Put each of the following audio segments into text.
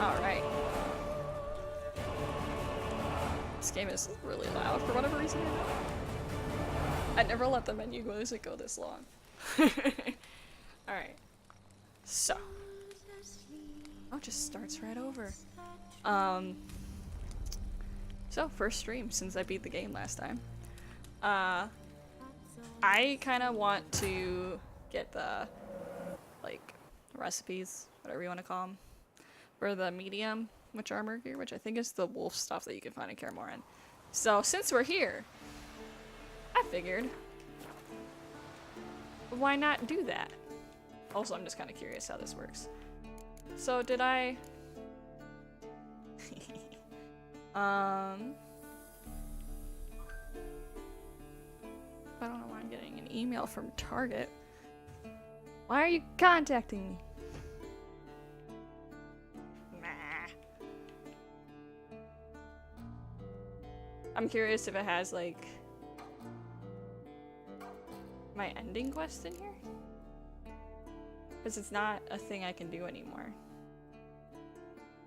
Alright. This game is really loud for whatever reason. I never let the menu music go this long. Alright. So. Oh, it just starts right over. So, first stream since I beat the game last time. I kind of want to get the, like, recipes, whatever you want to call them, for the medium witch armor gear, which I think is the wolf stuff that you can find in Kaer. So, since we're here, I figured, why not do that? Also, I'm just kind of curious how this works. So, did I... I don't know why I'm getting an email from Target. Why are you contacting me? Nah. I'm curious if it has, like, my ending quest in here? Because it's not a thing I can do anymore.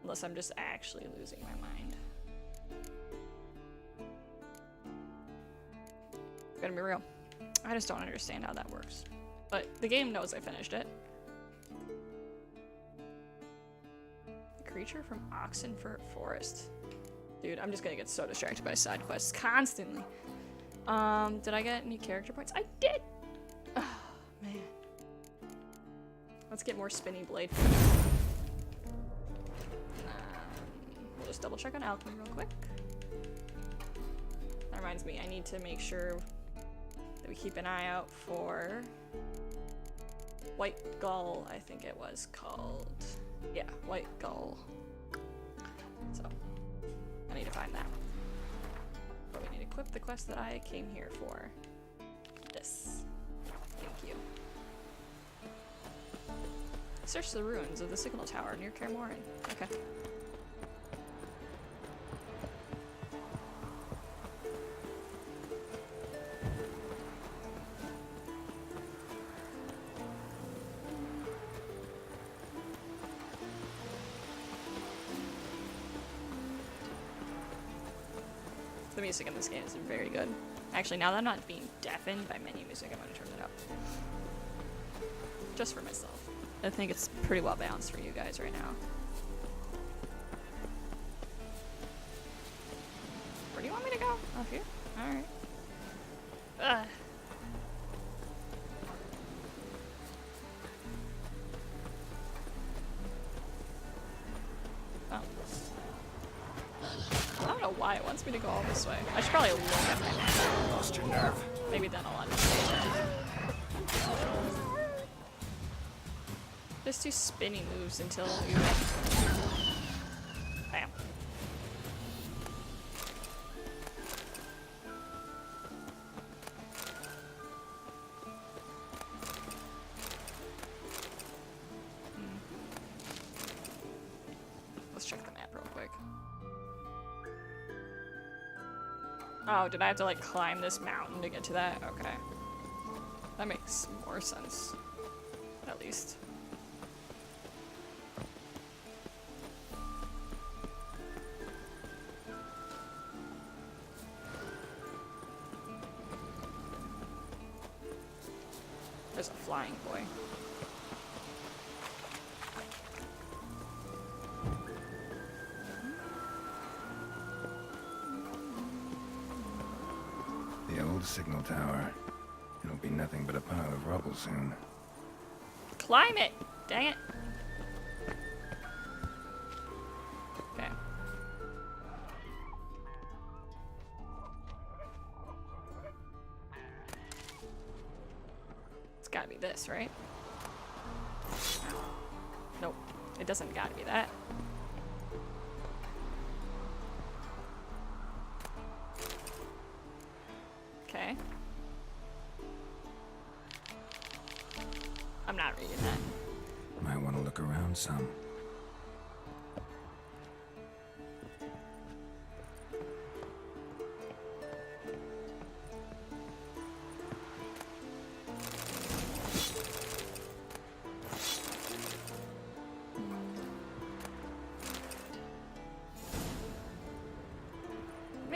Unless I'm just actually losing my mind. Gonna be real. I just don't understand how that works. But the game knows I finished it. A creature from Oxenfurt Forest. Dude, I'm just gonna get so distracted by side quests constantly. Did I get any character points? I did! Oh, man. Let's get more spinny blade. We'll just double check on alchemy real quick. That reminds me, I need to make sure that we keep an eye out for White Gull, I think it was called. Yeah, White Gull. So, I need to find that. But we need to equip the quest that I came here for. This. Thank you. Search the ruins of the signal tower near Kaer. Okay. The music in this game is very good. Actually, now that I'm not being deafened by menu music, I'm gonna turn it up. Just for myself. I think it's pretty well balanced for you guys right now. Where do you want me to go? Oh, here? Alright. Ugh. Oh. I don't know why it wants me to go all this way. I should probably look at my map. Lost your nerve. Maybe then I'll understand. Just do spinny moves until you... Bam. Let's check the map real quick. Oh, did I have to like climb this mountain to get to that? Okay. That makes more sense. At least. There's a flying boy. The old signal tower. It'll be nothing but a pile of rubble soon. Climb it! Dang it. Okay. It's gotta be this, right? Nope. It doesn't gotta be that. Okay. I'm not reading that. Might want to look around some.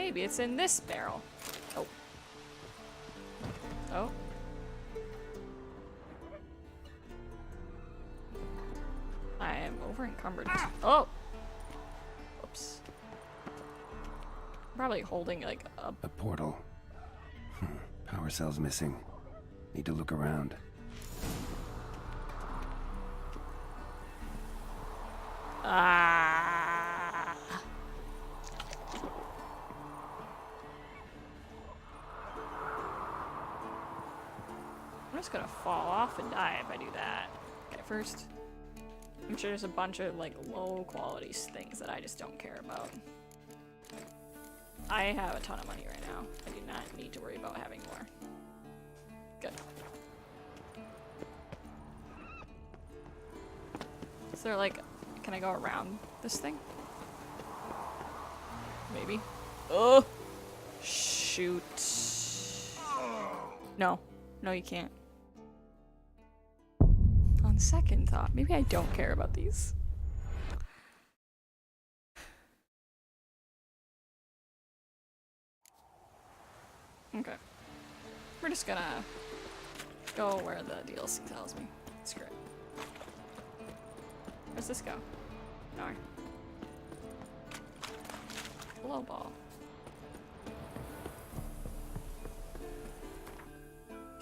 Maybe it's in this barrel. Oh. Oh. I am over encumbered. Oh! Oops. Probably holding like A portal. Power cell's missing. Need to look around. Ah. I'm just gonna fall off and die if I do that. Okay, first, I'm sure there's a bunch of like low quality things that I just don't care about. I have a ton of money right now. I do not need to worry about having more. Good. Is there like, can I go around this thing? Maybe. Oh! Shoot. No. No, you can't. On second thought, maybe I don't care about these. Okay. We're just gonna go where the DLC tells me. Screw it. Where's this go? Nowhere. Blow ball.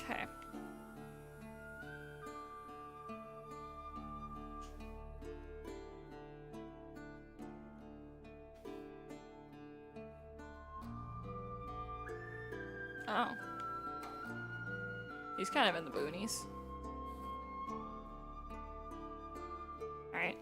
Okay. Oh. He's kind of in the boonies. Alright.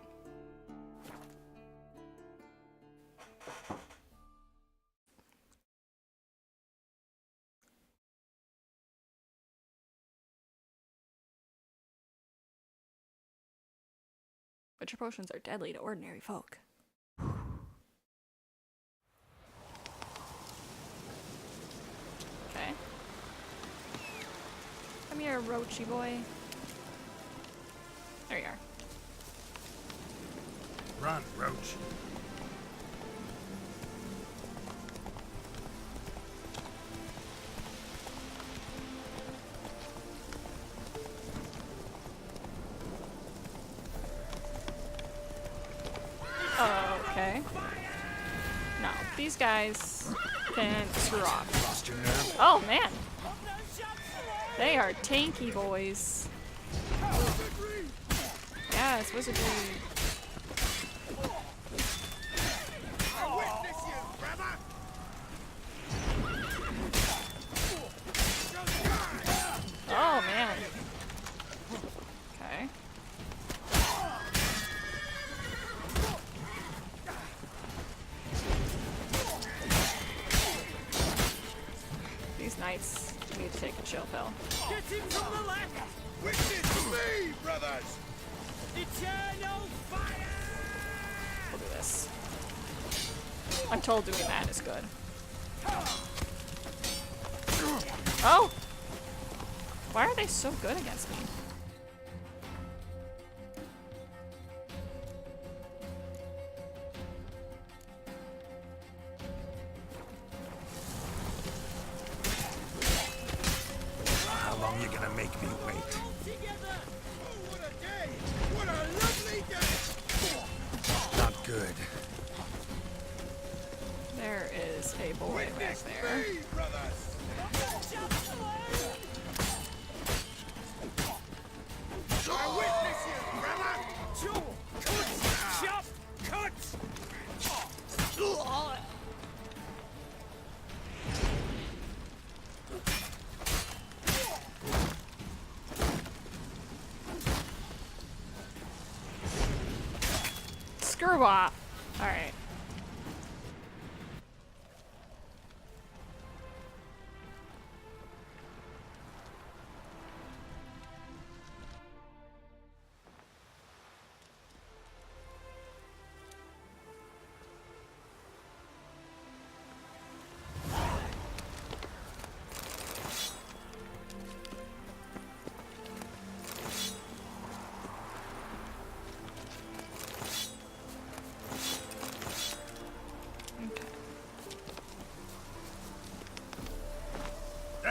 But your potions are deadly to ordinary folk. Okay. Come here, roachy boy. There you are. Run, Roach. Okay. No, these guys can screw off. Oh man! They are tanky boys. Yeah, it's wizardry. Oh man. Okay. These knights need to take a chill pill. Get him from the left! Witness me, brothers! Eternal fire! We'll do this. I'm told doing that is good. Oh! Why are they so good against me? How long you gonna make me wait? All together! Oh, what a day! What a lovely day! Not good. There is a boy back Witness there. me, brothers! I witness you, brother! Chop! Cut! Screw off! Alright.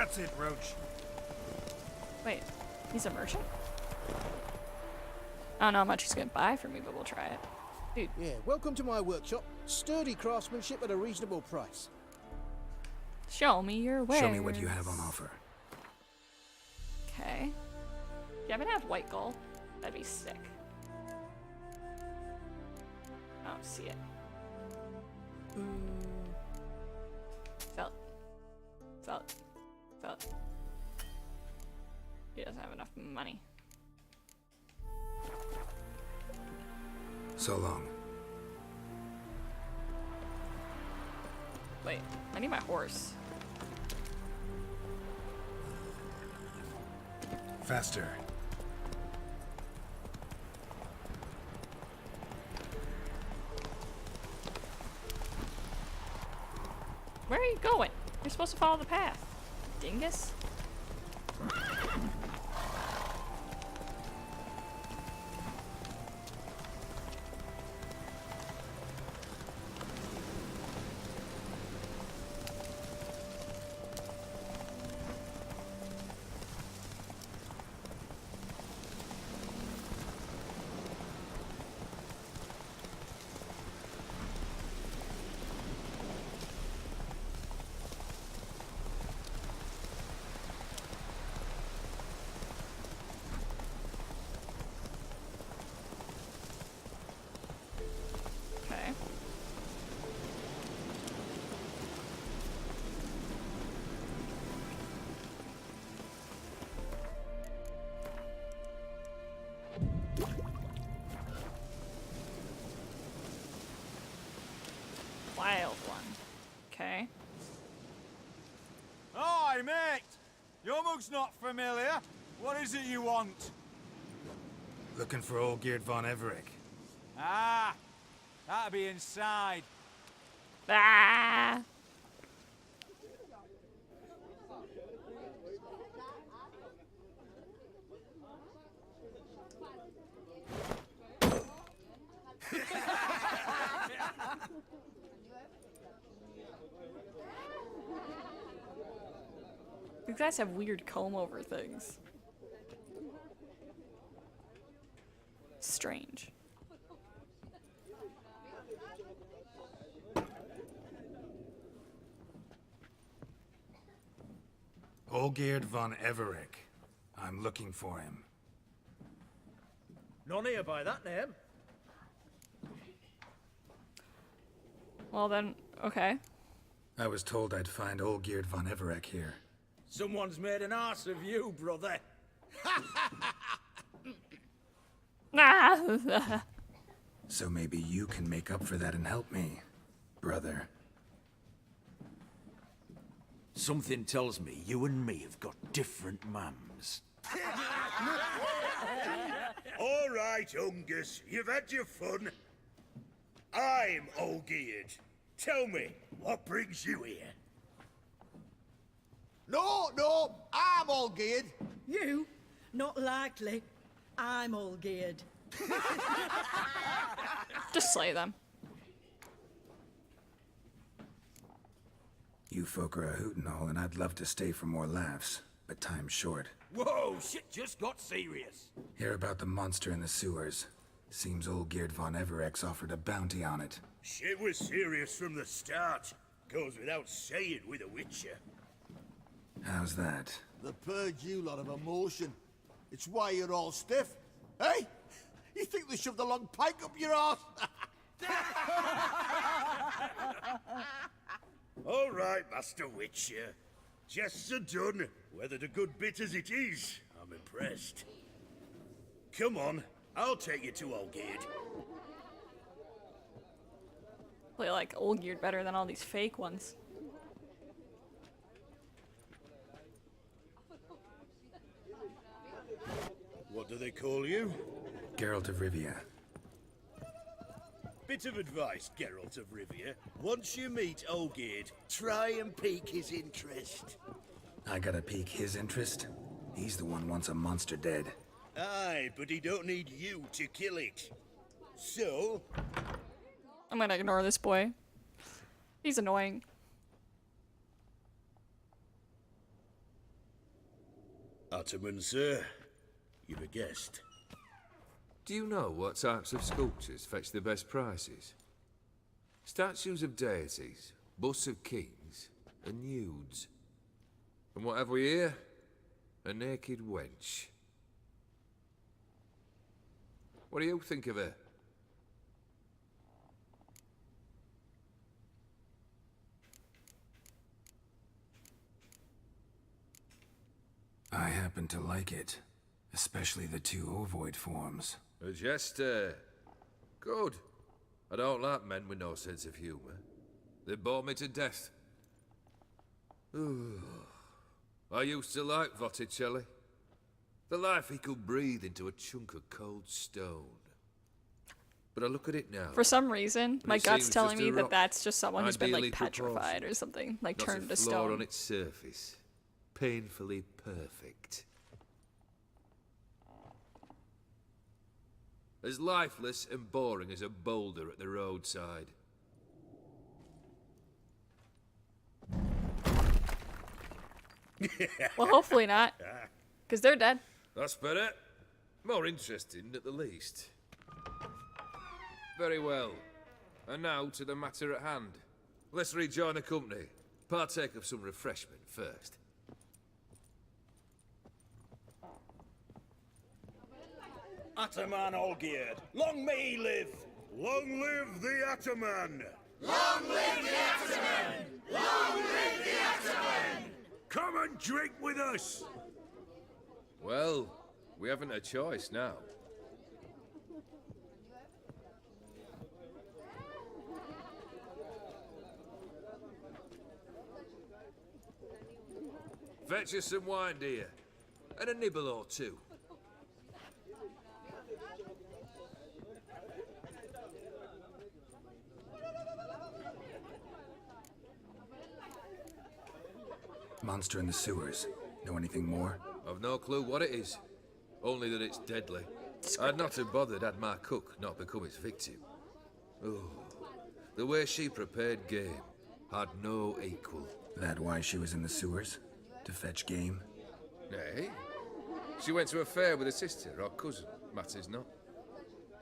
That's it, Roach. Wait, he's a merchant? I don't know how much he's gonna buy for me, but we'll try it. Dude, Yeah, welcome to my workshop. Sturdy craftsmanship at a reasonable price. show me your wares. Show me what you have on offer. Okay. You happen to have white gold? That'd be sick. I don't see it. Felt. Felt. Felt. He doesn't have enough money. So long. Wait, I need my horse. Faster. Where are you going? You're supposed to follow the path. Dingus? Okay. Wild one. Okay. Hi, mate! Your mug's not familiar. What is it you want? Looking for old Geert von Everec. Ah, that'll be inside. Ah! You guys have weird comb over things. Strange. Olgeerd von Everec. I'm looking for him. None here by that name. Well then, okay. I was told I'd find Olgeerd von Everec here. Someone's made an arse of you, brother. Ah! So maybe you can make up for that and help me, brother. Something tells me you and me have got different mums. All right, Ungus, you've had your fun. I'm Olgeerd. Tell me, what brings you here? No, I'm all geared. You? Not likely. I'm all geared. Just slay them. You folk are a hoot and all, and I'd love to stay for more laughs, but time's short. Whoa, shit just got serious. Hear about the monster in the sewers. Seems Olgeerd von Everec's offered a bounty on it. Shit was serious from the start. Goes without saying with a Witcher. How's that? The purge you lot of emotion. It's why you're all stiff. Hey? You think they shoved a long pike up your arse? All right, Master Witcher. Jests are done. Whether the good bit as it is, I'm impressed. Come on, I'll take you to Olgeerd. Play like old geared better than all these fake ones. What do they call you? Geralt of Rivia. Bit of advice, Geralt of Rivia. Once you meet Olgeerd, try and pique his interest. I gotta pique his interest? He's the one wants a monster dead. Aye, but he don't need you to kill it. So, I'm gonna ignore this boy. He's annoying. Ataman, sir. You've a guest. Do you know what types of sculptures fetch the best prices? Statues of deities, busts of kings, and nudes. And what have we here? A naked wench. What do you think of her? I happen to like it. Especially the two ovoid forms. A jester. Good. I don't like men with no sense of humour. They bore me to death. I used to like Botticelli. The life he could breathe into a chunk of cold stone. But I look at it now. For some reason, my it gut's seems telling just a me that rock, that's just someone who's been ideally like petrified proportioned, or something, like not turned a to flaw stone. on its surface. Painfully perfect. As lifeless and boring as a boulder at the roadside. Well, hopefully not, because they're dead. That's better. More interesting, at the least. Very well. And now to the matter at hand. Let's rejoin the company. Partake of some refreshment first. Ataman Olgierd, long may he live! Long live the Ataman! Come and drink with us! Well, we haven't a choice now. Fetch us some wine, dear. And a nibble or two. Monster in the sewers. Know anything more? I've no clue what it is. Only that it's deadly. I'd not have bothered had my cook not become its victim. Oh, the way she prepared game had no equal. That why she was in the sewers? To fetch game? Nay. She went to a fair with a sister or cousin, matters not.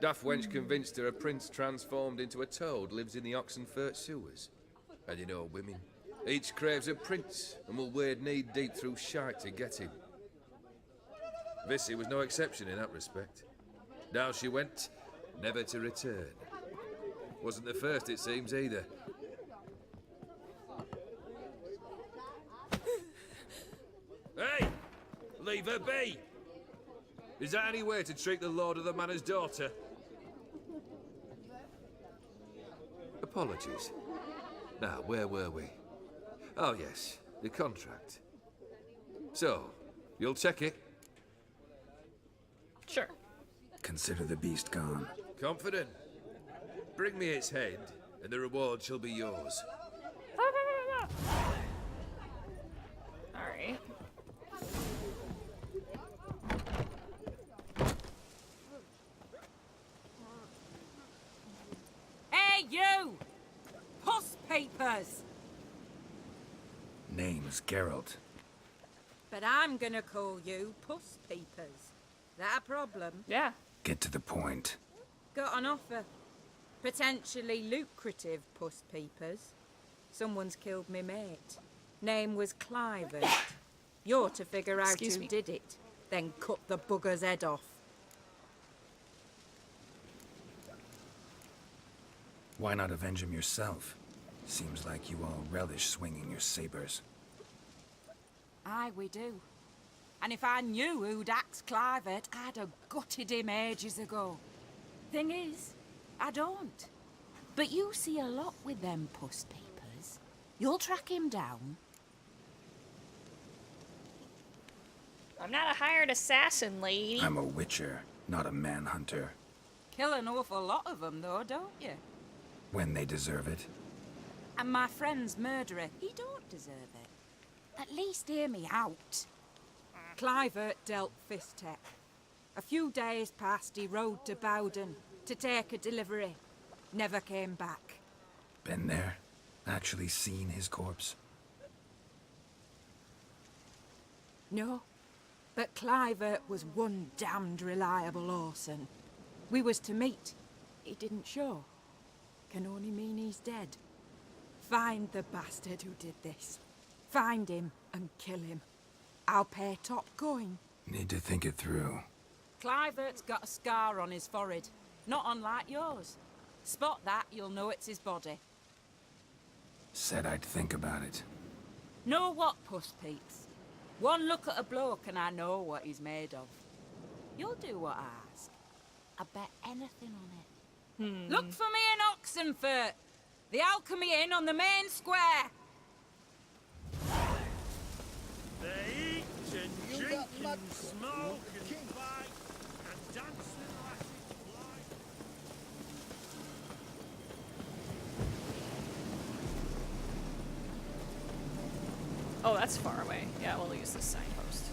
Daft wench convinced her a prince transformed into a toad lives in the Oxenfurt sewers. And you know women. Each craves a prince and will wade knee-deep through shite to get him. Vissy was no exception in that respect. Down she went, never to return. Wasn't the first, it seems, either. Hey! Leave her be! Is that any way to treat the lord of the manor's daughter? Apologies. Now, where were we? Oh, yes, the contract. So, you'll check it? Sure. Consider the beast gone. Confident? Bring me its head, and the reward shall be yours. Alright. Hey, you! Puss papers! Name's Geralt. But I'm gonna call you Puss Peepers. That a problem? Yeah. Get to the point. Got an offer. Potentially lucrative Puss Peepers. Someone's killed me mate. Name was Clivert. You're to figure out Excuse who me. did it, then cut the bugger's head off. Why not avenge him yourself? Seems like you all relish swinging your sabers. Aye, we do. And if I knew who'd axed Clivert, I'd have gutted him ages ago. Thing is, I don't. But you see a lot with them Puss Peepers. You'll track him down. I'm not a hired assassin, lady. I'm a witcher, not a manhunter. Kill an awful lot of them, though, don't you? When they deserve it. And my friend's murderer, he don't deserve it. At least hear me out. Clivert dealt Fistech. A few days past, he rode to Bowden to take a delivery. Never came back. Been there? Actually seen his corpse? No, But Clivert was one damned reliable horseman. We was to meet. He didn't show. Can only mean he's dead. Find the bastard who did this. Find him and kill him. I'll pay top coin. Need to think it through. Clivert's got a scar on his forehead. Not unlike yours. Spot that, you'll know it's his body. Said I'd think about it. Know what, Puss Pete's? One look at a bloke and I know what he's made of. You'll do what I ask. I bet anything on it. Look for me in Oxenfurt. The Alchemy Inn on the main square. They eat and drink and smoke and fight and dance with lasses fly. Oh, that's far away. Yeah, we'll use this signpost.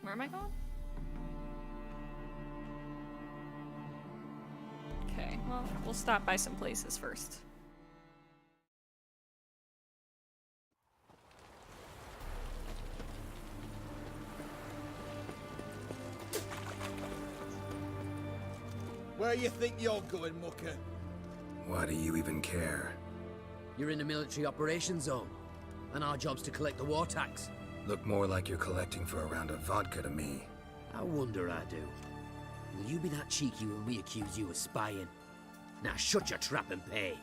Where am I going? Okay, well, we'll stop by some places first. Where you think you're going, mucker? Why do you even care? You're in the military operations zone, and our job's to collect the war tax. Look more like you're collecting for a round of vodka to me. I wonder I do. Will you be that cheeky when we accuse you of spying? Now shut your trap and pay.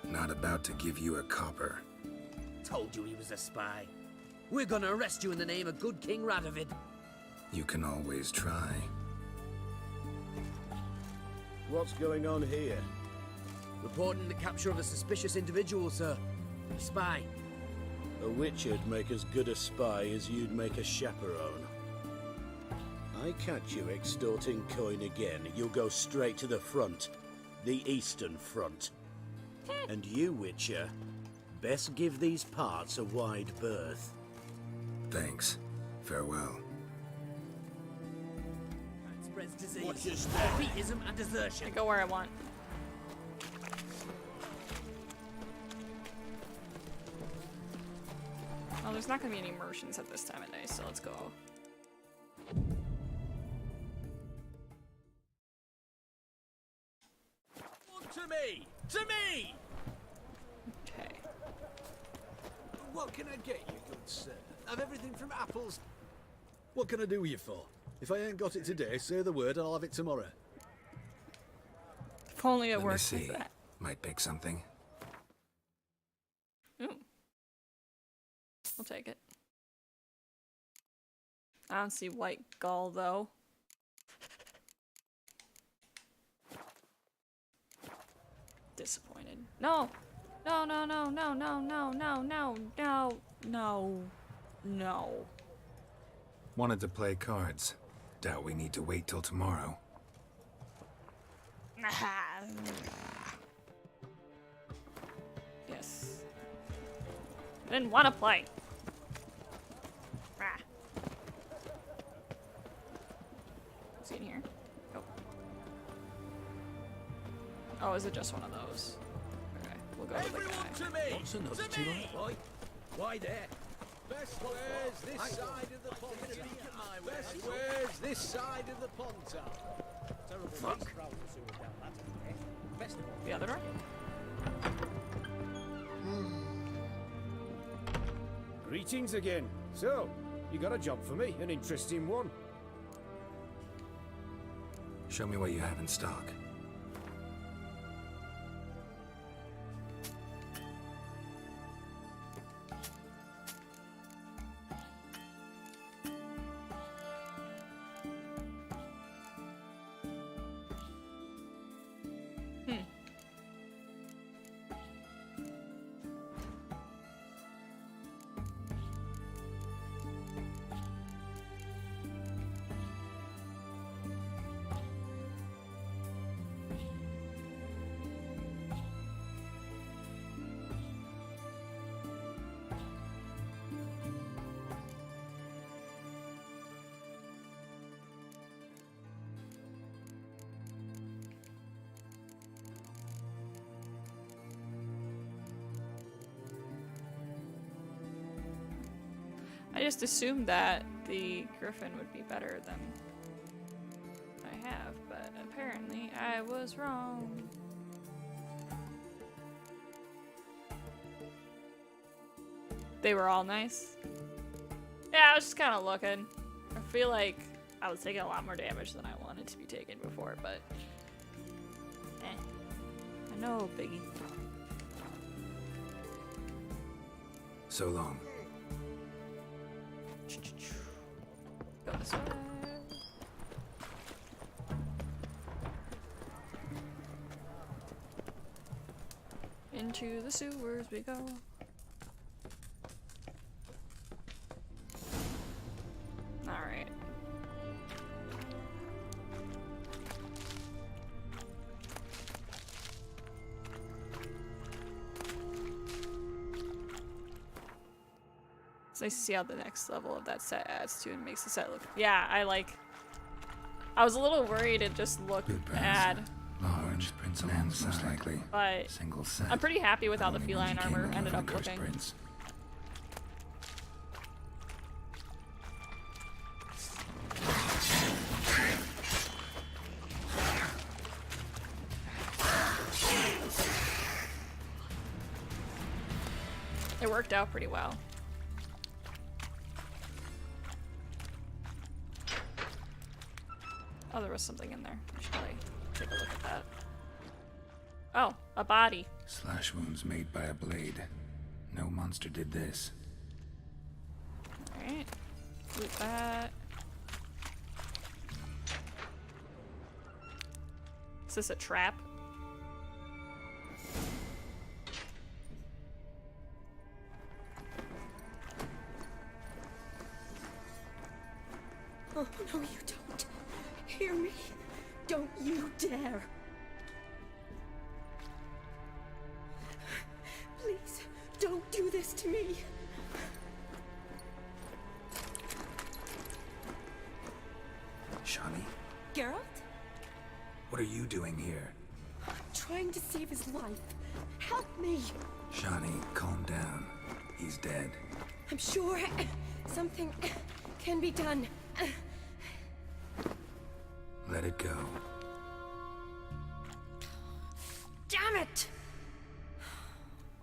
Not about to give you a copper. Told you he was a spy. We're gonna arrest you in the name of good King Radovid. You can always try. What's going on here? Reporting the capture of a suspicious individual, sir. A spy. A witcher'd make as good a spy as you'd make a chaperone. I catch you extorting coin again, you'll go straight to the front. The Eastern Front. And you, Witcher, best give these parts a wide berth. Thanks. Farewell. Spreads disease, Watch your step. defeatism and desertion. I go where I want. Well, there's not gonna be any merchants at this time of day, so let's go. To me! To me! Okay. What can I get you, good sir? I've everything from apples. What can I do you for? If I ain't got it today, say the word and I'll have it tomorrow. If only it Let me worked see. like that. Might pick something. Ooh. We'll take it. I don't see white gull though. Disappointed. No! No, no, no, no, no, no, no, no, no, no, no. Wanted to play cards. Doubt we need to wait till tomorrow. Yes. I didn't want to play. Ah. Is he in here? Oh. Oh, is it just one of those? Okay, we'll go with the guy. To me! What's another To two me! on? Why there? Best wares this side of the pond. Best wares this side of the pond. Fuck. The other door? Greetings again. So, you got a job for me, an interesting one. Show me what you have in stock. just assumed that the griffin would be better than I have, but apparently I was wrong. They were all nice. Yeah, I was just kind of looking. I feel like I was taking a lot more damage than I wanted to be taking before, but I know, biggie. So long. Go this way. Into the sewers we go. Alright. It's nice to see how the next level of that set adds to and makes the set look. Yeah, I was a little worried it just looked bad. Large, and most likely. But Single set. I'm pretty happy with how the feline armor ended up looking. Prince. It worked out pretty well. Oh, there was something in there. I should probably take a look at that. Oh, a body. Slash wounds made by a blade. No monster did this. Alright. Loot that. Is this a trap? Oh, no, you don't. Hear me? Don't you dare. Please, don't do this to me. Shawnee, Geralt? what are you doing here? I'm trying to save his life. Help me. Shawnee, calm down. He's dead. I'm sure something can be done. Let it go. Damn it!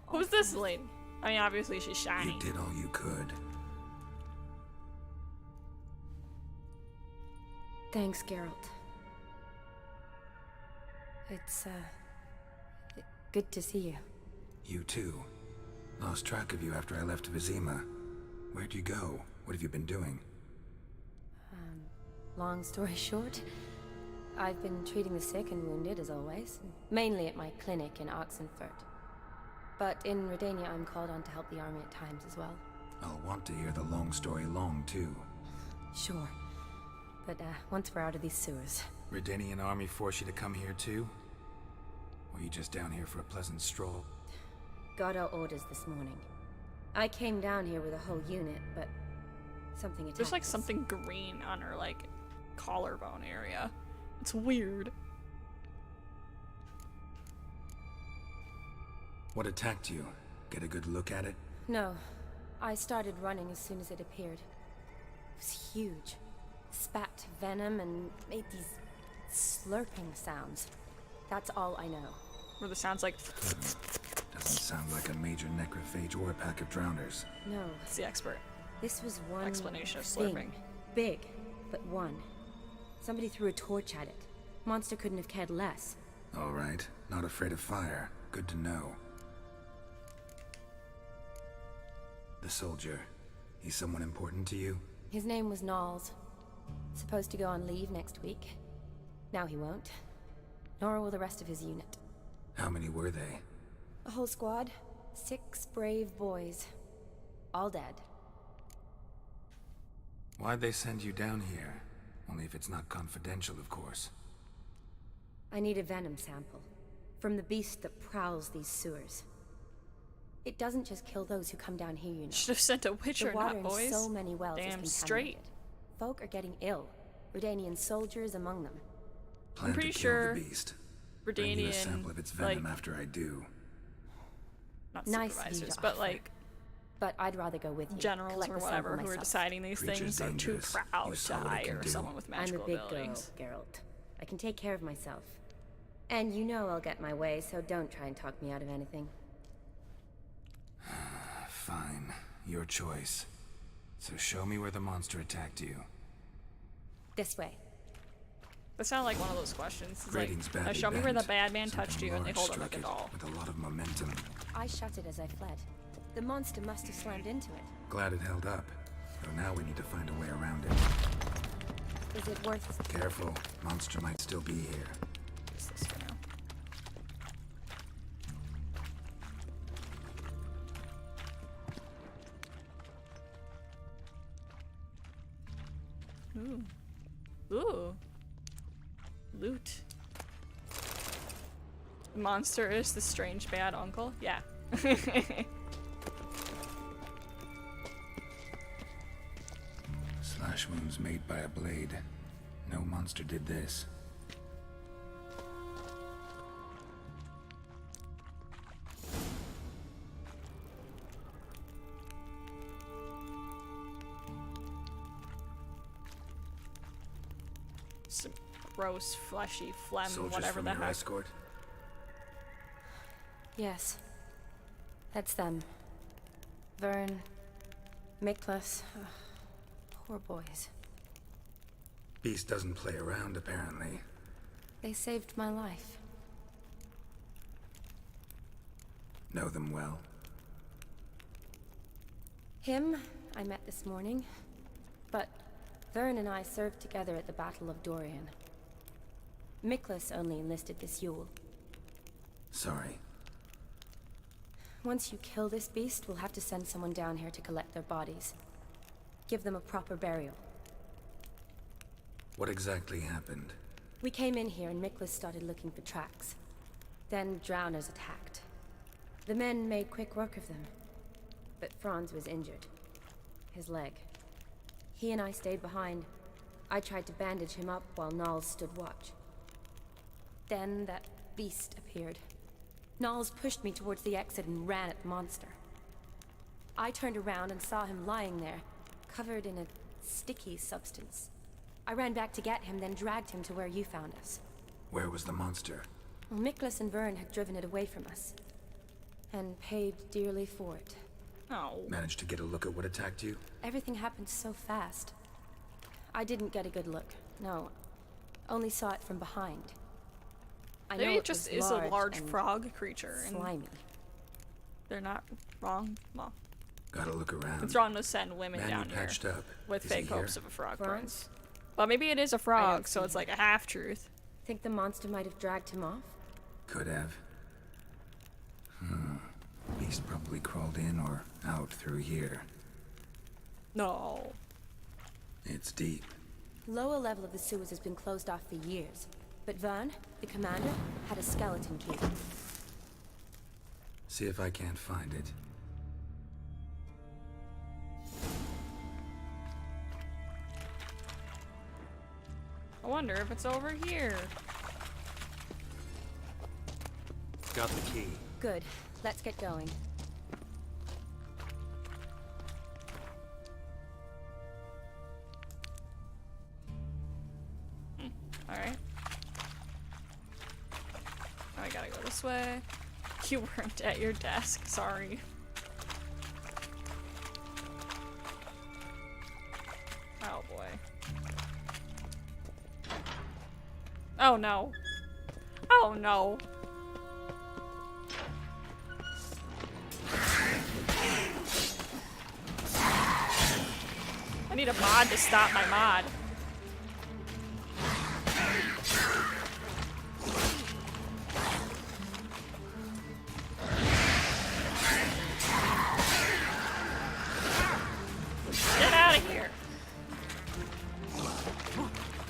Who's this lady? I mean, obviously she's shiny. You did all you could. Thanks, Geralt. It's, good to see you. You too. Lost track of you after I left Vizima. Where'd you go? What have you been doing? Long story short, I've been treating the sick and wounded, as always. Mainly at my clinic in Oxenfurt. But in Redania, I'm called on to help the army at times as well. I'll want to hear the long story long, too. Sure. But, once we're out of these sewers... Redanian army force you to come here, too? Or you just down here for a pleasant stroll? Got our orders this morning. I came down here with a whole unit, but... something attacked There's like us. something green on her, like, collarbone area. It's weird. What attacked you? Get a good look at it? No. I started running as soon as it appeared. It was huge. Spat venom and made these slurping sounds. That's all I know. Where the sounds like... Doesn't sound like a major necrophage or a pack of drowners. No. It's the expert. This was one explanation of thing. slurping. Big, but one. Somebody threw a torch at it. Monster couldn't have cared less. All right. Not afraid of fire. Good to know. The soldier. He's someone important to you? His name was Knowles. Supposed to go on leave next week. Now he won't. Nor will the rest of his unit. How many were they? A whole squad. 6 brave boys. All dead. Why'd they send you down here? Only if it's not confidential, of course. I need a venom sample. From the beast that prowls these sewers. It doesn't just kill those who come down here, you know. Should have sent a witcher, the water not boys. in so many wells is Damn contaminated. straight. Folk are getting ill. Redanian soldiers among them. Plan pretty to sure kill the beast. Bring you a Redanian, sample of its venom like, after I do. not Nice of you supervisors, to but offer. like But I'd rather go with you. generals collect or the sample whatever who are myself. deciding these Creature's things are too dangerous. proud You to saw what it can hire do. someone with I'm a magical big abilities. girl, Geralt. I can take care of myself. And you know I'll get my way, so don't try and talk me out of anything. Fine. Your choice. So show me where the monster attacked you. This way. That sounded like one of those questions. It's Grading's like, badly show me where the bent. bad man touched Something you, and they large hold it like struck a doll. with a lot of momentum. I shot it as I fled. The monster must have slammed into it. Glad it held up. Though now we need to find a way around it. Is it worth... Careful. Monster might still be here. Use this for now. Ooh. Ooh. Loot. The monster is the strange bad uncle? Yeah. Slash wounds made by a blade. No monster did this. Some gross, fleshy phlegm, Soldiers whatever from the your heck. escort? Yes. That's them. Vern. Miklas. Ugh, poor boys. Beast doesn't play around, apparently. They saved my life. Know them well? Him, I met this morning. But Vern and I served together at the Battle of Dorian. Miklas only enlisted this Yule. Sorry. Once you kill this beast, we'll have to send someone down here to collect their bodies. Give them a proper burial. What exactly happened? We came in here and Miklas started looking for tracks. Then drowners attacked. The men made quick work of them. But Franz was injured. His leg. He and I stayed behind. I tried to bandage him up while Nals stood watch. Then that beast appeared. Nals pushed me towards the exit and ran at the monster. I turned around and saw him lying there, covered in a sticky substance. I ran back to get him, then dragged him to where you found us. Where was the monster? Well, Miklas and Vern had driven it away from us. And paid dearly for it. Oh. Managed to get a look at what attacked you? Everything happened so fast. I didn't get a good look. No. Only saw it from behind. I know Maybe it was just is a large and frog creature. And slimy. they're not wrong. Well, Gotta look around. it's wrong to send women Man, you down here patched up. with Is he fake hopes here? of a frog Franz? prince. But maybe it is a frog, so it's like a half-truth. Think the monster might have dragged him off? Could have. Beast probably crawled in or out through here. No. It's deep. Lower level of the sewers has been closed off for years. But Vern, the commander, had a skeleton key. See if I can't find it. I wonder if it's over here. Got the key. Good. Let's get going. Alright. Now I gotta go this way. You weren't at your desk, sorry. Oh boy. Oh no. Oh no. I need a mod to stop my mod. Get out of here.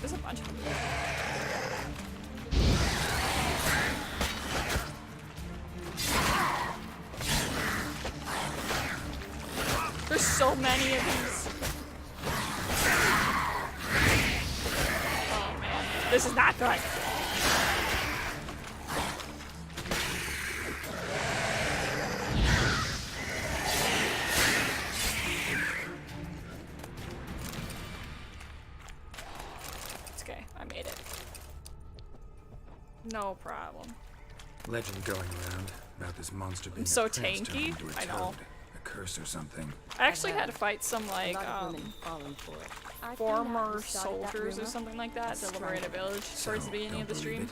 There's a bunch of them. There's so many of these. Oh man, this is not good. No problem. Legend going around about this monster being so a prince turned tanky. into a I know. toad, a curse or something. I actually had to fight some like a lot of women fallen for it. I found out former who started that soldiers or rumor. something like that to liberate a village towards the beginning of the stream.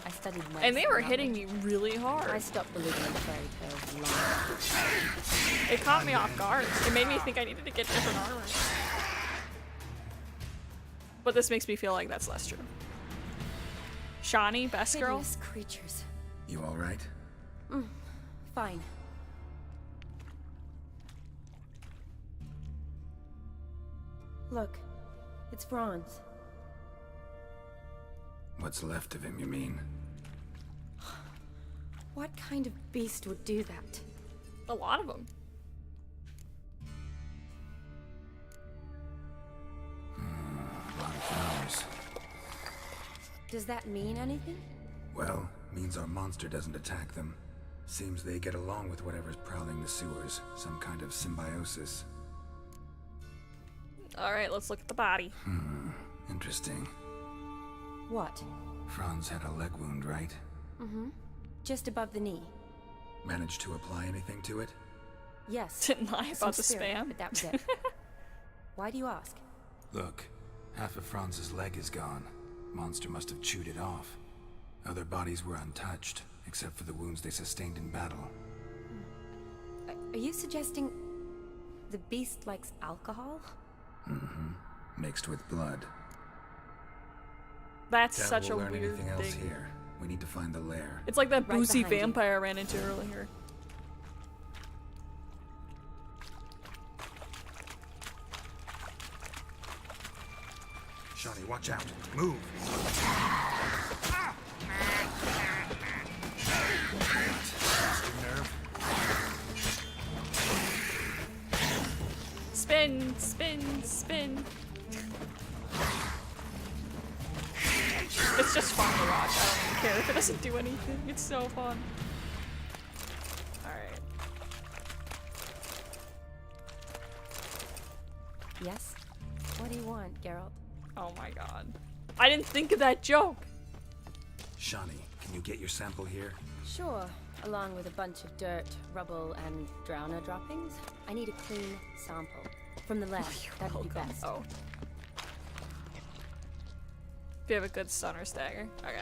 I studied medicine. And they were knowledge. hitting me really hard. I stopped believing in fairy tales long ago. It caught me off guard. It made me think I needed to get different armor. But this makes me feel like that's less true. Shawnee, best girl? Hideous creatures. You all right? Fine. Look, it's Franz. What's left of him, you mean? What kind of beast would do that? A lot of them. A lot of flowers. Does that mean anything? Well, means our monster doesn't attack them. Seems they get along with whatever's prowling the sewers. Some kind of symbiosis. Alright, let's look at the body. Interesting. What? Franz had a leg wound, right? Just above the knee. Managed to apply anything to it? Yes. Didn't lie Some about the spirit, spam. But that was it. Why do you ask? Look, half of Franz's leg is gone. Monster must have chewed it off. Other bodies were untouched, except for the wounds they sustained in battle. Are you suggesting the beast likes alcohol? Mixed with blood. That's Doubt such we'll a learn weird anything else thing. here. We need to find the lair. It's like that Right boozy behind you. vampire I ran into earlier. Shawnee, watch out. Move! Spin, spin, spin. It's just fun to watch. I don't even care if it doesn't do anything. It's so fun. Alright. Yes? What do you want, Geralt? Oh my god. I didn't think of that joke! Shawnee, can you get your sample here? Sure. Along with a bunch of dirt, rubble, and drowner droppings. I need a clean sample. From the lab. That'd be best. Oh. If you have a good stun or stagger. Okay.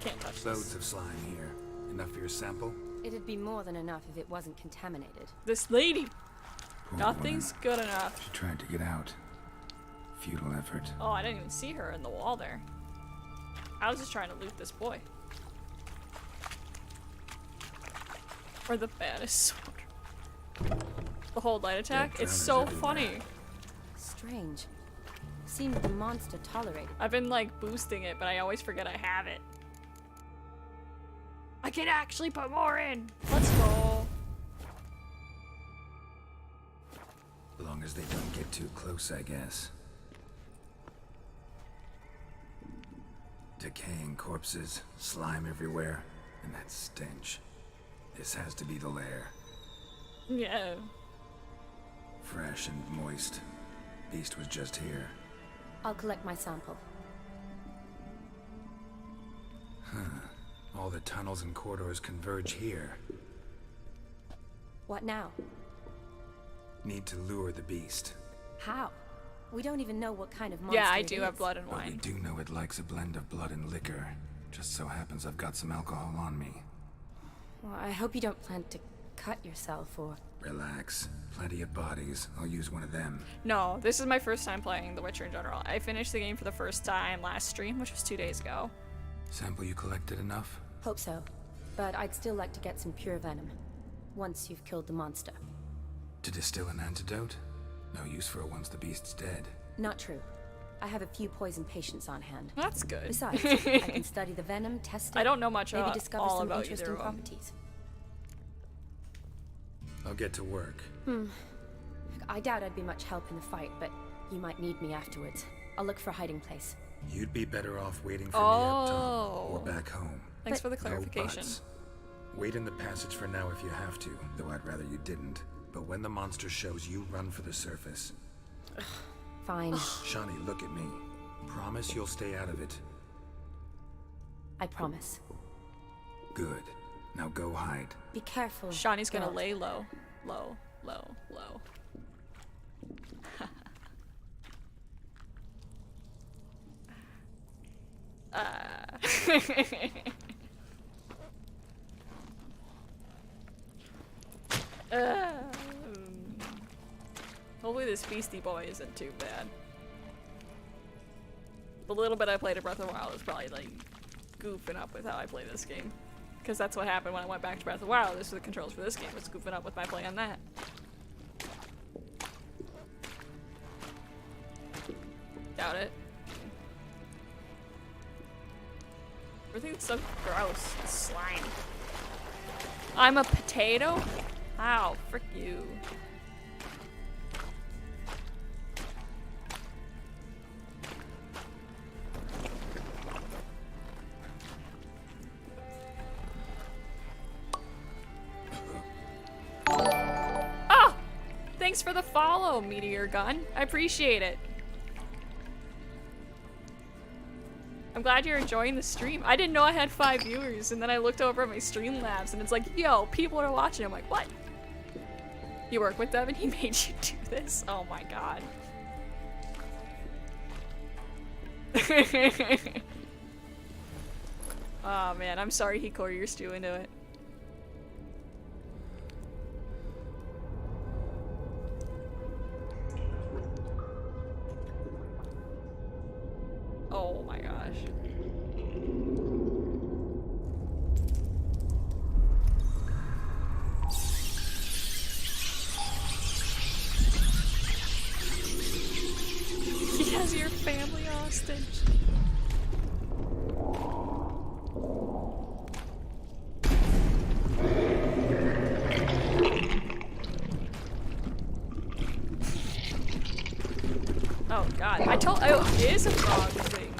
Can't touch this. Loads of slime here. Enough for your sample? It'd be more than enough if it wasn't contaminated. This lady! Poor Nothing's woman. good enough. She tried to get out. Futile effort. Oh, I didn't even see her in the wall there. I was just trying to loot this boy. Or the baddest sword. The whole light attack? Dead It's drowners so everywhere. funny. Strange. Seemed the monster tolerated. I've been like boosting it, but I always forget I have it. I can actually put more in! Let's go. As long as they don't get too close, I guess. Decaying corpses, slime everywhere, and that stench. This has to be the lair. Yeah. Fresh and moist. Beast was just here. I'll collect my sample. All the tunnels and corridors converge here. What now? Need to lure the beast. How? We don't even know what kind of monster Yeah, I it do is. have blood and But we wine. do know it likes a blend of blood and liquor. Just so happens I've got some alcohol on me. Well, I hope you don't plan to cut yourself or... Relax. Plenty of bodies. I'll use one of them. No, this is my first time playing The Witcher in general. I finished the game for the first time last stream, which was 2 days ago. Sample you collected enough? Hope so. But I'd still like to get some pure venom. Once you've killed the monster. To distill an antidote? No use for it once the beast's dead. Not true. I have a few poison patients on hand. That's good. Besides, I can study the venom, test it. I don't know much maybe discover all some about interesting either of 'em. properties. I'll get to work. I doubt I'd be much help in the fight, but you might need me afterwards. I'll look for a hiding place. You'd be better off waiting for me up top or back home. Thanks for the clarification. No buts. Wait in the passage for now if you have to, though I'd rather you didn't. But when the monster shows, you run for the surface. Fine. Shani, look at me. Promise you'll stay out of it. I promise. Good. Now go hide. Be careful. Shawnee's gonna Geralt. lay low. Low, low, low. Hopefully this Beastie Boy isn't too bad. The little bit I played of Breath of the Wild is probably like goofing up with how I play this game. Because that's what happened when I went back to Breath of the Wild. This is the controls for this game. It's goofing up with my play on that. Doubt it. Everything's so gross. It's slime. I'm a potato? Ow, frick you. Oh! Thanks for the follow, Meteor Gun. I appreciate it. I'm glad you're enjoying the stream. I didn't know I had 5 viewers, and then I looked over at my Streamlabs, and it's like, yo, people are watching. I'm like, what? You work with Devin? He made you do this? Oh my god. Oh man, I'm sorry he coerced you into it. Oh my gosh. He has your family hostage. Oh god, oh, it is a frog thing.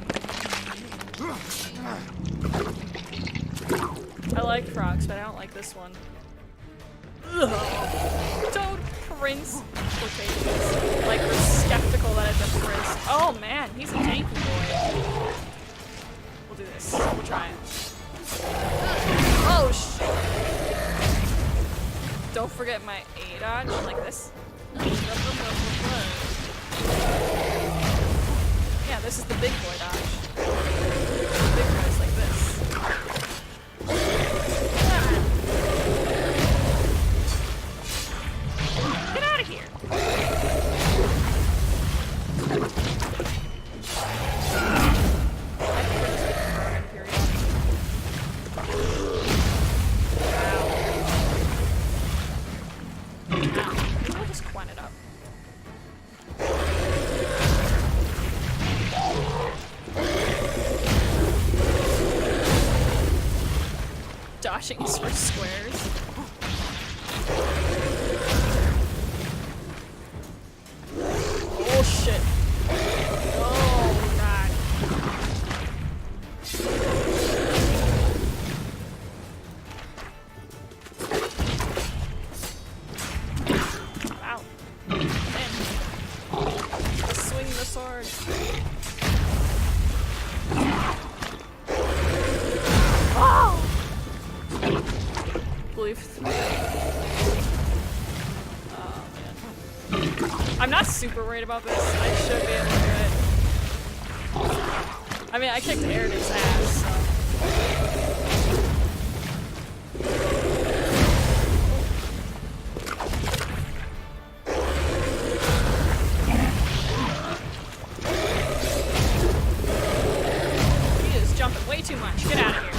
I like frogs, but I don't like this one. Ugh. Toad Prince quotations. Like, we're skeptical that it's a prince. Oh man, he's a tanky boy. We'll do this. We'll try it. Oh shit. Don't forget my A dodge, like this. Yeah, this is the big boy dodge. The big boy's like this. Get out of here! We'll just Quinn it up. Dodging for squares. Oh shit. Oh god. Wow. Man. Let's swing the sword. Oh! Believe. Oh man. I'm not super worried about this. I should be able to do it. I mean, I kicked Erida's ass, so. He is jumping way too much. Get out of here.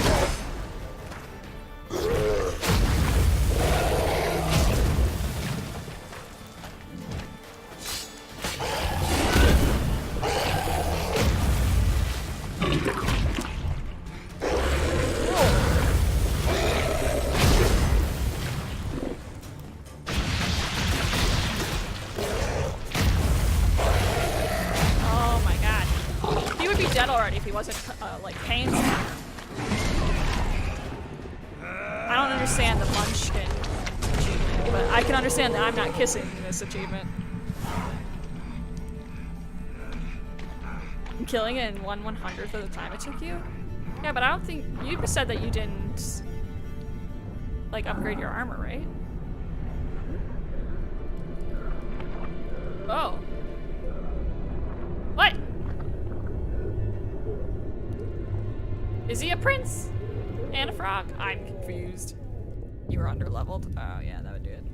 dead already if he wasn't, like, paying me. I don't understand the Munchkin achievement, but I can understand that I'm not kissing this achievement. I'm killing it in 1/100th of the time it took you? Yeah, but I don't think... You said that you didn't, like, upgrade your armor, right? Oh. What? Is he a prince? And a frog? I'm confused. You were underleveled? Oh yeah, that would do it.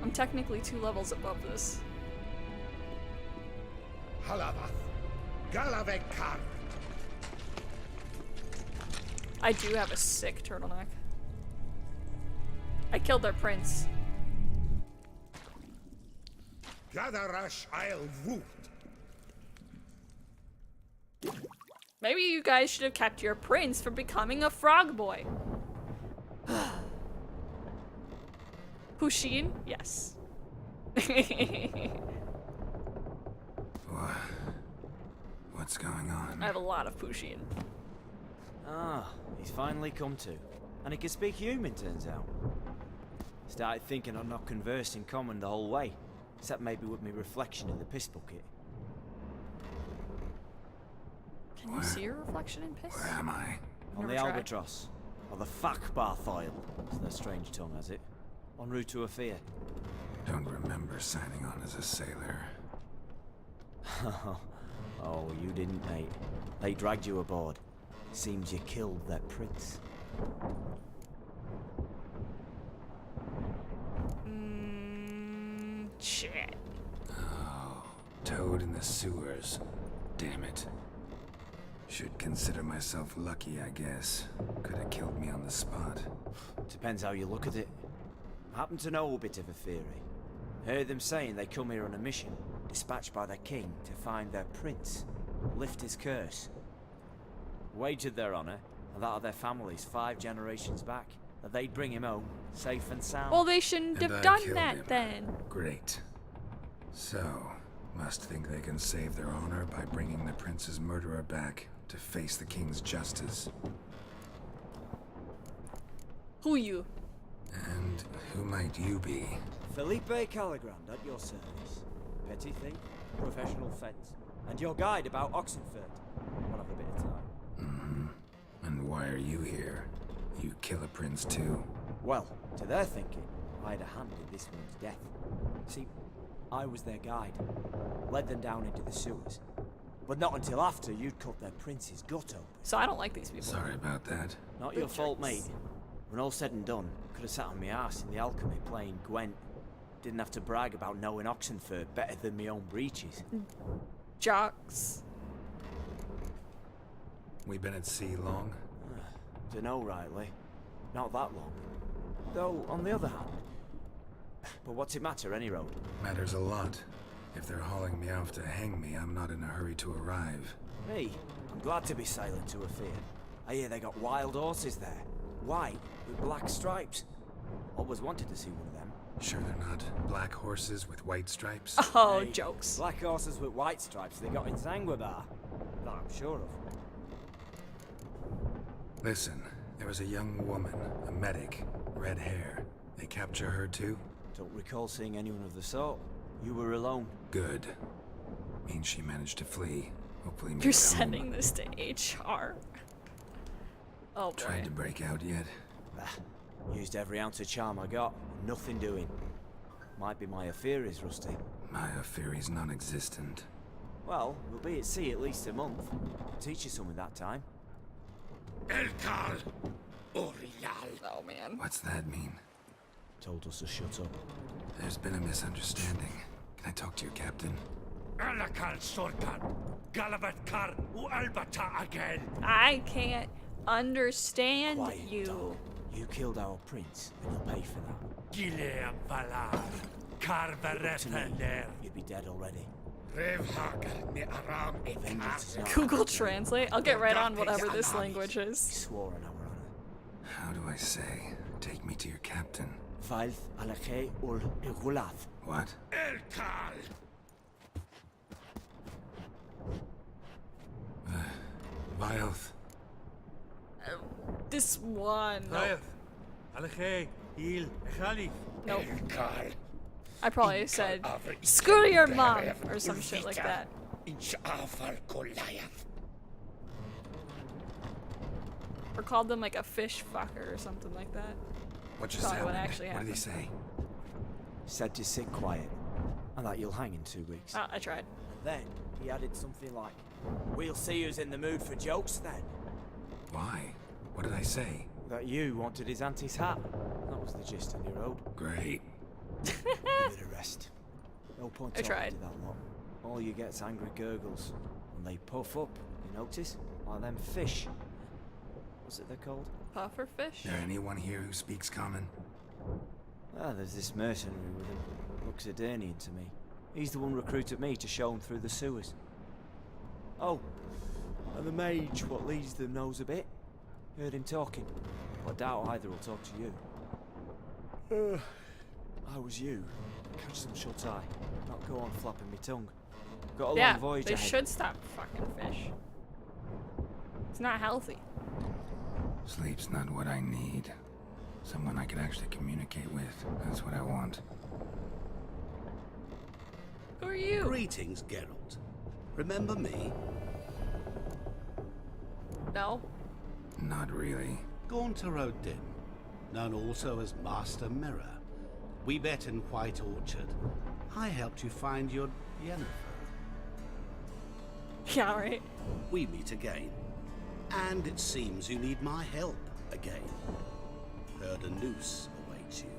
I'm technically 2 levels above this. I do have a sick turtleneck. I killed their prince. Maybe you guys should have kept your prince from becoming a frog boy. Pushin? Yes. What's going on? I have a lot of Pushin. Ah, he's finally come to. And he can speak human, turns out. Started thinking I'd not conversed in common the whole way. Except maybe with me reflection in the piss bucket. Can you see your reflection in piss? Where am I? On the Albatross. Or the Fakbarthoil, as their strange tongue has it. En route to Ophir. Don't remember signing on as a sailor. Oh, you didn't, mate. They dragged you aboard. Seems you killed that prince. Shit. Oh, toad in the sewers. Damn it. Should consider myself lucky, I guess. Could have killed me on the spot. Depends how you look at it. I happen to know a bit of a theory. Heard them saying they come here on a mission, dispatched by their king to find their prince, lift his curse. Wagered their honor, and that of their families 5 generations back, that they'd bring him home, safe and sound. Well, they shouldn't have done that then. Great. So, must think they can save their honor by bringing the prince's murderer back to face the king's justice. Who you? And who might you be? Felipe Caligrand at your service. Petty thief, professional fence, and your guide about Oxenfurt. We'll have a bit of time. And why are you here? You kill a prince too? Well, to their thinking, I had a hand in this one's death. See, I was their guide. Led them down into the sewers. But not until after you'd cut their prince's gut open. So I don't like these people. Sorry about that. Not your fault, mate. When all said and done, could have sat on my arse in the alchemy playing Gwen. Didn't have to brag about knowing Oxenfurt better than my own breeches. Jocks. We been at sea long? Dunno rightly. Not that long. Though, on the other hand... But what's it matter, any road? Matters a lot. If they're hauling me off to hang me, I'm not in a hurry to arrive. Me? I'm glad to be sailing to Ophir. I hear they got wild horses there. White, with black stripes. Always wanted to see one of them. Sure they're not black horses with white stripes? Oh, Hey, jokes. Black horses with white stripes they got in Zanguebar. That I'm sure of. Listen, there was a young woman, a medic, red hair. They capture her too? Don't recall seeing anyone of the sort. You were alone. Good. Means she managed to flee. Hopefully make You're it home. sending this to HR. Oh boy. Tried to break out yet? Used every ounce of charm I got. Nothing doing. Might be my affair is rusty. My affair is non-existent. Well, we'll be at sea at least a month. I'll teach you something that time. Elkal Orial. Oh man. What's that mean? Told us to shut up. There's been a misunderstanding. Can I talk to your captain? Alakal Sorkan. Galabat Kar U Albata again. I can't understand Quiet, you. dog. You killed our prince, and you'll pay for that. Gileam Valar. Karvarefaner. You'd be dead already. Revhagar me Aram Vengeance is not Google happening. Translate. I'll get right on whatever this language We is. swore on our honor. How do I say? Take me to your captain. Valth Alakhe ul Igulath. What? Elkal. Bioth. This one. Bioth. Alche, Il, Echalif. Nope. I probably said, screw your mom, or some shit like that. Or called them like a fish fucker or something like that. What just Probably happened? what actually What did he happened. say? Said to sit quiet, and that you'll hang in 2 weeks. Oh, I tried. And then he added something like, "We'll see who's in the mood for jokes then." Why? What did I say? That you wanted his auntie's hat. That was the gist, and you wrote. Great. Give it a rest. No point I talking tried. to that lot. All you get's angry gurgles. When they puff up, you notice? Like them fish. What's it they're called? Puffer fish? There anyone here who speaks common? Well, there's this mercenary with him. Looks Edirnian to me. He's the one recruited me to show him through the sewers. Oh, and the mage what leads them knows a bit. Heard him talking, but I doubt either will talk to you. I was you. Catch some shut eye. Not go on flapping me tongue. Got a long voyage they ahead. should stop fucking fish. It's not healthy. Sleep's not what I need. Someone I could actually communicate with. That's what I want. Who are you? Greetings, Geralt. Remember me? No. Not really. Gaunter O'Din, known also as Master Mirror. We met in White Orchard. I helped you find your Yennefer. Yeah, right. We meet again. And it seems you need my help again. Heard a noose awaits you.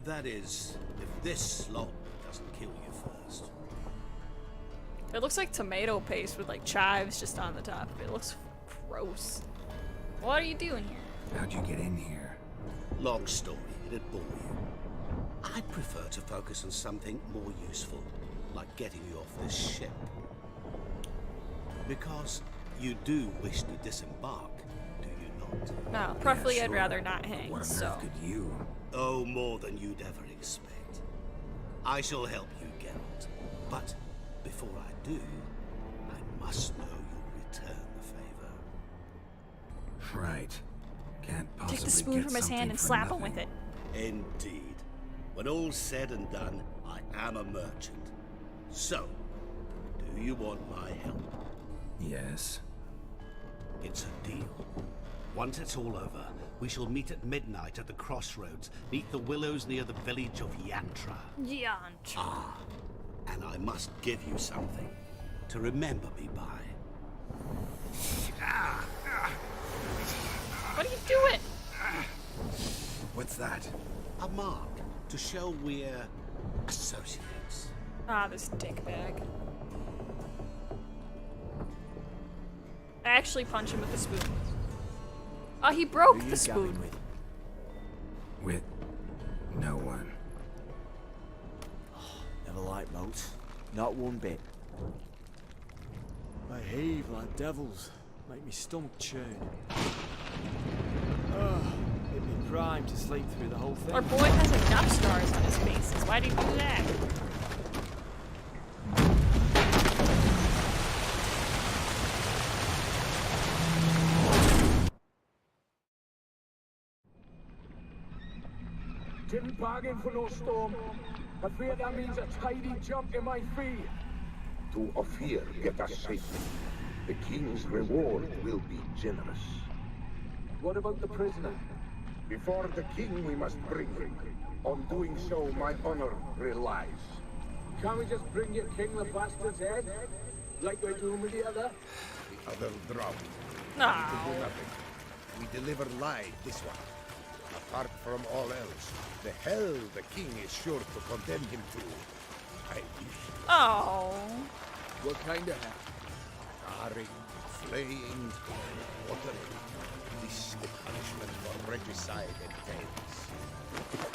That is, if this slop doesn't kill you first. It looks like tomato paste with like chives just on the top. It looks gross. What are you doing here? How'd you get in here? Long story, it'd bore you. I'd prefer to focus on something more useful, like getting you off this ship. Because you do wish to disembark, do you not? No, preferably Yeah, I'd sure. rather not hang, What on so. earth could you? Oh, more than you'd ever expect. I shall help you, Geralt. But before I do, I must know you'll return the favor. Right. Can't possibly Take the spoon get from his hand something and for slap him nothing. with it. Indeed. When all's said and done, I am a merchant. So, do you want my help? Yes. It's a deal. Once it's all over, we shall meet at midnight at the crossroads, neath the willows near the village of Yantra. Yantra. Ah, and I must give you something to remember me by. What are you doing? What's that? A mark to show we're associates. Ah, this dick bag. I actually punch him with the spoon. Oh, he broke Who the you spoon. gabbing with? With no one. Never liked boats. Not one bit. They heave like devils. Make me stomach churn. It'd be prime to sleep through the whole thing. Our boy has enough scars on his faces. Why did he do that? Didn't bargain for no storm. I fear that means a tidy jump in my fee. To Ophir, get us safely. The king's reward will be generous. What about the prisoner? Before the king, we must bring him. On doing so, my honor relies. Can't we just bring your king the bastard's head? Like we're doing with the other? The other drowned. No. We do nothing. We deliver live this one. Apart from all else, the hell the king is sure to condemn him to. I wish. Oh. What kind of hell? Scarring, flaying, watering. This is the punishment for regicide entails.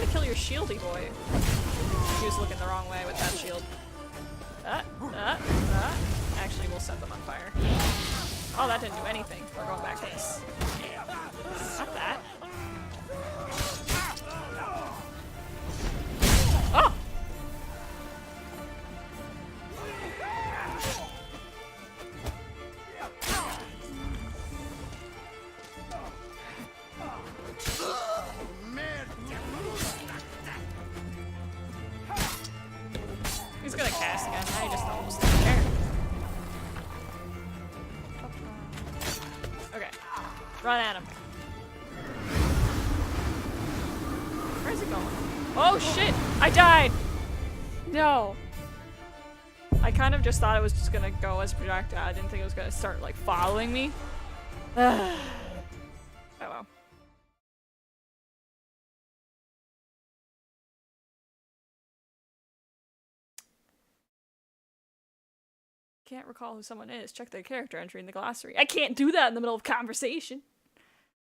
trying to kill your shieldy boy. He was looking the wrong way with that shield. Actually, we'll set them on fire. Oh, that didn't do anything. We're going backwards. Not that. Oh! He's gonna cast again. I just almost don't care. Okay. Run at him. Where's he going? Oh shit! I died! No. I kind of just thought it was just gonna go as a projectile. I didn't think it was gonna start like following me. Oh well. Can't recall who someone is. Check their character entry in the glossary. I can't do that in the middle of conversation.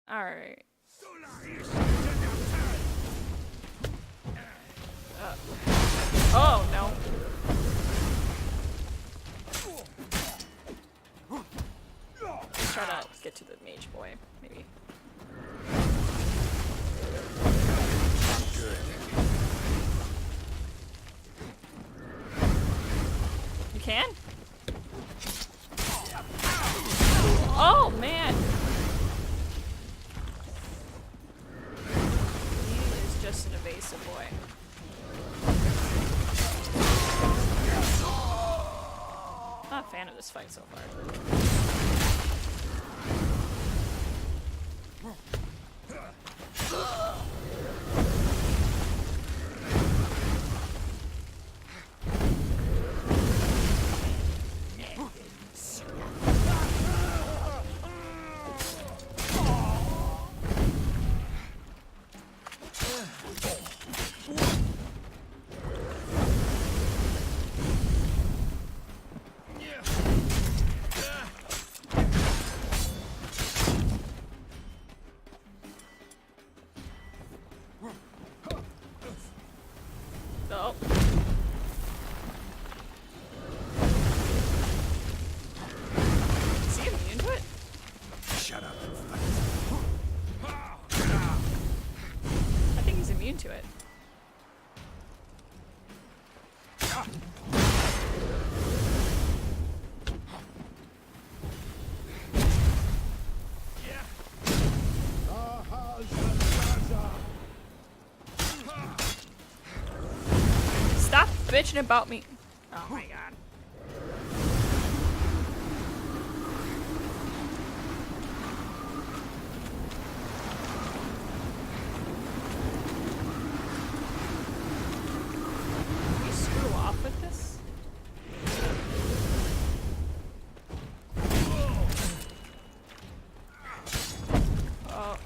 Alright. Oh, no. Let's try to get to the mage boy, maybe. You can? Oh, man! He is just an evasive boy. Not a fan of this fight so far. Oh. Is he immune to it? Shut up and fight. I think he's immune to it. Stop bitching about me. Oh my god. Can you screw off with this? Oh.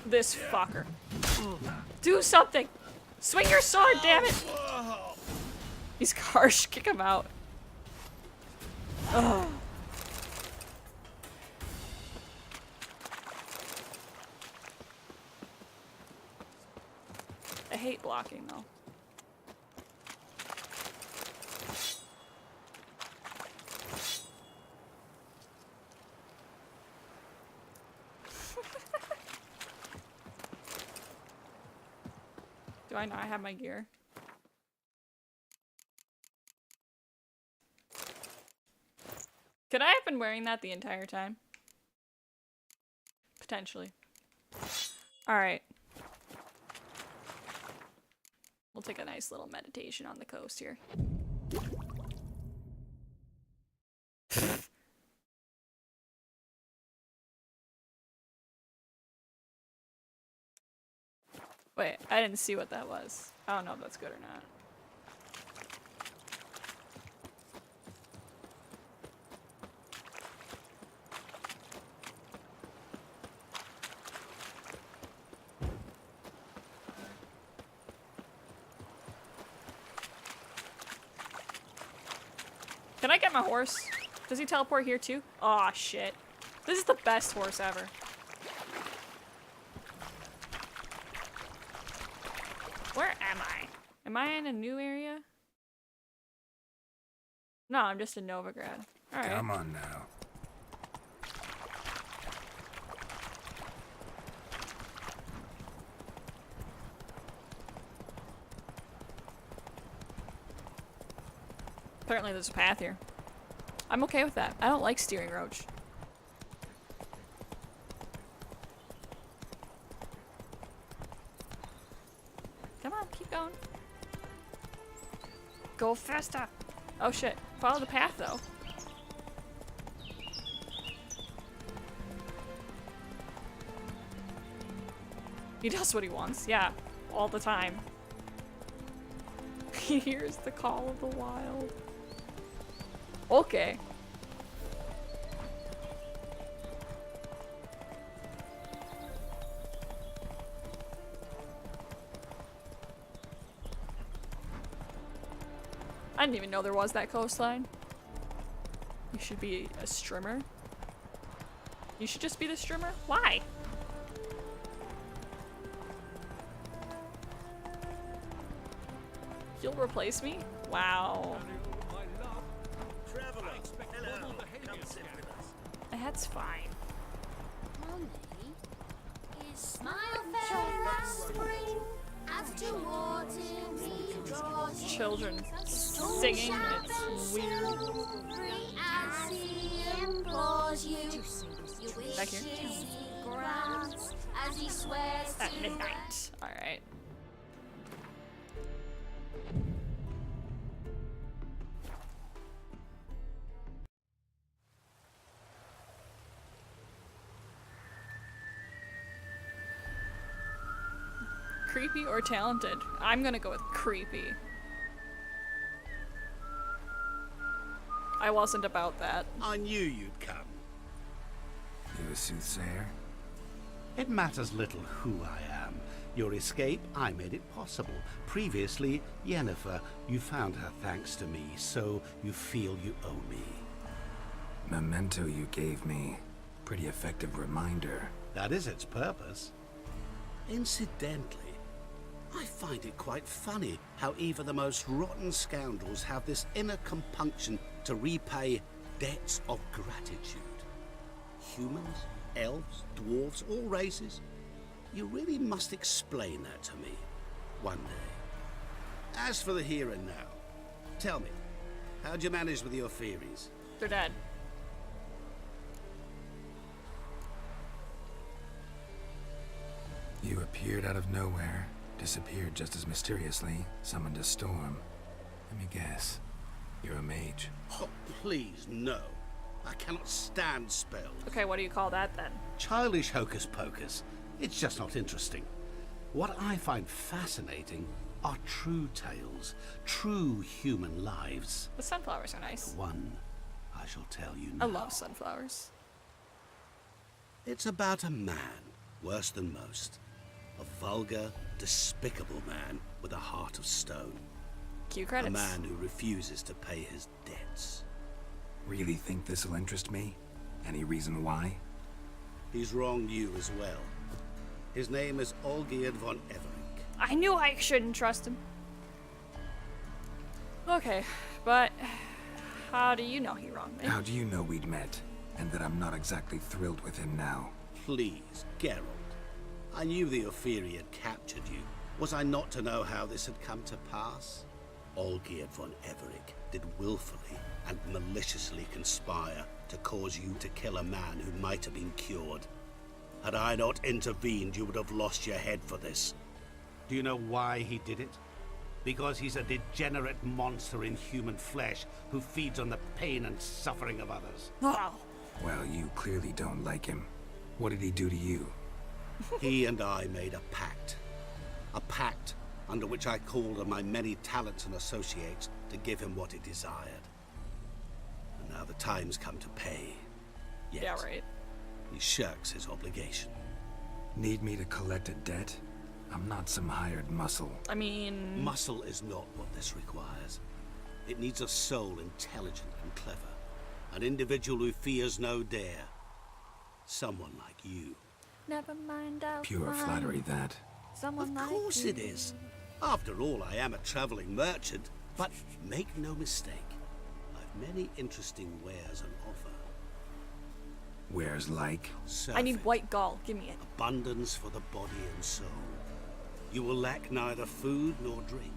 This fucker. Do something! Swing your sword, damn it! He's harsh, kick him out. Ugh. I hate blocking though. Do I not have my gear? Could I have been wearing that the entire time? Potentially. Alright. We'll take a nice little meditation on the coast here. Wait, I didn't see what that was. I don't know if that's good or not. Can Can I get my horse? Does he teleport here too? Aw, shit. This is the best horse ever. Where am I? Am I in a new area? No, I'm just in Novigrad. Alright. Come on now. Apparently there's a path here. I'm okay with that. I don't like steering roach. Come on, keep going. Go faster. Oh shit. Follow the path though. He does what he wants. Yeah. All the time. He hears the call of the wild. Okay. I didn't even know there was that coastline. You should be a strimmer. You should just be the strimmer? Why? You'll replace me? Wow. That's fine. Children singing, it's weird. Back here. At midnight. Alright. Creepy or talented? I'm gonna go with creepy. I wasn't about that. I knew you'd come. You a soothsayer? It matters little who I am. Your escape, I made it possible. Previously, Yennefer, you found her thanks to me, so you feel you owe me. Memento you gave me. Pretty effective reminder. That is its purpose. Incidentally, I find it quite funny how even the most rotten scoundrels have this inner compunction to repay debts of gratitude. Humans, elves, dwarves, all races. You really must explain that to me one day. As for the here and now, tell me, how'd you manage with your theories? They're dead. You appeared out of nowhere, disappeared just as mysteriously, summoned a storm. Let me guess. You're a mage. Oh, please, no. I cannot stand spells. Okay, what do you call that then? Childish hocus pocus. It's just not interesting. What I find fascinating are true tales, true human lives. The sunflowers are nice. One, I shall tell you now. I love sunflowers. It's about a man, worse than most. A vulgar, despicable man with a heart of stone. Cue credits. A man who refuses to pay his debts. Really think this'll interest me? Any reason why? He's wronged you as well. His name is Olgierd von Everink. I knew I shouldn't trust him. Okay, but how do you know he wronged me? How do you know we'd met, and that I'm not exactly thrilled with him now? Please, Geralt. I knew the Ophiri had captured you. Was I not to know how this had come to pass? Olgierd von Everink did willfully and maliciously conspire to cause you to kill a man who might have been cured. Had I not intervened, you would have lost your head for this. Do you know why he did it? Because he's a degenerate monster in human flesh who feeds on the pain and suffering of others. Wow. Well, you clearly don't like him. What did he do to you? He and I made a pact. A pact under which I called on my many talents and associates to give him what he desired. And now the time's come to pay. Yet, yeah, right. He shirks his obligation. Need me to collect a debt? I'm not some hired muscle. I mean... Muscle is not what this requires. It needs a soul intelligent and clever. An individual who fears no dare. Someone like you. Never mind, I'll Pure find flattery, that. someone Of course like it you. is. After all, I am a traveling merchant. But make no mistake, I've many interesting wares on offer. Wares like? I need white gall. Give me it. Abundance for the body and soul. You will lack neither food nor drink.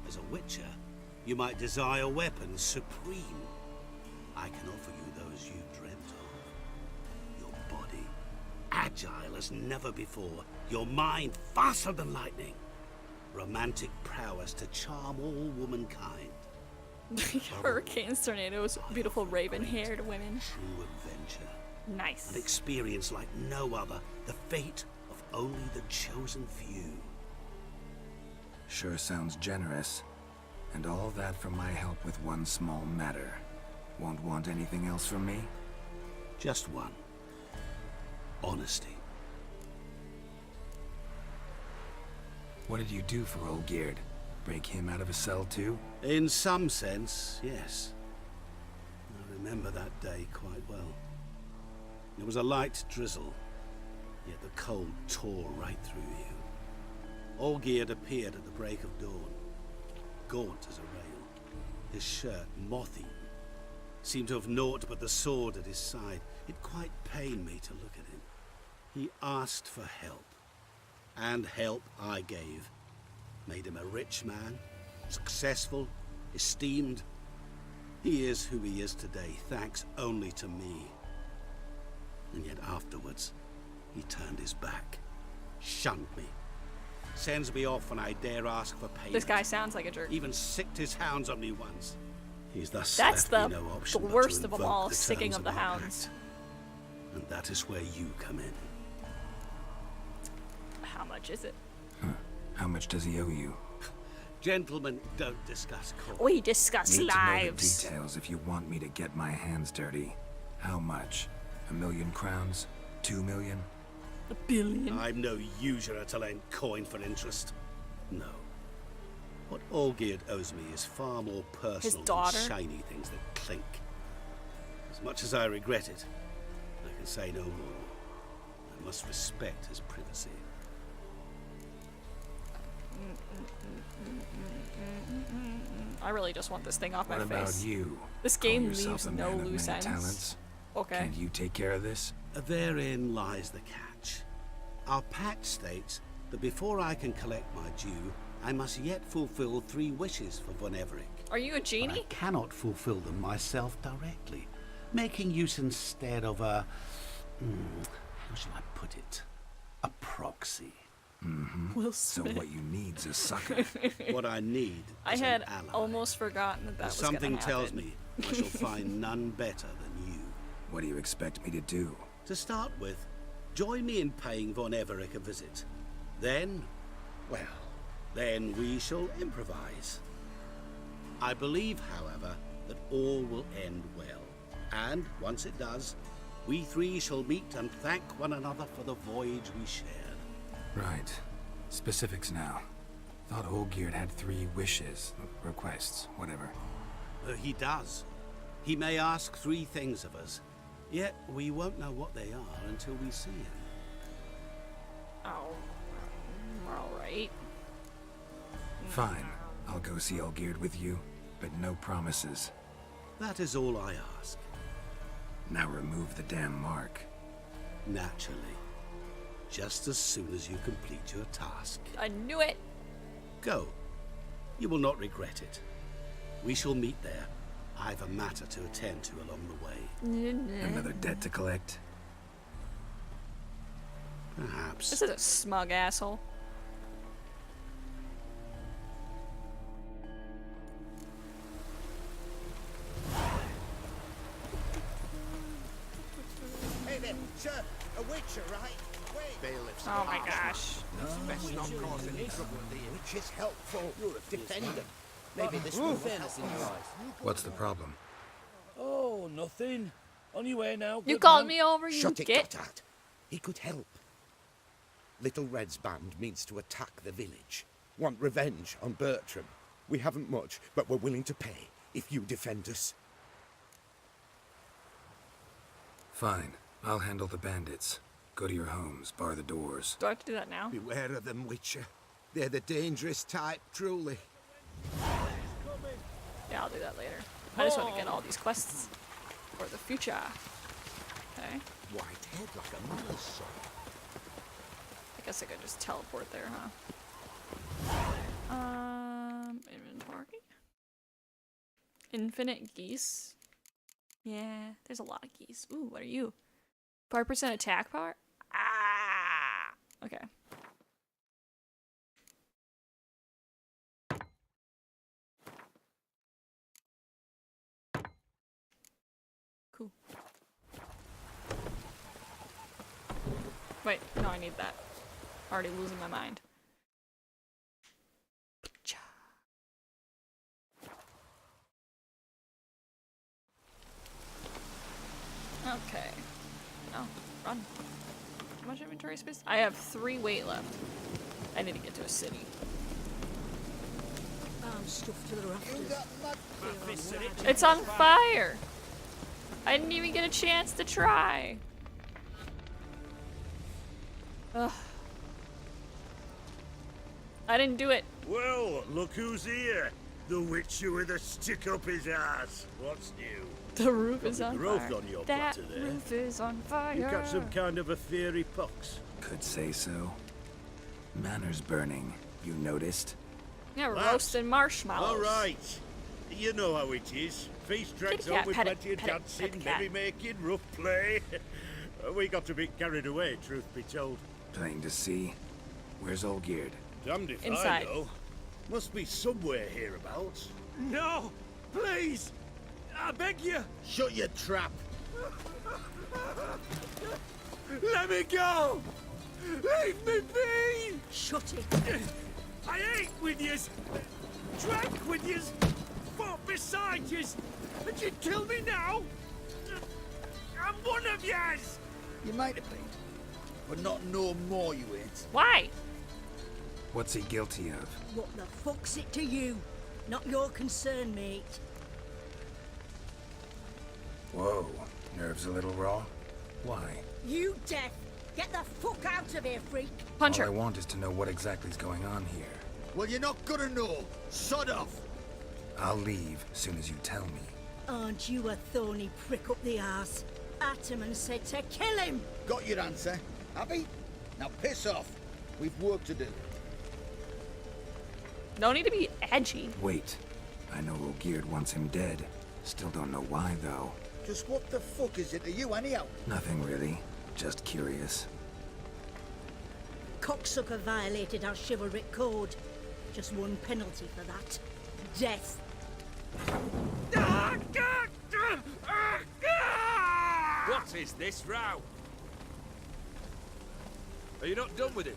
As a witcher, you might desire weapons supreme. I can offer you those you dreamt of. Your body, agile as never before. Your mind, faster than lightning. Romantic prowess to charm all womankind. Hurricanes, tornadoes, beautiful raven-haired women. True adventure. Nice. An experience like no other. The fate of only the chosen few. Sure sounds generous. And all that for my help with one small matter. Won't want anything else from me? Just one. Honesty. What did you do for Olgierd? Break him out of a cell too? In some sense, yes. I remember that day quite well. There was a light drizzle, yet the cold tore right through you. Olgierd appeared at the break of dawn, gaunt as a rail, his shirt moth-eaten. Seemed to have naught but the sword at his side. It quite pained me to look at him. He asked for help, and help I gave. Made him a rich man, successful, esteemed. He is who he is today, thanks only to me. And yet afterwards, he turned his back, shunned me, sends me off when I dare ask for payment. This guy sounds like a jerk. Even sicked his hounds on me once. He's thus That's left the me no option but to worst of them invoke all, the sicking terms of the our hounds. pact. And that is where you come in. How much is it? How much does he owe you? Gentlemen don't discuss court. We discuss Need to know the lives. details if you want me to get my hands dirty. How much? 1,000,000 crowns? 2 million? 1 billion. I'm no usurer to lend coin for interest. No. What Olgierd owes me is far more personal daughter? than shiny things that clink. As much as I regret it, I can say no more. I must respect his privacy. I really just want this thing off my What face. about you? This Call game yourself leaves a no man of loose many ends. talents? Okay. Can you take care of this? Therein lies the catch. Our pact states that before I can collect my due, I must yet fulfill 3 wishes for Von Everett. Are you a But I genie? cannot fulfill them myself directly, making use instead of a... how shall I put it? A proxy. Will So Smith. what you need's a sucker. What I need I is had an ally. almost forgotten that was Something gonna tells happen. me I shall find none better than you. What do you expect me to do? To start with, join me in paying Von Everett a visit. Then, well, then we shall improvise. I believe, however, that all will end well. And once it does, we 3 shall meet and thank one another for the voyage we shared. Right. Specifics now. Thought Olgierd had 3 wishes, requests, whatever. He does. He may ask 3 things of us, yet we won't know what they are until we see him. Oh, alright. Fine. I'll go see Olgierd with you, but no promises. That is all I ask. Now remove the damn mark. Naturally. Just as soon as you complete your task. I knew it. Go. You will not regret it. We shall meet there. I've a matter to attend to along the way. Another debt to collect? Perhaps. This is a smug asshole. Hey there, sir. A witcher, right? Wait. Bailiffs. Oh my gosh. Best not cause any trouble with the witch is helpful. You're a defender. Maybe this will fairness in your eyes. What's the problem? Oh, nothing. On your way now. You good called man. me over, you Shut it, git. Gotthard. He could help. Little Red's band means to attack the village. Want revenge on Bertram. We haven't much, but we're willing to pay if you defend us. Fine. I'll handle the bandits. Go to your homes, bar the doors. Do I have to do that now? Beware of them, Witcher. They're the dangerous type, truly. Yeah, I'll do that later. I just want to get all these quests for the future. Okay. White head like a mother's son. I guess I could just teleport there, huh? Inventory. Infinite geese. Yeah, there's a lot of geese. Ooh, what are you? 5% attack power? Ah! Okay. Cool. Wait, no, I need that. Already losing my mind. Okay. No, run. How much inventory space? I have 3 weight left. I need to get to a city. I'm stuffed to the rafters. It's on fire! I didn't even get a chance to try. Ugh. I didn't do it. Well, look who's here. The Witcher with a stick up his ass. What's new? The roof is on growth fire. on your That platter there. roof is on fire. You got some kind of a fiery pox. Could say so. Manor's burning. You noticed? Yeah, we're Lads, roasting marshmallows. All right. You know how it is. Feast drags Kitty cat, on with pet it, plenty of pet it, dancing, pet the cat. merrymaking, rough play. We got a bit carried away, truth be told. Plain to see. Where's Olgierd? Damned if Inside. I know. Must be somewhere hereabouts. No! Please! I beg you! Shut your trap. Let me go! Leave me be! Shut it. I ate with yous! Drank with yous! Fought beside yous! And you'd kill me now? I'm one of yous! You might have been, but not no more you ain't. Why? What's he guilty of? What the fuck's it to you? Not your concern, mate. Whoa. Nerves a little raw? Why? You deaf! Get the fuck out of here, freak! Punch All her. I want is to know what exactly is going on here. Well, you're not gonna know. Sod off. I'll leave as soon as you tell me. Aren't you a thorny prick up the arse? Ataman said to kill him! Got your answer. Happy? Now piss off. We've work to do. No need to be edgy. Wait. I know Olgierd wants him dead. Still don't know why, though. Just what the fuck is it to you, anyhow? Nothing really. Just curious. Cocksucker violated our chivalric code. Just one penalty for that. Death. What is this row? Are you not done with it?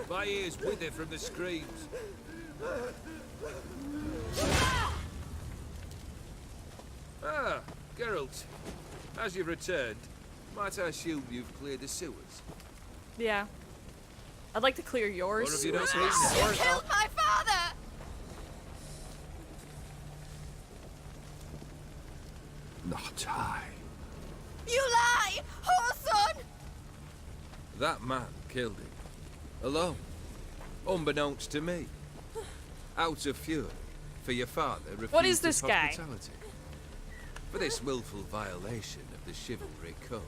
My ears wither from the screams. Ah, Geralt. As you've returned, might I assume you've cleared the sewers? Yeah. I'd like to clear yours. Or have you not seen Yours, that? though. My father! Not I. You lie! Whoreson! That man killed him. Alone. Unbeknownst to me. Out of fury. For your father refused What is his this guy? hospitality. For this willful violation of the chivalry code,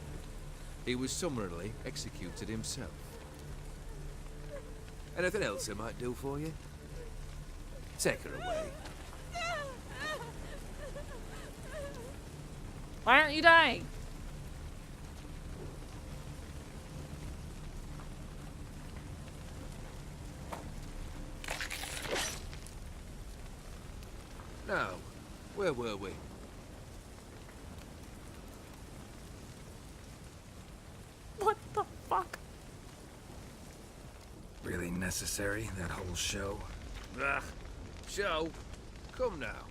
he was summarily executed himself. Anything else I might do for you? Take her away. Why aren't you dying? Now, where were we? What the fuck? Really necessary, that whole show? Ah, show? Come now.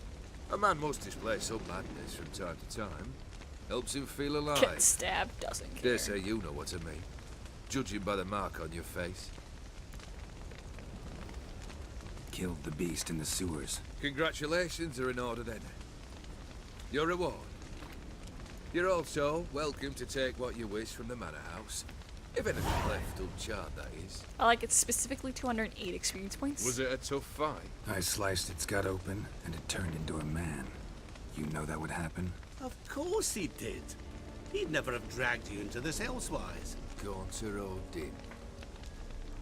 A man must display some madness from time to time. Helps him feel alive. Get stabbed, doesn't care. Dare say you know what I mean. Judging by the mark on your face. Killed the beast in the sewers. Congratulations are in order then. Your reward. You're also welcome to take what you wish from the manor house. If anything left uncharred, that is. I like it's specifically 208 experience points. Was it a tough fight? I sliced its gut open, and it turned into a man. You know that would happen? Of course he did. He'd never have dragged you into this elsewise. Gaunter Odin.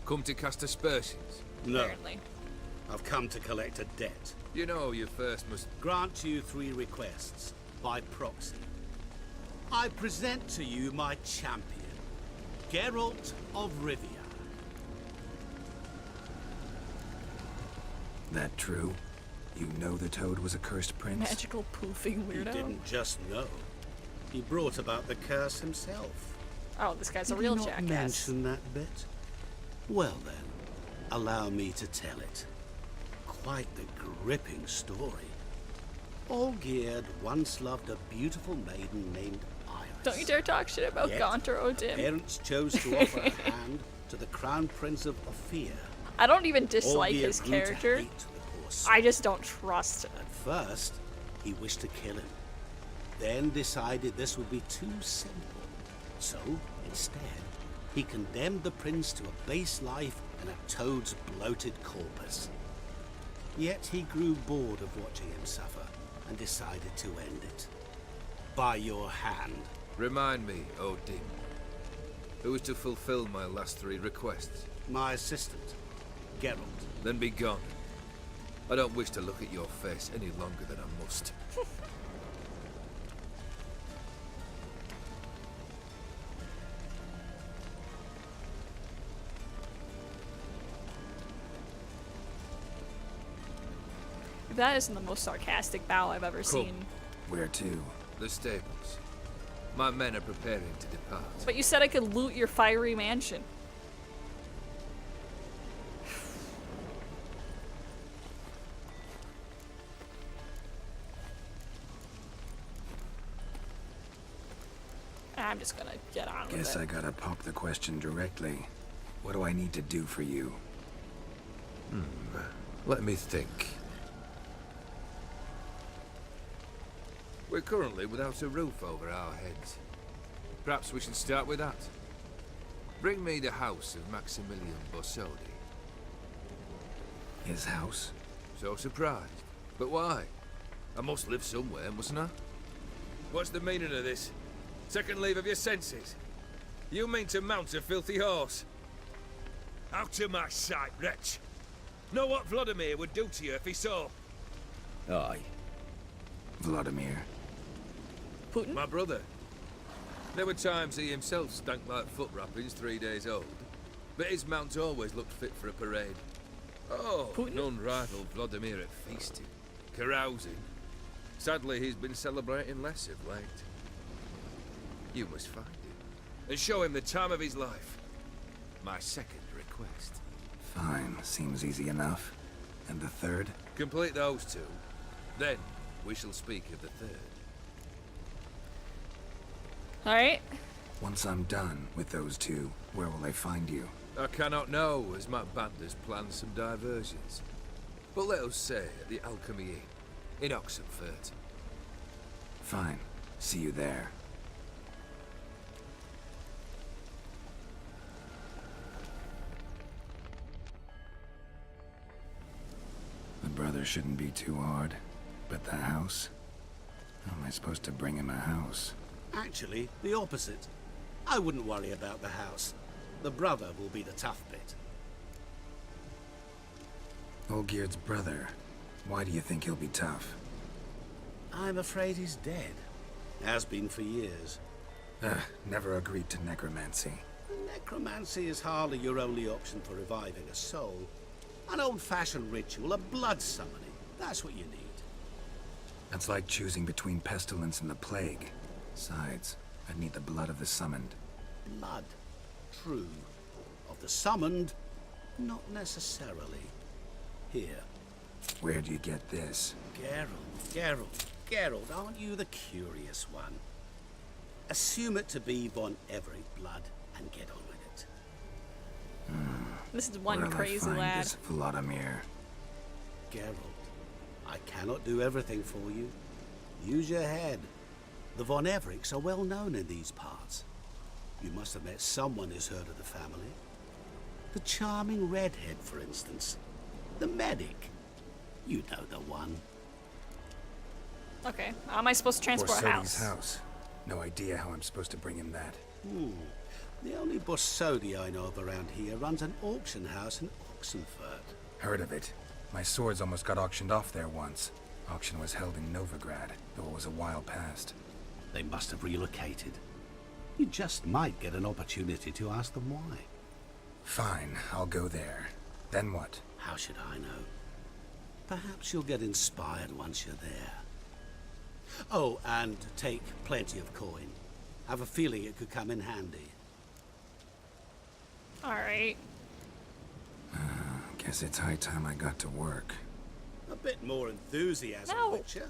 Come to cast aspersions? No. Apparently. I've come to collect a debt. You know you first must... Grant you 3 requests, by proxy. I present to you my champion, Geralt of Rivia. That true? You know the Toad was a cursed prince? Magical poofing weirdo. He didn't just know. He brought about the curse himself. Oh, this guy's a Did real he not jackass. mention that bit? Well then, allow me to tell it. Quite the gripping story. Olgierd once loved a beautiful maiden named Iris. Don't you dare talk shit about Yet, Gaunter Odin. Parents chose to offer a hand to the Crown Prince of Ophir. I don't even dislike Olgierd his grew to character. hate the poor soul. I just don't trust him. At first, he wished to kill him. Then decided this would be too simple. So, instead, he condemned the prince to a base life in a toad's bloated corpus. Yet he grew bored of watching him suffer and decided to end it. By your hand. Remind me, Odin. Who is to fulfill my last 3 requests? My assistant, Geralt. Then be gone. I don't wish to look at your face any longer than I must. That isn't the most sarcastic bow I've ever seen. Where to? The stables. My men are preparing to depart. But you said I could loot your fiery mansion. I'm just gonna get on with it. Guess I gotta pop the question directly. What do I need to do for you? Let me think. We're currently without a roof over our heads. Perhaps we should start with that. Bring me the house of Maximilian Borsodi. His house? So surprised. But why? I must live somewhere, mustn't I? What's the meaning of this? Second leave of your senses? You mean to mount a filthy horse? Out of my sight, wretch! Know what Vladimir would do to you if he saw? Aye. Vladimir. Putin? My brother. There were times he himself stank like foot wrappings 3 days old. But his mount always looked fit for a parade. Oh, Putin? unrivaled Vladimir at feasting, carousing. Sadly, he's been celebrating less of late. You must find him, and show him the time of his life. My second request. Fine, seems easy enough. And the third? Complete those 2. Then, we shall speak of the third. Alright. Once I'm done with those 2, where will I find you? I cannot know, as my band has planned some diversions. But let us say at the Alchemy Inn, in Oxenfurt. Fine. See you there. The brother shouldn't be too hard. But the house? How am I supposed to bring him a house? Actually, the opposite. I wouldn't worry about the house. The brother will be the tough bit. Olgierd's brother. Why do you think he'll be tough? I'm afraid he's dead. Has been for years. Never agreed to necromancy. Necromancy is hardly your only option for reviving a soul. An old-fashioned ritual, a blood summoning. That's what you need. That's like choosing between pestilence and the plague. Besides, I'd need the blood of the summoned. Blood. True. Of the summoned, not necessarily. Here. Where'd you get this? Geralt, aren't you the curious one? Assume it to be von Everett blood and get on with it. This is one Where'll I crazy find lad. This Vladimir? Geralt, I cannot do everything for you. Use your head. The Von Evericks are well known in these parts. You must have met someone who's heard of the family. The charming redhead, for instance. The medic. You know the one. Okay, how am I supposed to transport a Borsodi's house? house. No idea how I'm supposed to bring him that. The only Borsodi I know of around here runs an auction house in Oxenfurt. Heard of it. My swords almost got auctioned off there once. Auction was held in Novigrad, though it was a while past. They must have relocated. You just might get an opportunity to ask them why. Fine, I'll go there. Then what? How should I know? Perhaps you'll get inspired once you're there. Oh, and take plenty of coin. Have a feeling it could come in handy. Alright. Guess it's high time I got to work. A bit more enthusiasm, No. Witcher.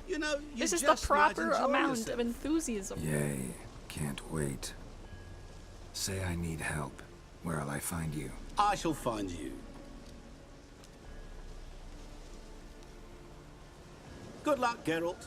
You know, you This is the just might proper enjoy amount yourself. of enthusiasm. Yay. Can't wait. Say I need help. Where'll I find you? I shall find you. Good luck, Geralt.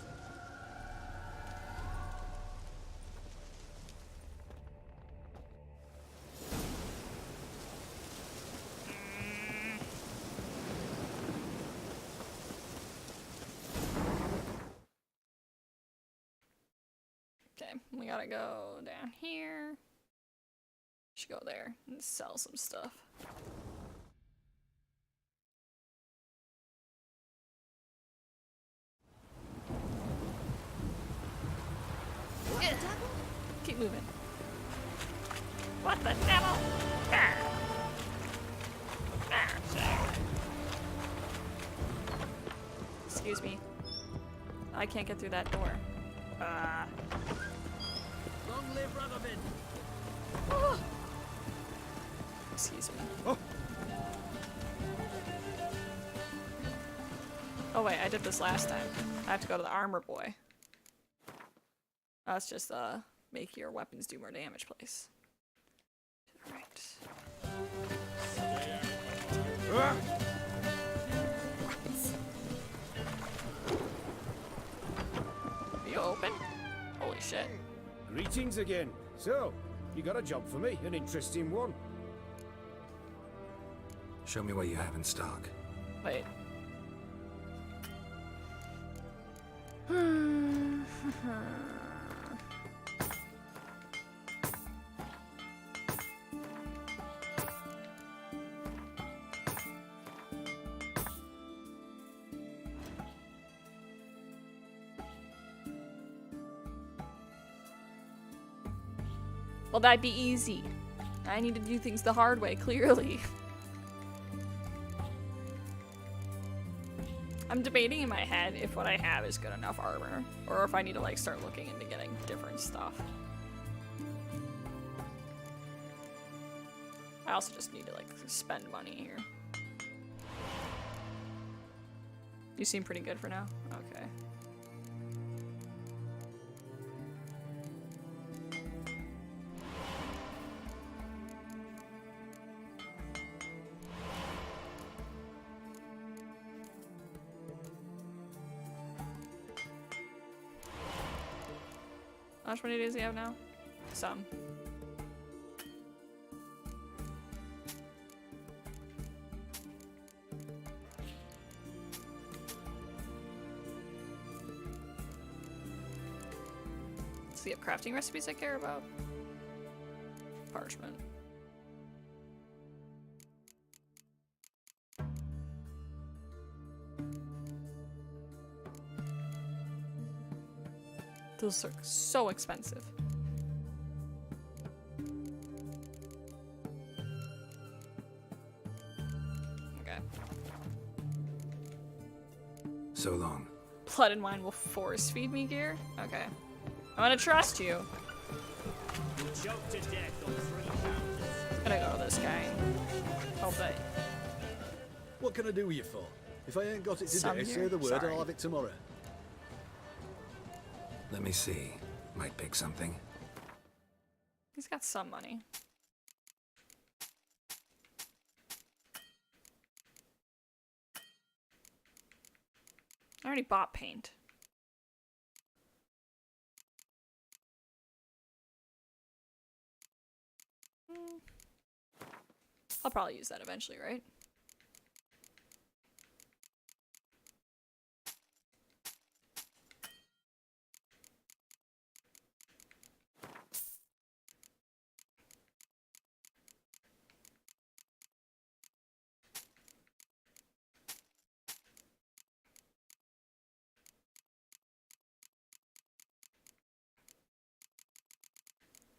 Okay, we gotta go down here. Should go there and sell some stuff. Yeah. Keep moving. What the devil? Ah. Ah, shit. Excuse me. I can't get through that door. Long live Radovid! Oh. Excuse me. Oh wait, I did this last time. I have to go to the armor boy. That's just make your weapons do more damage place. Alright. Are you open? Holy shit. Greetings again. So, you got a job for me, an interesting one. Show me what you have in stock. Wait. Well, that'd be easy. I need to do things the hard way, clearly. I'm debating in my head if what I have is good enough armor, or if I need to like start looking into getting different stuff. I also just need to like spend money here. You seem pretty good for now? Okay. How much money does he have now? Some. Does he have crafting recipes I care about? Parchment. Those are so expensive. Okay. So long. Blood and wine will force feed me gear? Okay. I'm gonna trust you. Choked to death on 3 counters. I'm gonna go to this guy. Hope that. What can I do with you for? If I ain't got it Some today, here? say the word Sorry. and I'll have it tomorrow. Let me see. Might pick something. He's got some money. I already bought paint. I'll probably use that eventually, right?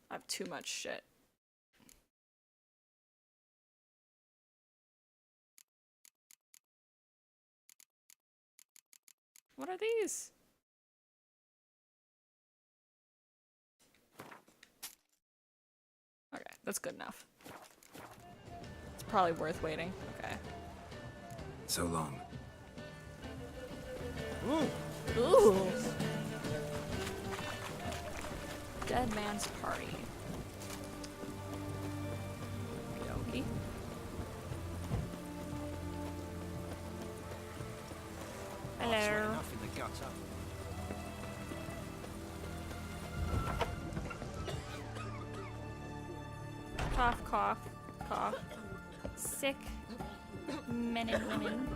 I have too much shit. What are these? Okay, that's good enough. It's probably worth waiting. Okay. So long. Ooh. Ooh. Dead man's party. Okey-dokey. Hello. Cough, cough, cough. Sick men and women.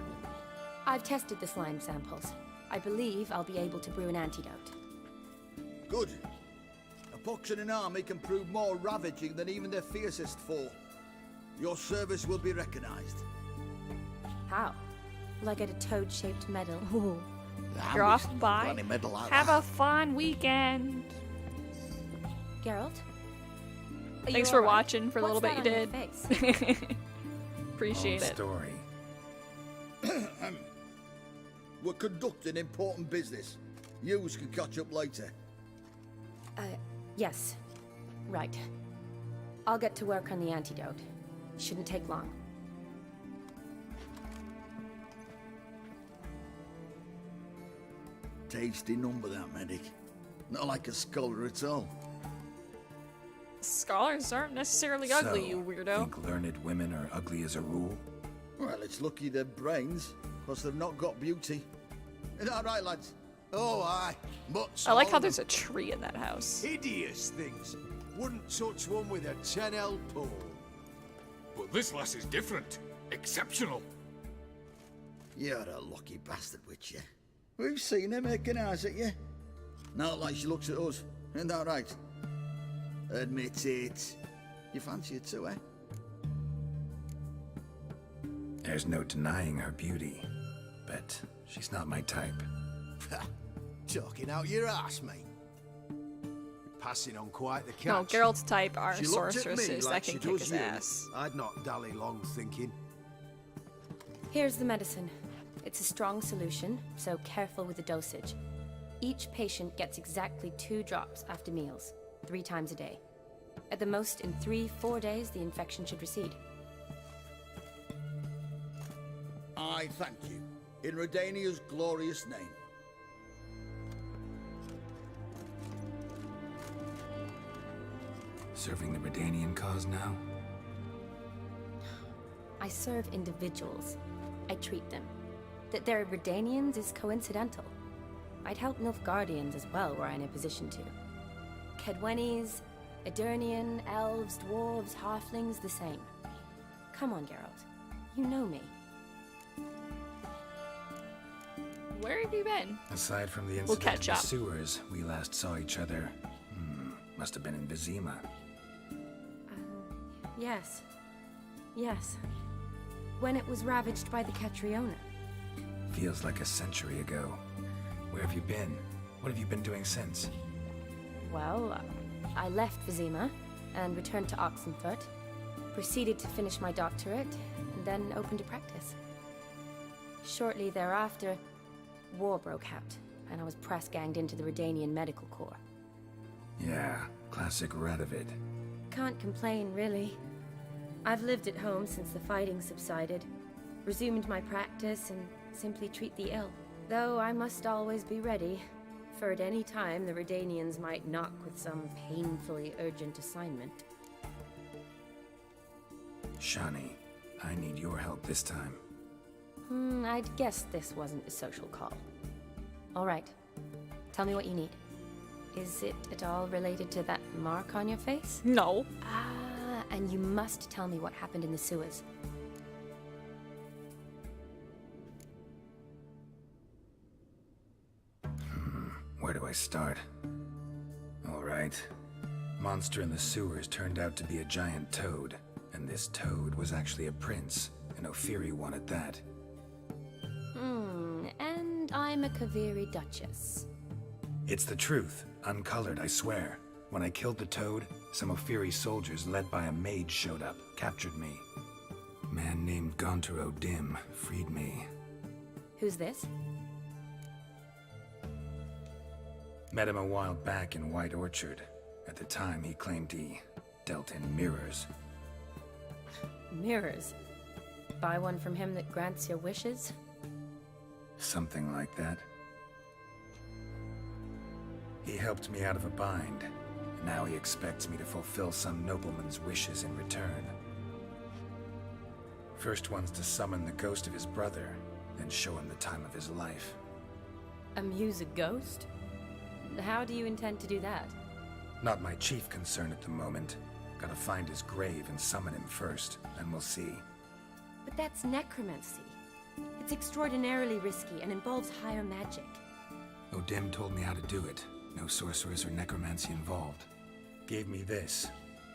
I've tested the slime samples. I believe I'll be able to brew an antidote. Good. A pox in an army can prove more ravaging than even their fiercest foe. Your service will be recognized. How? Will I get a toad-shaped medal? Ooh. You're off by. Medal like Have that. a fun weekend. Geralt? Thanks for watching for the little bit you did. Face? Appreciate Old it. story. We're conducting important business. Yous can catch up later. Yes. Right. I'll get to work on the antidote. Shouldn't take long. Tasty number, that medic. Not like a scholar at all. Scholars aren't necessarily ugly, you weirdo. Think learned women are ugly as a rule? Well, it's lucky they're brains, because they've not got beauty. Is that right, lads? Oh, aye. Mutts I like how all there's a tree in that house. Hideous things. Wouldn't touch one with a 10L pole. But this lass is different. Exceptional. You're a lucky bastard, Witcher. We've seen her making eyes at you. Not like she looks at us. Isn't that right? Admit it. You fancy her too, eh? There's no denying her beauty, but she's not my type. Talking out your ass, mate. You're passing on quite the catch. No, Geralt's type are She looked at me sorceresses like that she can kick does his you. ass. I'd not dally long thinking. Here's the medicine. It's a strong solution, so careful with the dosage. Each patient gets exactly 2 drops after meals, 3 times a day. At the most, in 3-4 days, the infection should recede. I thank you. In Redania's glorious name. Serving the Redanian cause now? I serve individuals. I treat them. That they're Redanians is coincidental. I'd help Nilfgaardians as well were I in a position to. Kedwenis, Edirnian, elves, dwarves, halflings, the same. Come on, Geralt. You know me. Where have you been? Aside from the We'll incident catch in the up. sewers, we last saw each other. Must have been in Vizima. Yes. Yes. When it was ravaged by the Catriona. Feels like a century ago. Where have you been? What have you been doing since? Well, I left Vizima and returned to Oxenfurt, proceeded to finish my doctorate, and then opened a practice. Shortly thereafter, war broke out, and I was press-ganged into the Redanian Medical Corps. Yeah, classic Radovid. Can't complain, really. I've lived at home since the fighting subsided, resumed my practice, and simply treat the ill. Though I must always be ready, for at any time the Redanians might knock with some painfully urgent assignment. Shani, I need your help this time. I'd guessed this wasn't a social call. All right. Tell me what you need. Is it at all related to that mark on your face? No. Ah, and you must tell me what happened in the sewers. Where do I start? All right. Monster in the sewers turned out to be a giant toad, and this toad was actually a prince, an Ophiri one at that. And I'm a Kaviri Duchess. It's the truth, uncolored, I swear. When I killed the toad, some Ophiri soldiers led by a mage showed up, captured me. A man named Gontaro Dim freed me. Who's this? Met him a while back in White Orchard. At the time, he claimed he dealt in mirrors. Mirrors? Buy one from him that grants your wishes? Something like that. He helped me out of a bind. Now he expects me to fulfill some nobleman's wishes in return. First one's to summon the ghost of his brother, then show him the time of his life. Amuse a ghost? How do you intend to do that? Not my chief concern at the moment. Gotta find his grave and summon him first, then we'll see. But that's necromancy. It's extraordinarily risky and involves higher magic. Odim told me how to do it. No sorcerers or necromancy involved. Gave me this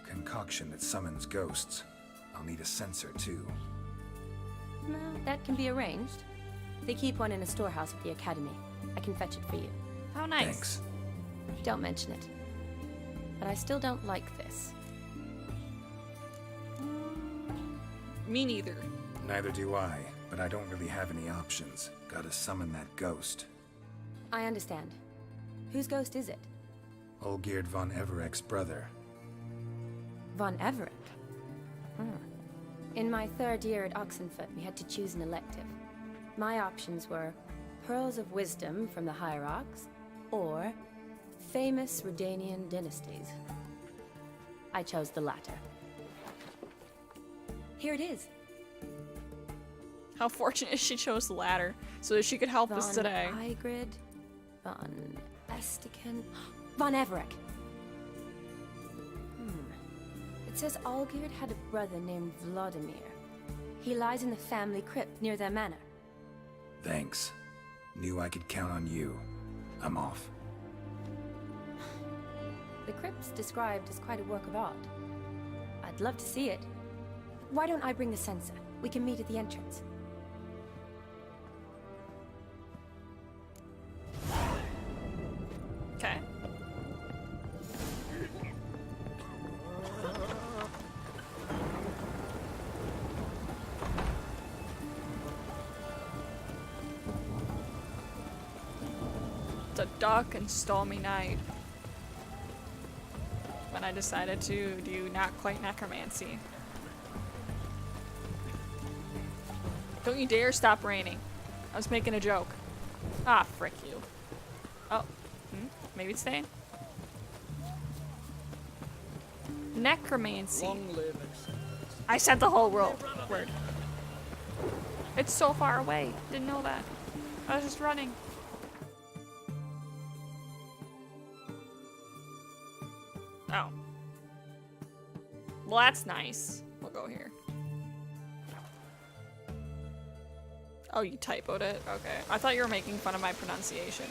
concoction that summons ghosts. I'll need a censer too. No, that can be arranged. They keep one in a storehouse at the academy. I can fetch it for you. How nice. Thanks. Don't mention it. But I still don't like this. Me neither. Neither do I, but I don't really have any options. Gotta summon that ghost. I understand. Whose ghost is it? Olgierd von Everek's brother. Von Everek? In my third year at Oxenfoot, we had to choose an elective. My options were Pearls of Wisdom from the Hierarchs, or famous Redanian dynasties. I chose the latter. Here it is. How fortunate she chose the latter, so that she could help us today. Von Igrid, Von Estican, Von Everek. It says Olgierd had a brother named Vladimir. He lies in the family crypt near their manor. Thanks. Knew I could count on you. I'm off. The crypt's described as quite a work of art. I'd love to see it. Why don't I bring the censer? We can meet at the entrance. Okay. It's a dark and stormy night when I decided to do not quite necromancy. Don't you dare stop raining. I was making a joke. Ah, frick you. Oh, maybe it's staying. Necromancy. Long live I said the whole word. It's so far away. Didn't know that. I was just running. Oh. Well, that's nice. We'll go here. Oh, you typoed it? Okay. I thought you were making fun of my pronunciation.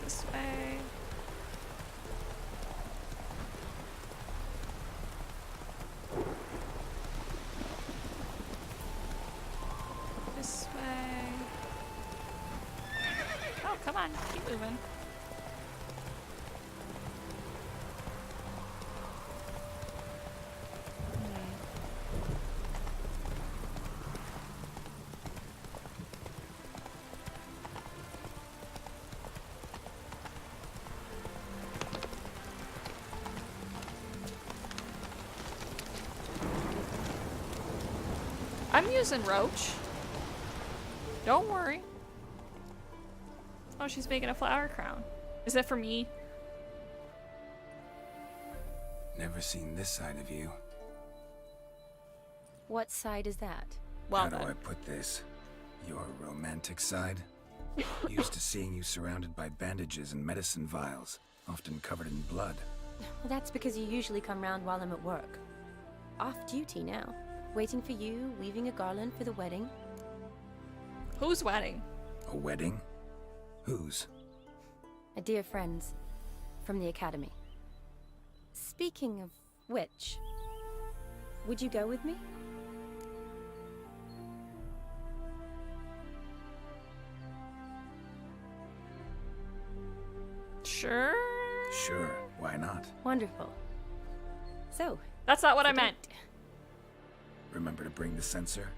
This way. This way. Oh, come on. Keep moving. I'm using Roach. Don't worry. Oh, she's making a flower crown. Is that for me? Never seen this side of you. What side is that? How do I put this? Your romantic side? Used to seeing you surrounded by bandages and medicine vials, often covered in blood. Well, that's because you usually come round while I'm at work. Off duty now. Waiting for you, weaving a garland for the wedding. Whose wedding? A wedding? Whose? A dear friend's. From the academy. Speaking of which, would you go with me? Sure. Sure, why not? Wonderful. So, that's not what I meant. Remember to bring the sensor?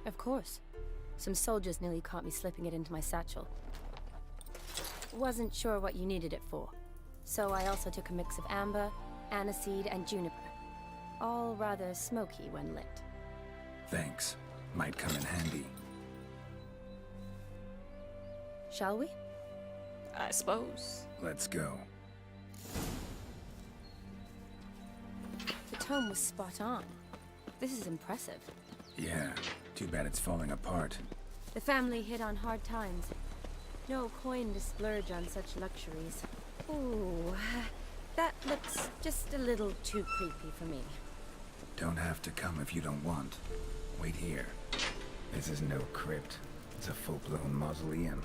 Of course. Some soldiers nearly caught me slipping it into my satchel. Wasn't sure what you needed it for. So I also took a mix of amber, aniseed, and juniper. All rather smoky when lit. Thanks. Might come in handy. Shall we? I suppose. Let's go. The tome was spot on. This is impressive. Yeah, too bad it's falling apart. The family hit on hard times. No coin to splurge on such luxuries. Ooh, that looks just a little too creepy for me. Don't have to come if you don't want. Wait here. This is no crypt. It's a full-blown mausoleum.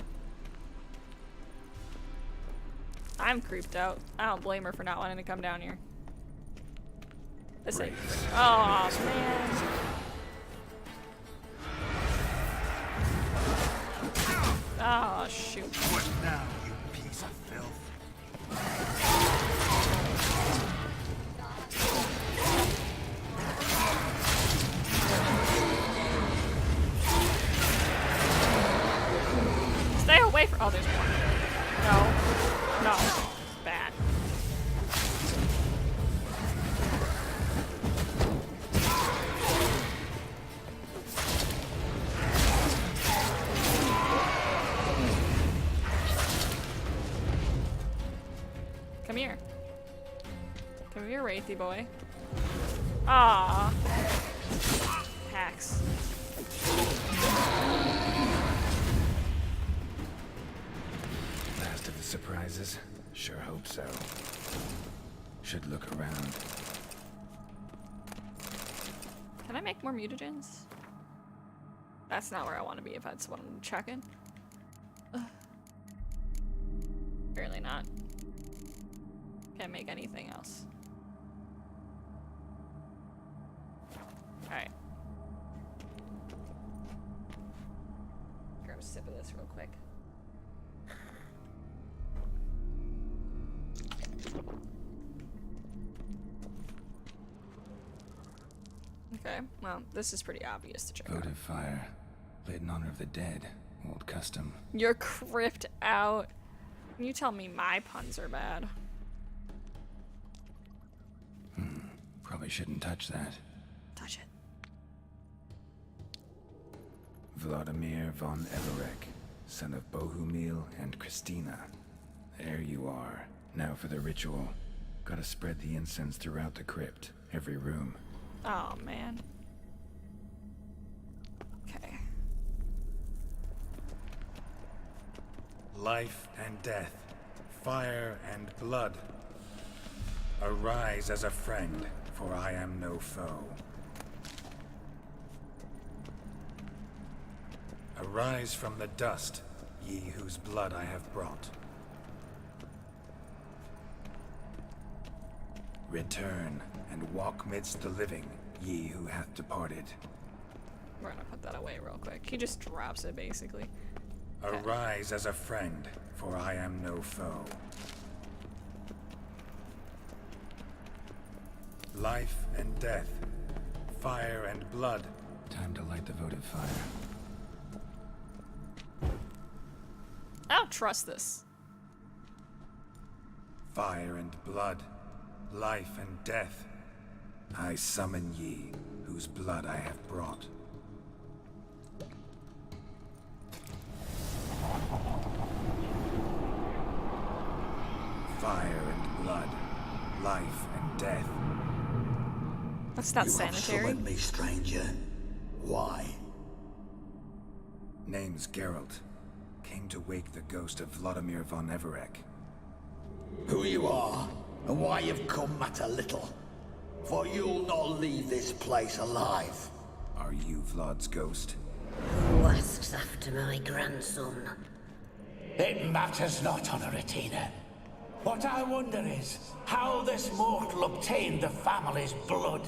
I'm creeped out. I don't blame her for not wanting to come down here. This ain't. Right. Oh, man. Oh, shoot. What now, you piece of filth? Stay away from. Oh, there's one. No. No. Bad. Come here. Come here, Wraithy boy. Ah. Hacks. Last of the surprises? Sure hope so. Should look around. Can I make more mutagens? That's not where I want to be if that's what I'm checking. Ugh. Apparently not. Can't make anything else. Alright. Grab a sip of this real quick. Okay, well, this is pretty obvious to check out. Votive fire. Lit in honor of the dead. Old custom. You're cripped out. You tell me my puns are bad. Probably shouldn't touch that. Touch it. Vladimir von Everek, son of Bohumil and Christina. There you are. Now for the ritual. Gotta spread the incense throughout the crypt, every room. Oh, man. Okay. Life and death, fire and blood. Arise as a friend, for I am no foe. Arise from the dust, ye whose blood I have brought. Return and walk midst the living, ye who hath departed. We're gonna put that away real quick. He just drops it, basically. Arise as a friend, for I am no foe. Life and death, fire and blood. Time to light the votive fire. I don't trust this. Fire and blood, life and death. I summon ye, whose blood I have brought. Fire and blood. Life and death. That's not You have sanitary. summoned me, stranger. Why? Name's Geralt. Came to wake the ghost of Vladimir von Everec. Who you are, and why you've come matter little. For you'll not leave this place alive. Are you Vlad's ghost? Who asks after my grandson? It matters not, Honoratina. What I wonder is how this mortal obtained the family's blood.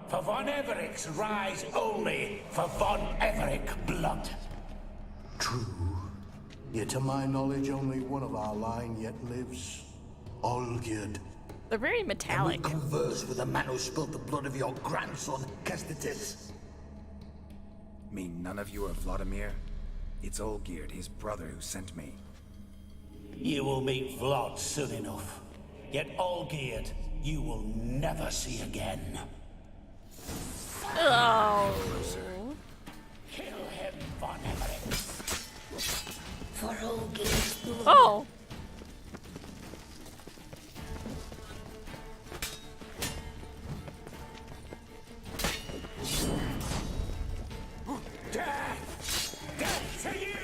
For von Everic's rise only for von Everec blood. True. Yet to my knowledge, only one of our line yet lives. Olgierd. They're very metallic. Can we converse with the man who spilled the blood of your grandson, Kestitis? Mean none of you are Vladimir? It's Olgierd, his brother, who sent me. You will meet Vlad soon enough. Yet Olgierd, you will never see again. Oh. Kill him, von Everec. For Olgierd's blood. Oh. Death! Death to you!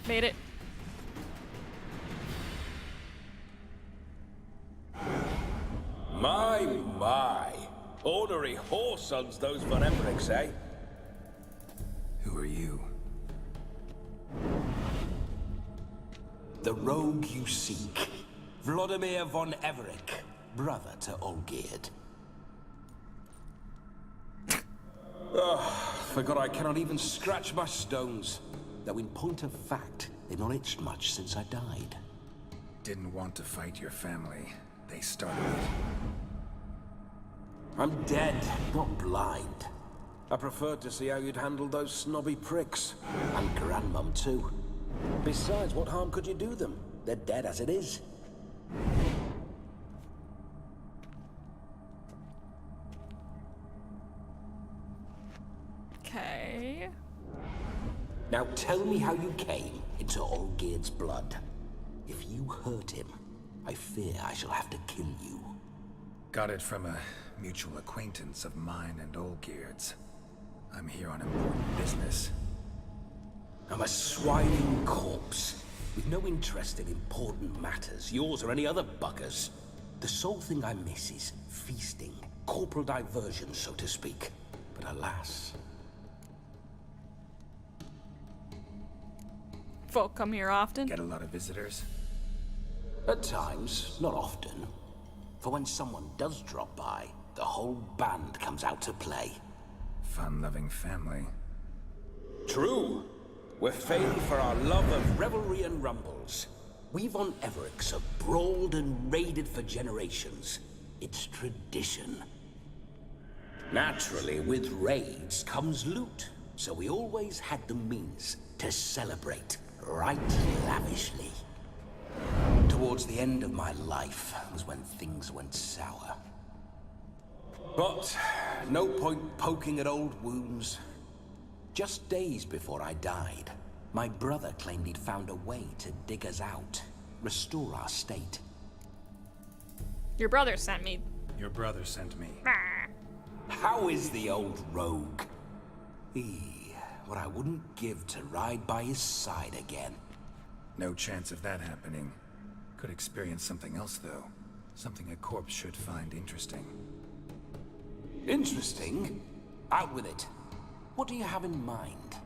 Made it. My. Ornery whoresons those von Everecs, eh? Who are you? The rogue you seek. Vladimir von Everec, brother to Olgierd. Forgot I cannot even scratch my stones. Though in point of fact, they've not itched much since I died. Didn't want to fight your family. They started it. I'm dead, not blind. I preferred to see how you'd handle those snobby pricks. And Grandmum, too. Besides, what harm could you do them? They're dead as it is. Okay. Now tell me how you came into Olgierd's blood. If you hurt him, I fear I shall have to kill you. Got it from a mutual acquaintance of mine and Olgierd's. I'm here on important business. I'm a swining corpse, with no interest in important matters, yours or any other buggers. The sole thing I miss is feasting, corporal diversion, so to speak. But alas... Folk come here often? Get a lot of visitors? At times, not often. For when someone does drop by, the whole band comes out to play. Fun-loving family. True. We're famed for our love of revelry and rumbles. We von Everecs have brawled and raided for generations. It's tradition. Naturally, with raids comes loot, so we always had the means to celebrate right lavishly. Towards the end of my life was when things went sour. But no point poking at old wounds. Just days before I died, my brother claimed he'd found a way to dig us out, restore our state. Your brother sent me. Your brother sent me. How is the old rogue? What I wouldn't give to ride by his side again. No chance of that happening. Could experience something else, though. Something a corpse should find interesting. Interesting? Out with it. What do you have in mind?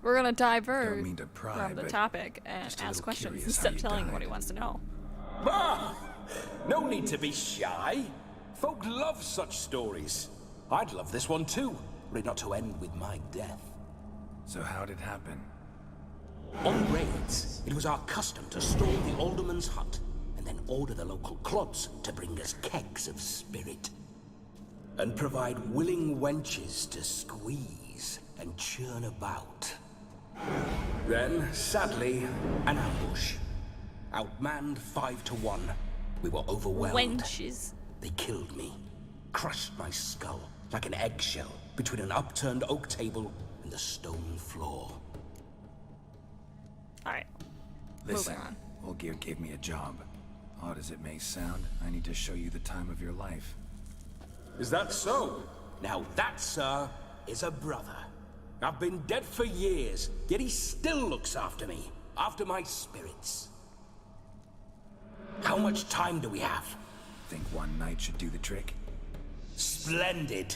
We're gonna diverge Don't mean to pry, from the but topic and just a ask little questions curious instead how of you telling him died. what he wants to know. No need to be shy. Folk love such stories. I'd love this one too, were it not to end with my death. So how'd it happen? On raids, it was our custom to storm the alderman's hut and then order the local clods to bring us kegs of spirit. And provide willing wenches to squeeze and churn about. Then, sadly, an ambush. Outmanned 5-1. We were overwhelmed. Wenches. They killed me. Crushed my skull like an eggshell between an upturned oak table and the stone floor. Alright. Listen, Moving on. Olgierd gave me a job. Odd as it may sound, I need to show you the time of your life. Is that so? Now that, sir, is a brother. I've been dead for years, yet he still looks after me, after my spirits. How much time do we have? Think one night should do the trick? Splendid.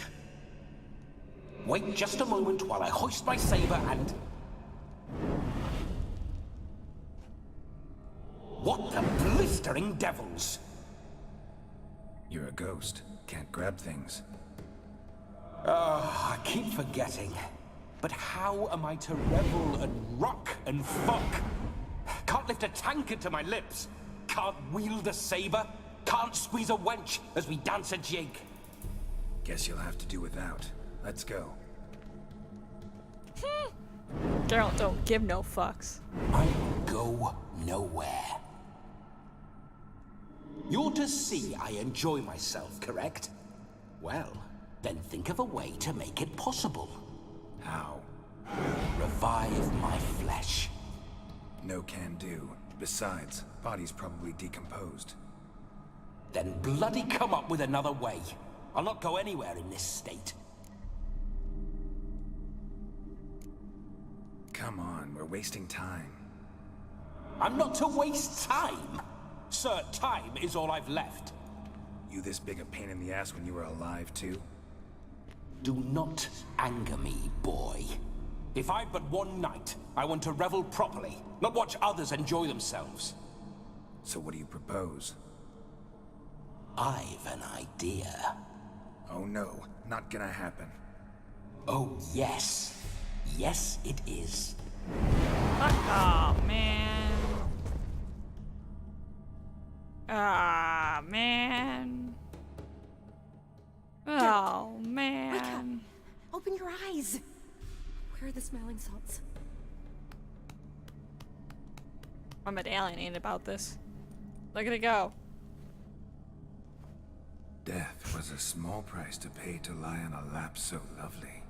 Wait just a moment while I hoist my saber and... What the blistering devils? You're a ghost. Can't grab things. I keep forgetting. But how am I to revel and rock and fuck? Can't lift a tankard to my lips. Can't wield a saber. Can't squeeze a wench as we dance a jig. Guess you'll have to do without. Let's go. Geralt don't give no fucks. I go nowhere. You're to see I enjoy myself, correct? Well, then think of a way to make it possible. How? Revive my flesh. No can do. Besides, body's probably decomposed. Then bloody come up with another way. I'll not go anywhere in this state. Come on, we're wasting time. I'm not to waste time. Sir, time is all I've left. You this big a pain in the ass when you were alive, too? Do not anger me, boy. If I've but one night, I want to revel properly, not watch others enjoy themselves. So what do you propose? I've an idea. Oh no, not gonna happen. Oh yes. Yes, it is. Oh, man. Ah, man. Oh, man. Open your eyes. Where are the smelling salts? I'm alienated about this. Look at it go. Death was a small price to pay to lie on a lap so lovely,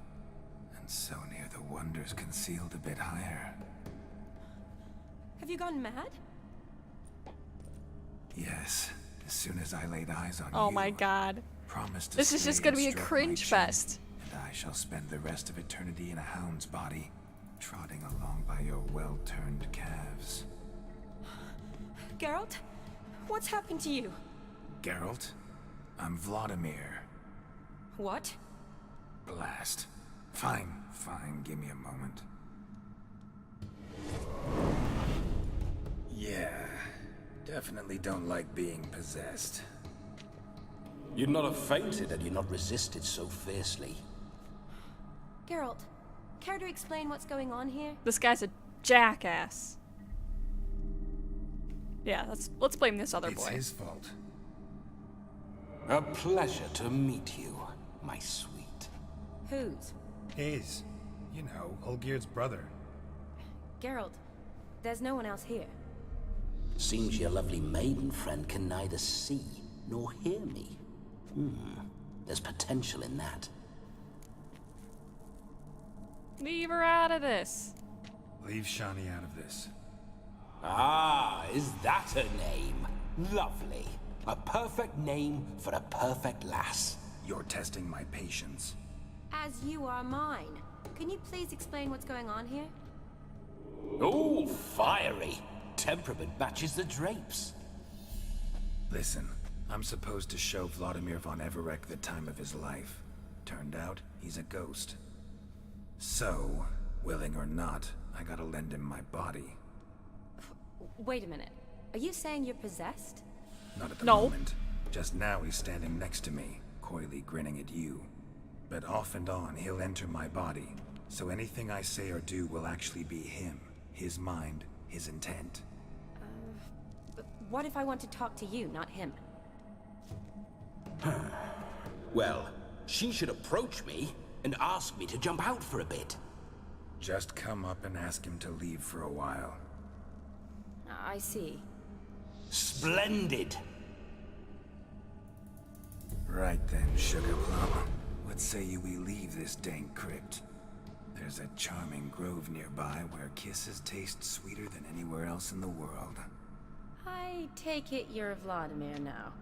and so near the wonders concealed a bit higher. Have you gone mad? Yes, as soon as I laid eyes on you. Oh my god. Promised to This is stay just gonna and be a stroke my cringe chin, fest. And I shall spend the rest of eternity in a hound's body, trotting along by your well-turned calves. Geralt? What's happened to you? Geralt, I'm Vladimir. What? Blast. Fine, give me a moment. Yeah, definitely don't like being possessed. You'd not have fainted had you not resisted so fiercely. Geralt, care to explain what's going on here? This guy's a jackass. Yeah, let's blame this other boy. It's his fault. A pleasure to meet you, my sweet. Whose? His. You know, Olgierd's brother. Geralt, there's no one else here. Seems your lovely maiden friend can neither see nor hear me. There's potential in that. Leave her out of this. Leave Shani out of this. Ah, is that a name? Lovely. A perfect name for a perfect lass. You're testing my patience. As you are mine. Can you please explain what's going on here? Oh, fiery. Temperament matches the drapes. Listen, I'm supposed to show Vladimir von Everec the time of his life. Turned out, he's a ghost. So, willing or not, I gotta lend him my body. Wait a minute. Are you saying you're possessed? Not at the moment. Just now he's standing next to me, coyly grinning at you. But off and on, he'll enter my body. So anything I say or do will actually be him. His mind, his intent. But what if I want to talk to you, not him? Well, she should approach me and ask me to jump out for a bit. Just come up and ask him to leave for a while. I see. Splendid. Right then, Sugar Plum. What say you we leave this dank crypt? There's a charming grove nearby where kisses taste sweeter than anywhere else in the world. I take it you're Vladimir now.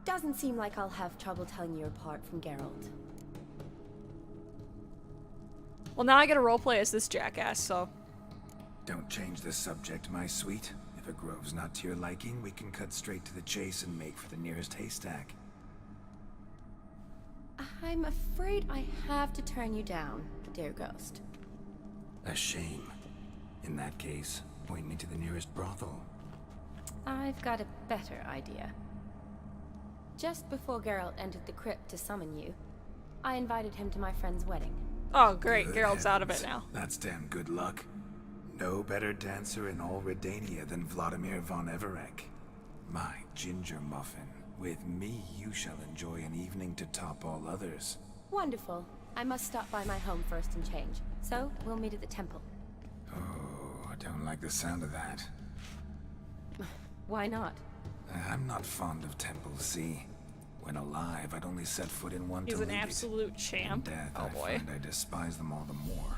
Doesn't seem like I'll have trouble telling you apart from Geralt. Well, now I get a roleplay as this jackass, so... Don't change the subject, my sweet. If a grove's not to your liking, we can cut straight to the chase and make for the nearest haystack. I'm afraid I have to turn you down, dear ghost. A shame. In that case, point me to the nearest brothel. I've got a better idea. Just before Geralt entered the crypt to summon you, I invited him to my friend's wedding. Oh, great. Good Geralt's out of it heavens. now. That's damn good luck. No better dancer in all Redania than Vladimir von Everec. My ginger muffin. With me, you shall enjoy an evening to top all others. Wonderful. I must stop by my home first and change. So, we'll meet at the temple. Oh, I don't like the sound of that. Why not? I'm not fond of temples, see? When alive, I'd only set foot in one He's to an leave it. absolute champ. In death, Oh boy. I find I despise them all the more.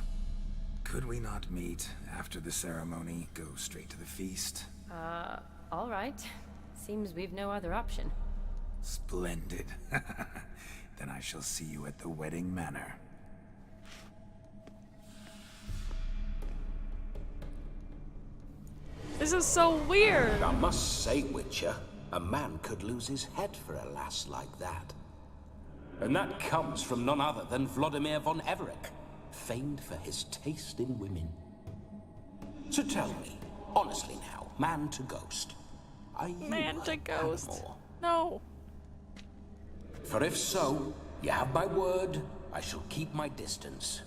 Could we not meet after the ceremony, go straight to the feast? All right. Seems we've no other option. Splendid. Then I shall see you at the wedding manor. This is so weird. I must say, Witcher, a man could lose his head for a lass like that. And that comes from none other than Vladimir von Everec, famed for his taste in women. So tell me, honestly now, man to ghost, are you Man to a ghost. paramour? No. For if so, you have my word, I shall keep my distance.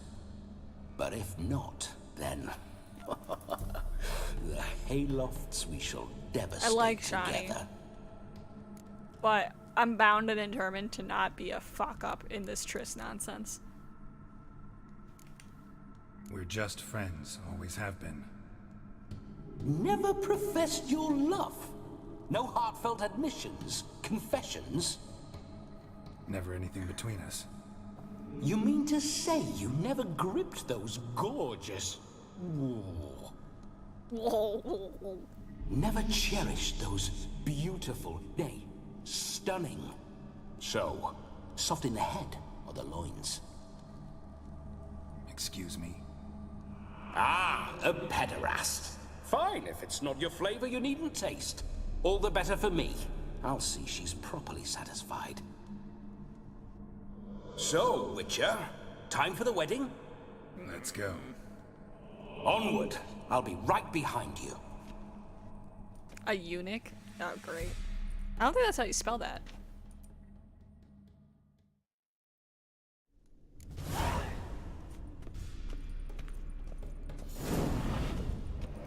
But if not, then... the haylofts we shall devastate I like Shani. together. But I'm bound and determined to not be a fuck up in this tryst nonsense. We're just friends, always have been. Never professed your love. No heartfelt admissions, confessions. Never anything between us. You mean to say you never gripped those gorgeous... Never cherished those beautiful, nay, stunning. So, soft in the head or the loins? Excuse me? Ah, a pederast. Fine, if it's not your flavor, you needn't taste. All the better for me. I'll see she's properly satisfied. So, Witcher, time for the wedding? Let's go. Onward. I'll be right behind you. A eunuch? Oh, great. I don't think that's how you spell that.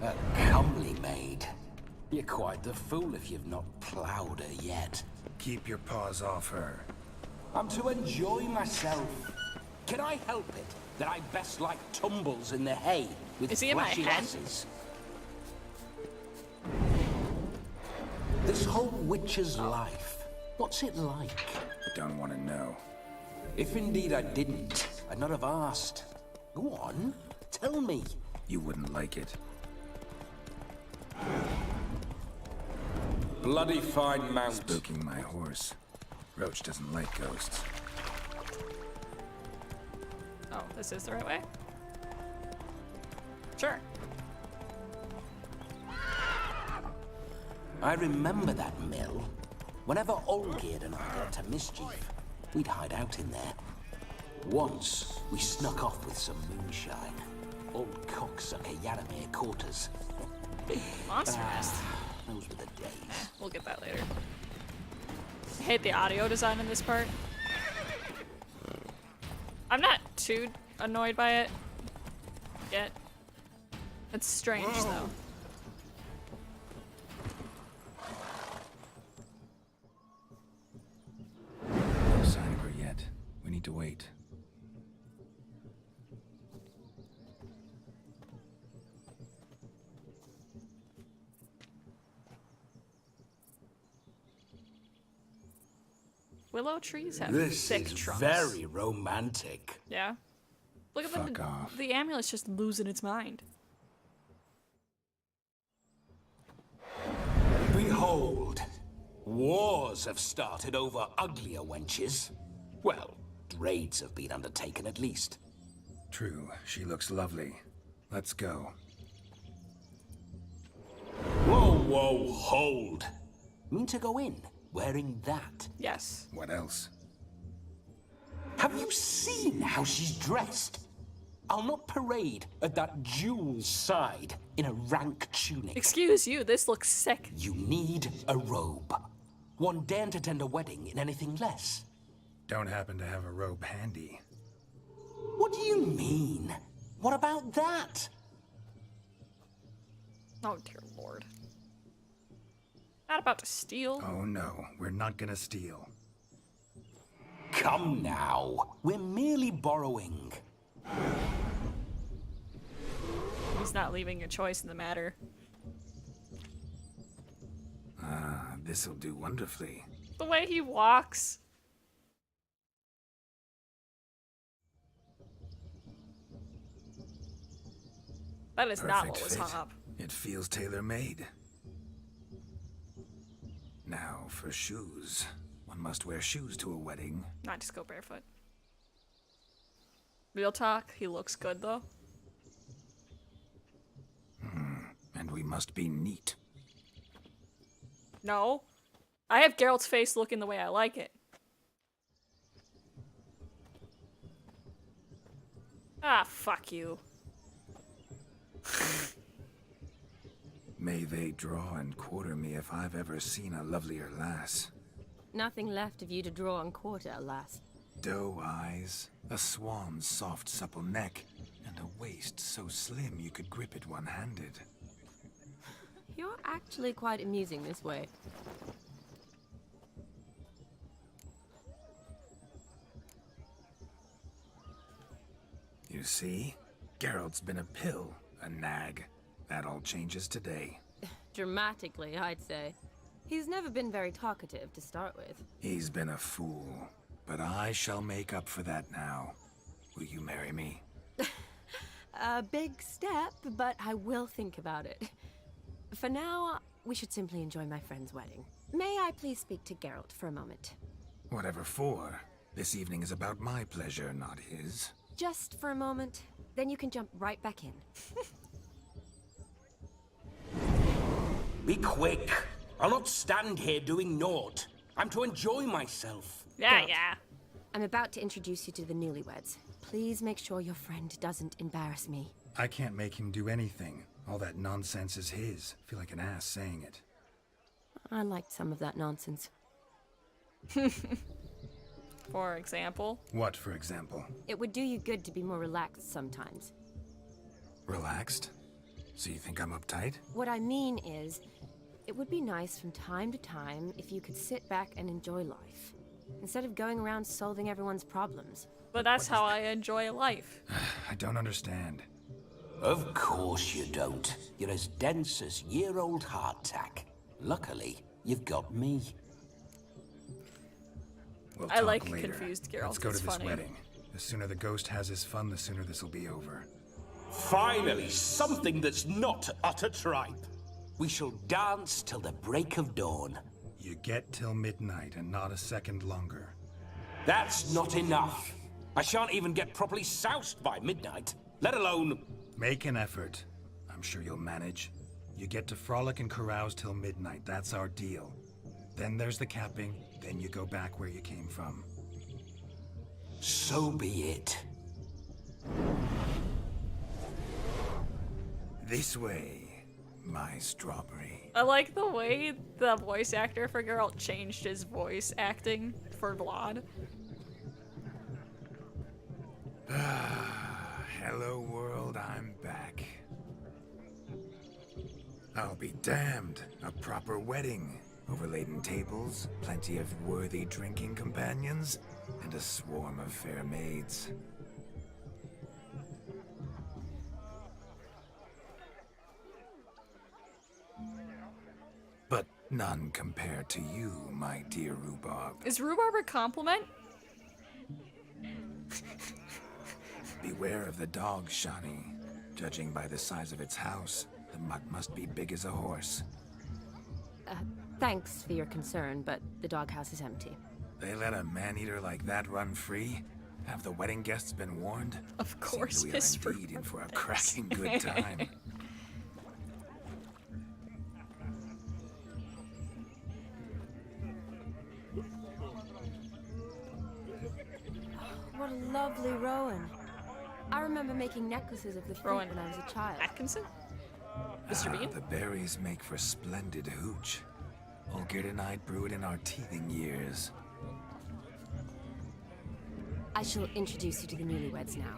A comely maid. You're quite the fool if you've not ploughed her yet. Keep your paws off her. I'm to enjoy myself. Can I help it that I best like tumbles in the hay with Is he in my flashy head? lasses? This whole witcher's life, what's it like? Don't want to know. If indeed I didn't, I'd not have asked. Go on, tell me. You wouldn't like it. Bloody fine mount. Spooking my horse. Roach doesn't like ghosts. Oh, this is the right way? Sure. I remember that mill. Whenever Olgierd and I got to mischief, we'd hide out in there. Once, we snuck off with some moonshine. Old cocksucker Yaramir caught us. Monster Nest. Those were the days. We'll get that later. I hate the audio design in this part. I'm not too annoyed by it yet. It's strange though. No sign of her yet. We need to wait. Willow trees have This thick is trunks. very romantic. Yeah. Look at Fuck off. the amulet's just losing its mind. Behold, wars have started over uglier wenches. Well, raids have been undertaken at least. True, she looks lovely. Let's go. Whoa, whoa, hold. Mean to go in wearing that? Yes. What else? Have you seen how she's dressed? I'll not parade at that jewel's side in a rank tunic. Excuse you, this looks sick. You need a robe. One daren't attend a wedding in anything less. Don't happen to have a robe handy. What do you mean? What about that? Oh dear lord. Not about to steal. Oh no, we're not gonna steal. Come now, we're merely borrowing. He's not leaving a choice in the matter. Ah, this'll do wonderfully. The way he walks. That is not what was Perfect hung fit. up. It feels tailor-made. Now for shoes. One must wear shoes to a wedding. Not just go barefoot. Real talk, he looks good though. And we must be neat. No. I have Geralt's face looking the way I like it. Ah, fuck you. May they draw and quarter me if I've ever seen a lovelier lass. Nothing left of you to draw and quarter, alas. Doe eyes, a swan's soft supple neck, and a waist so slim you could grip it one-handed. You're actually quite amusing this way. You see? Geralt's been a pill, a nag. That all changes today. Dramatically, I'd say. He's never been very talkative to start with. He's been a fool, but I shall make up for that now. Will you marry me? A big step, but I will think about it. For now, we should simply enjoy my friend's wedding. May I please speak to Geralt for a moment? Whatever for. This evening is about my pleasure, not his. Just for a moment, then you can jump right back in. Be quick. I'll not stand here doing naught. I'm to enjoy myself. Yeah, yeah. I'm about to introduce you to the newlyweds. Please make sure your friend doesn't embarrass me. I can't make him do anything. All that nonsense is his. I feel like an ass saying it. I liked some of that nonsense. For example? What, for example? It would do you good to be more relaxed sometimes. Relaxed? So you think I'm uptight? What I mean is, it would be nice from time to time if you could sit back and enjoy life, instead of going around solving everyone's problems. But that's how I enjoy life. I don't understand. Of course you don't. You're as dense as year-old hardtack. Luckily, you've got me. We'll I talk like later. confused Geralt. Let's go It's to this funny. wedding. The sooner the ghost has his fun, the sooner this will be over. Finally, something that's not utter tripe. We shall dance till the break of dawn. You get till midnight and not a second longer. That's not enough. I shan't even get properly soused by midnight, let alone... Make an effort. I'm sure you'll manage. You get to frolic and carouse till midnight. That's our deal. Then there's the capping. Then you go back where you came from. So be it. This way, my strawberry. I like the way the voice actor for Geralt changed his voice acting for Vlad. Hello world, I'm back. I'll be damned. A proper wedding. Overladen tables, plenty of worthy drinking companions, and a swarm of fair maids. But None compared to you, my dear rhubarb. Is rhubarb a compliment? Beware of the dog, Shani. Judging by the size of its house, the mutt must be big as a horse. Thanks for your concern, but the doghouse is empty. They let a man-eater like that run free? Have the wedding guests been warned? Of course, Seems we are indeed in for a cracking good time. What a lovely Rowan. I remember making necklaces of the fruit Rowan when I was a child. Atkinson? Mr. Bean? The berries make for splendid hooch. Olgerd and I brewed in our teething years. I shall introduce you to the newlyweds now.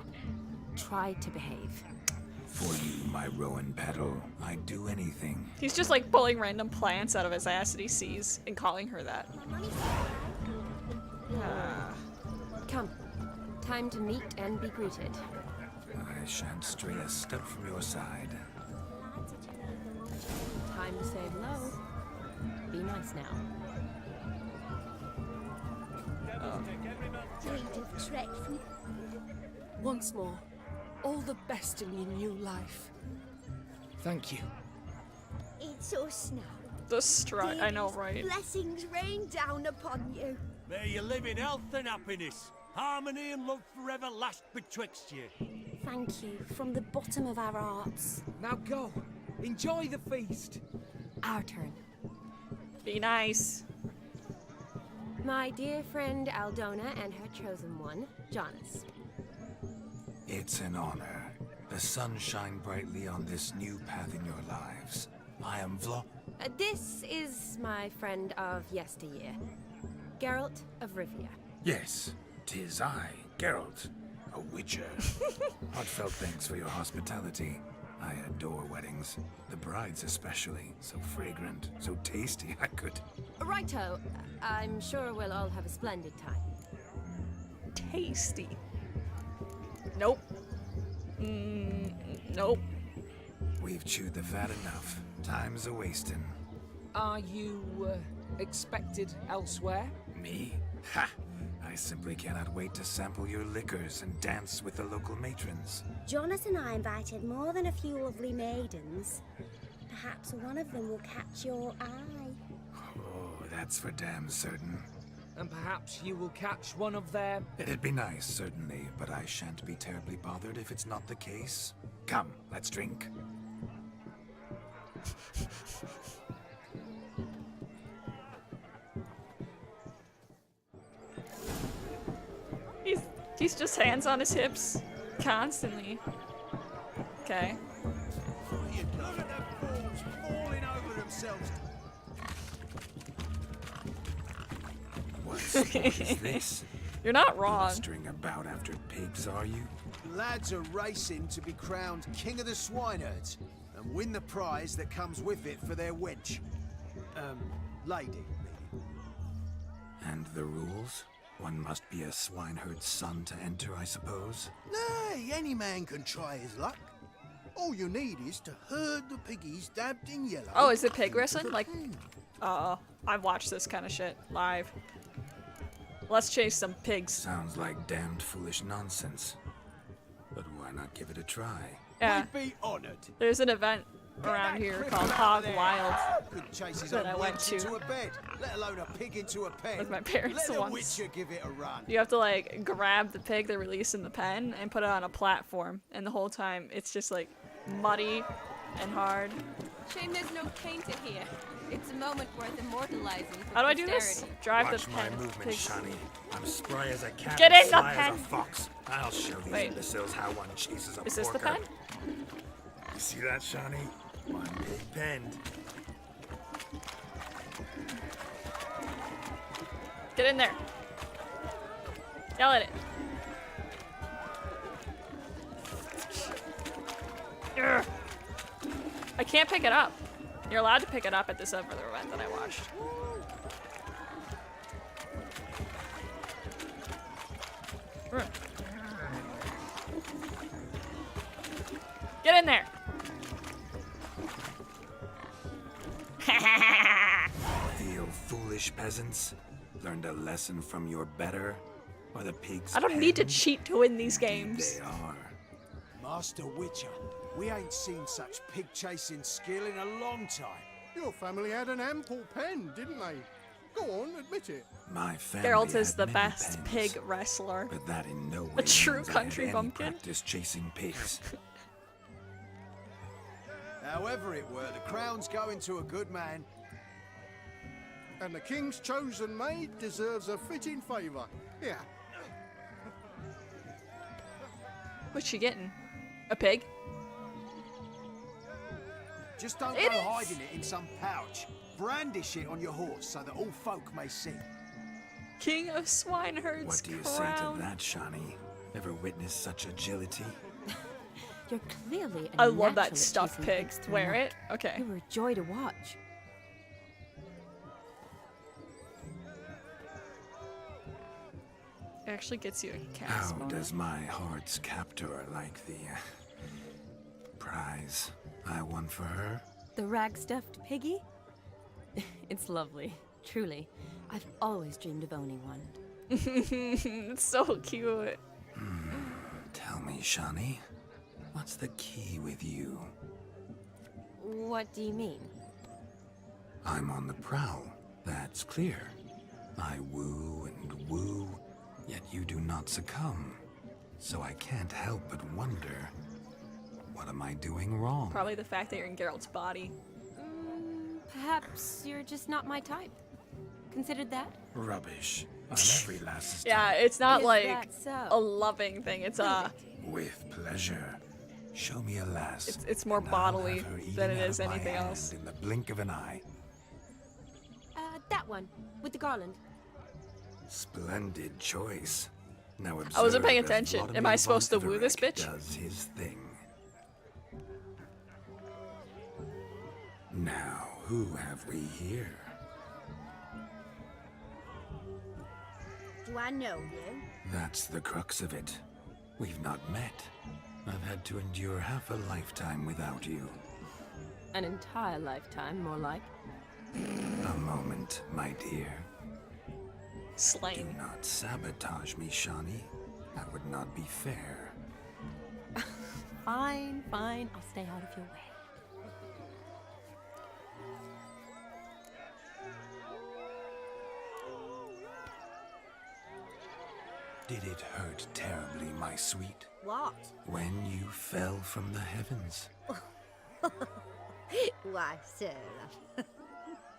Try to behave. For you, my Rowan petal, I'd do anything. He's just like pulling random plants out of his ass that he sees and calling her that. Come. Time to meet and be greeted. I shan't stray a step from your side. Time to say hello. Be nice now. Once more, all the best in your new life. Thank you. It's us now. The strut, I know, right? Blessings rain down upon you. May you live in health and happiness. Harmony and love forever last betwixt you. Thank you from the bottom of our hearts. Now go. Enjoy the feast. Our turn. Be nice. My dear friend Aldona and her chosen one, Jonas. It's an honor. The sun shine brightly on this new path in your lives. I am This is my friend of yesteryear, Geralt of Rivia. Yes, 'tis I, Geralt, a witcher. Heartfelt thanks for your hospitality. I adore weddings. The brides especially. So fragrant, so tasty, I could... Righto. I'm sure we'll all have a splendid time. Tasty. Nope. Nope. We've chewed the fat enough. Time's a-wasting. Are you, expected elsewhere? Me? Ha! I simply cannot wait to sample your liquors and dance with the local matrons. Jonas and I invited more than a few lovely maidens. Perhaps one of them will catch your eye. Oh, that's for damn certain. And perhaps you will catch one of their... It'd be nice, certainly, but I shan't be terribly bothered if it's not the case. Come, let's drink. He's just hands on his hips constantly. Okay. Look at them fools falling over themselves. What sport is this? You're not wrong. Mustering about after pigs, are you? Lads are racing to be crowned king of the swineherds and win the prize that comes with it for their wench. Lady. And the rules? One must be a swineherd's son to enter, I suppose? Nay, any man can try his luck. All you need is to herd the piggies dabbed in yellow. Oh, is it pig wrestling? Like, I've watched this kind of shit live. Let's chase some pigs. Sounds like damned foolish nonsense. But why not give it a try? Yeah. We'd be honored. There's an event around here called Hog Wild Could chase his that own I went wench to into a bed, let alone a pig into a pen. with my parents Let the once. witcher give it a run. You have to like grab the pig they release in the pen and put it on a platform, and the whole time it's just like muddy and hard. Shame there's no painter here. It's a moment worth immortalizing for How do I do this? posterity. Drive Watch the my pen. movement, Pigs. Shani. I'm spry as a cat. Get and in the sly pen. as a fox. I'll show these Wait. imbeciles how one chases a Is this the porker. pen? You see that, Shani? One big pen. Get in there. Yell at it. Urgh. I can't pick it up. You're allowed to pick it up at this other event that I watched. Urgh. Get in there. peasants? Learned a lesson from your better? Or the pigs? I don't need to pen? cheat to win these games. They are. Master Witcher, we ain't seen such pig-chasing skill in a long time. Your family had an ample pen, didn't they? Go on, admit it. My family Geralt is had the many best pens, pig wrestler. but that in no way A true means I had country any bumpkin. practice chasing pigs. However it were, the crown's going to a good man. And the king's chosen maid deserves a fitting favour. Yeah. What's she getting? A pig? Just don't It go is. hiding it in some pouch. Brandish it on your horse so that all folk may see. King of Swineherds What do you crown. say to that, Shani? Ever witnessed such agility? You're clearly a I love natural that at stuffed chasing pig. pigs through Wear mud. it? Okay. You were a joy to watch. It actually gets you a cat How spawn. does my heart's captor like the prize I won for her? The rag-stuffed piggy? It's lovely, truly. I've always dreamed of owning one. It's so cute. Tell me, Shani, what's the key with you? What do you mean? I'm on the prowl, that's clear. I woo and woo, yet you do not succumb. So I can't help but wonder, what am I doing wrong? Probably the fact that you're in Geralt's body. Perhaps you're just not my type. Considered that? Rubbish. On every lass's Yeah, it's not Is like that so? a loving thing. It's a. With pleasure. Show me a lass. It's more and I'll bodily have her than it eating out is of my anything hand else. In the blink of an eye. That one, with the garland. Splendid choice. Now I wasn't paying observe as attention. Am Vladimir I supposed to von woo this Everec bitch? Does his thing. Now, who have we here? Do I know you? That's the crux of it. We've not met. I've had to endure half a lifetime without you. An entire lifetime, more like. A moment, my dear. Slain. Do not sabotage me, Shani. That would not be fair. Fine, fine. I'll stay out of your way. Did it hurt terribly, my sweet? What? When you fell from the heavens? Why, sir.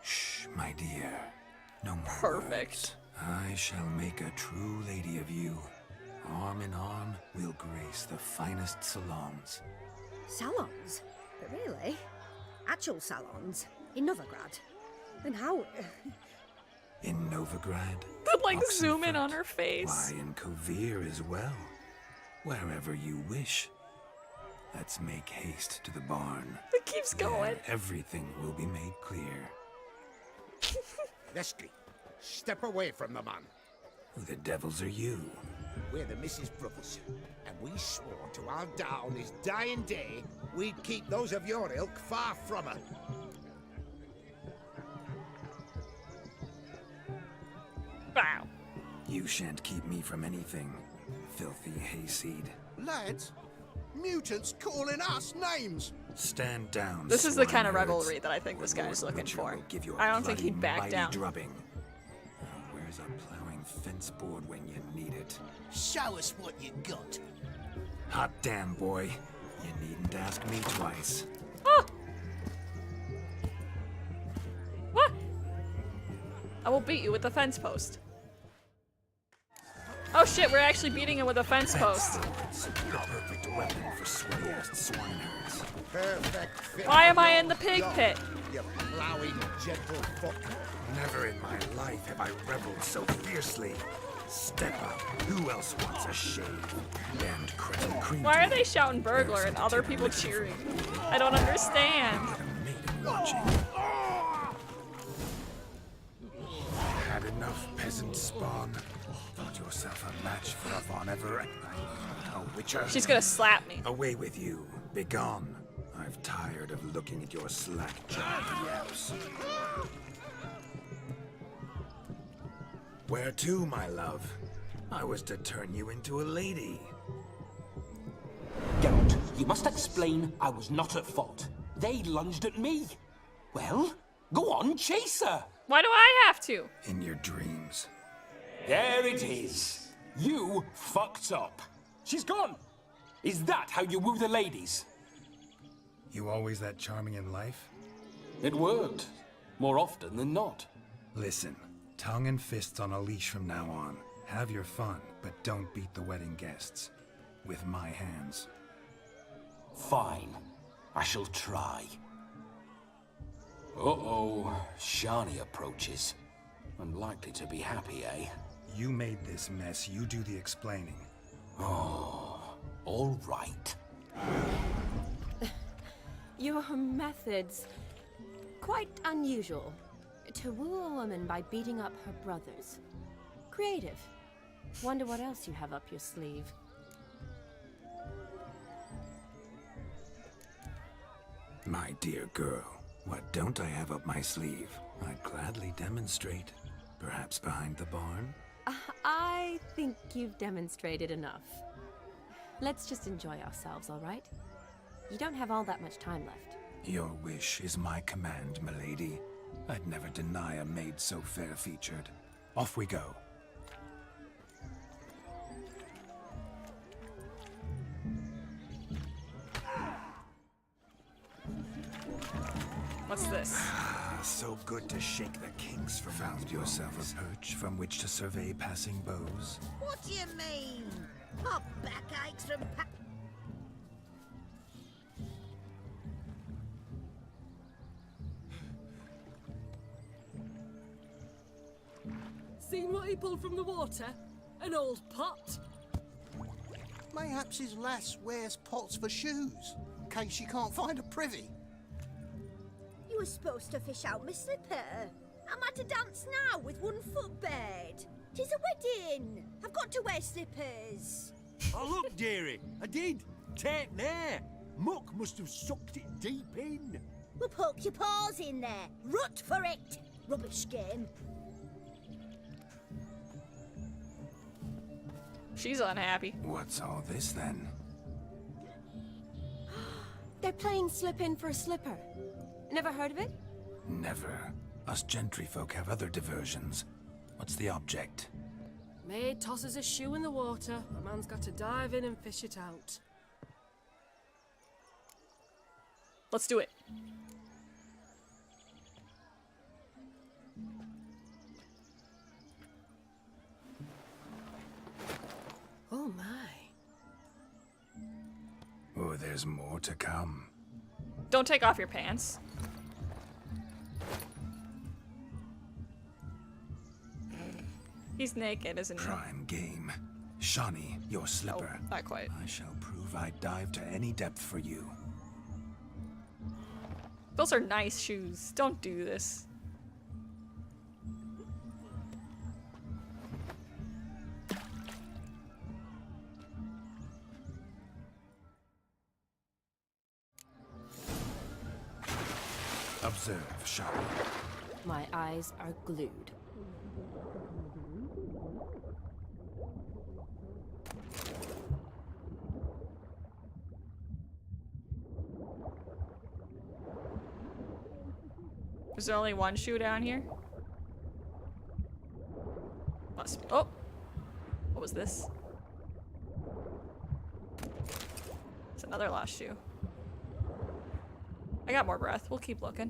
Shh, my dear. No more Perfect. words. I shall make a true lady of you. Arm in arm, we'll grace the finest salons. Salons? But really? Actual salons? In Novigrad? Then how? In Novigrad, But like zoom in on her why, face. in Kovir as well. Wherever you wish. Let's make haste to the barn. It keeps going. There, everything will be made clear. Lesky, step away from the man. Who the devils are you? We're the Mrs. Brothers, and we swore to our dad on his dying day we'd keep those of your ilk far from her. Wow. You shan't keep me from anything, filthy hayseed. Lads, mutants calling us names. Stand down. This is the kind of swineherds, revelry that I think or this guy's Lord looking Witcher for. will give you a I don't think he'd bloody back mighty down. Drubbing. Where's a plowing fence board when you need it? Show us what you got. Hot damn, boy. You needn't ask me twice. What? I will beat you with the fence post. Oh shit, we're actually beating him with a fence post. It's a perfect weapon for sweaty-ass swineherds. Perfect fit. Why am I in the pig pit? You plowing gentle fuck. Never in my life have I reveled so fiercely. Step up. Who else wants a shave? And crescent cream. Why are they shouting burglar and other people cheering? I don't understand. Watching. Had enough, peasant spawn. Thought yourself a match for a Von Everett. A witcher. She's gonna slap me. Away with you. Begone. I've tired of looking at your slack-jawed yaps. Where to, my love? I was to turn you into a lady. Geralt, you must explain I was not at fault. They lunged at me. Well, go on, chase her. Why do I have to? In your dreams. There it is. You fucked up. She's gone. Is that how you woo the ladies? You always that charming in life? It worked. More often than not. Listen, tongue and fists on a leash from now on. Have your fun, but don't beat the wedding guests. With my hands. Fine. I shall try. Uh-oh. Shani approaches. Unlikely to be happy, eh? You made this mess. You do the explaining. Oh, all right. Your methods... quite unusual. To woo a woman by beating up her brothers. Creative. Wonder what else you have up your sleeve. My dear girl, what don't I have up my sleeve? I'd gladly demonstrate. Perhaps behind the barn? I think you've demonstrated enough. Let's just enjoy ourselves, all right? You don't have all that much time left. Your wish is my command, milady. I'd never deny a maid so fair-featured. Off we go. What's this? So good to shake the kinks from Found yourself a perch from which to survey passing beaux? What do you mean? My back aches from Seen what he pulled from the water? An old pot? Mayhaps his lass wears pots for shoes, in case she can't find a privy. You were supposed to fish out my slipper. Am I to dance now with one foot bared? 'Tis a wedding. I've got to wear slippers. Oh, look, dearie, I did. Take there. Muck must have sucked it deep in. Well, poke your paws in there. Rut for it. Rubbish game. She's unhappy. What's all this then? They're playing slip in for a slipper. Never heard of it? Never. Us gentry folk have other diversions. What's the object? Maid tosses a shoe in the water. A man's got to dive in and fish it out. Let's do it. Oh my. Oh, there's more to come. Don't take off your pants. He's naked, isn't he? Prime game. Shani, your slipper. Oh, not quite. I shall prove I'd dive to any depth for you. Those are nice shoes. Don't do this. Observe, Shani. My eyes are glued. Is there only one shoe down here? Must. Oh! What was this? It's another lost shoe. I got more breath. We'll keep looking.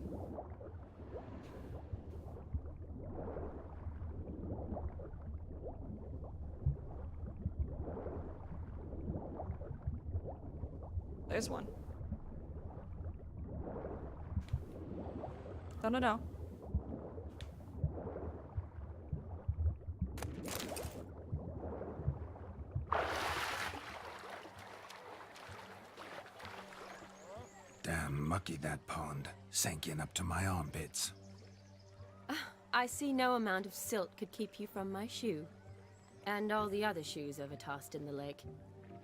There's one. No. Damn mucky that pond. Sank in up to my armpits. I see no amount of silt could keep you from my shoe. And all the other shoes ever tossed in the lake.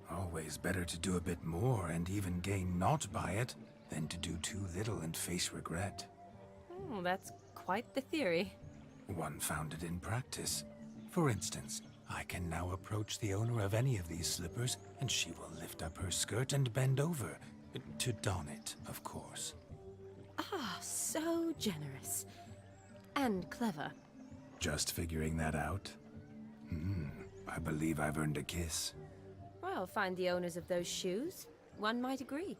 Always better to do a bit more and even gain naught by it than to do too little and face regret. Oh, that's quite the theory. One founded in practice. For instance, I can now approach the owner of any of these slippers, and she will lift up her skirt and bend over. To don it, of course. Ah, so generous. And clever. Just figuring that out? I believe I've earned a kiss. Well, find the owners of those shoes. One might agree.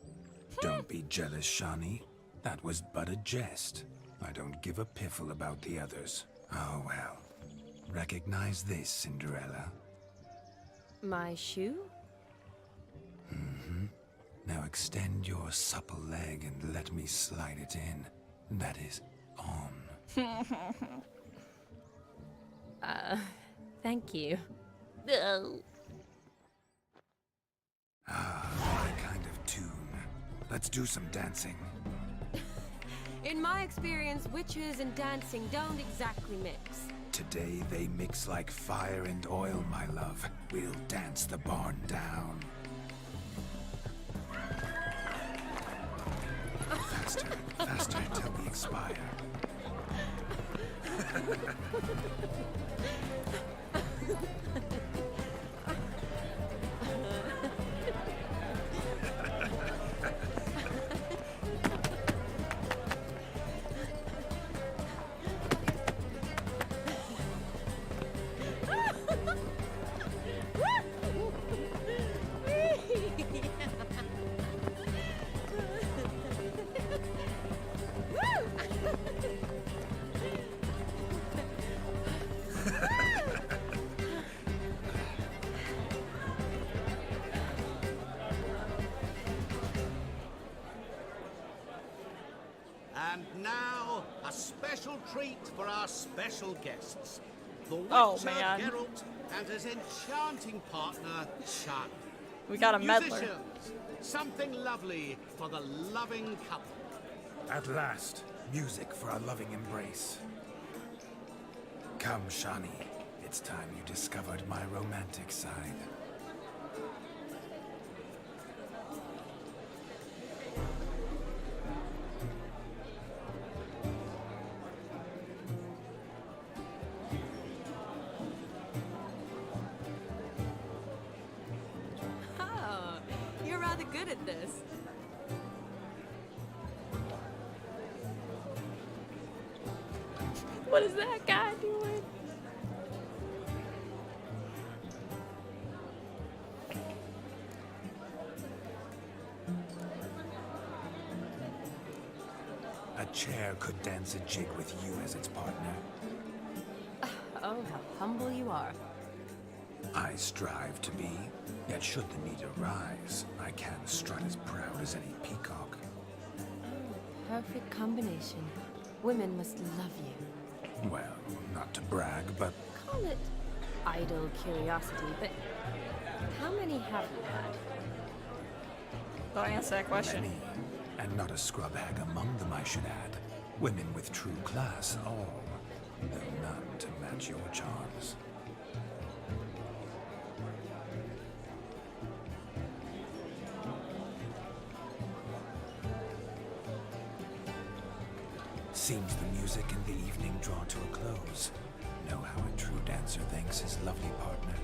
Don't be jealous, Shawnee. That was but a jest. I don't give a piffle about the others. Oh well. Recognize this, Cinderella. My shoe? Now extend your supple leg and let me slide it in. That is, on. Thank you. My kind of tune. Let's do some dancing. In my experience, witches and dancing don't exactly mix. Today they mix like fire and oil, my love. We'll dance the barn down. Faster, faster till we expire. And now, a special treat for our special guests. The Witcher, Geralt, and his enchanting partner, Shan. We got a meddler. Musicians, something lovely for the loving couple. At last, music for our loving embrace. Come, Shawnee. It's time you discovered my romantic side. Oh, you're rather good at this. What is that guy doing? A chair could dance a jig with you as its partner. Oh, how humble you are. I strive to be, yet should the need arise, I can strut as proud as any peacock. Perfect combination. Women must love you. Well, not to brag, but Call it idle curiosity, but how many have you had? Don't answer that question. many, and not a scrub hag among them, I should add. Women with true class, all, though none to match your charms. Seems the music and the evening draw to a close. Know how a true dancer thanks his lovely partner.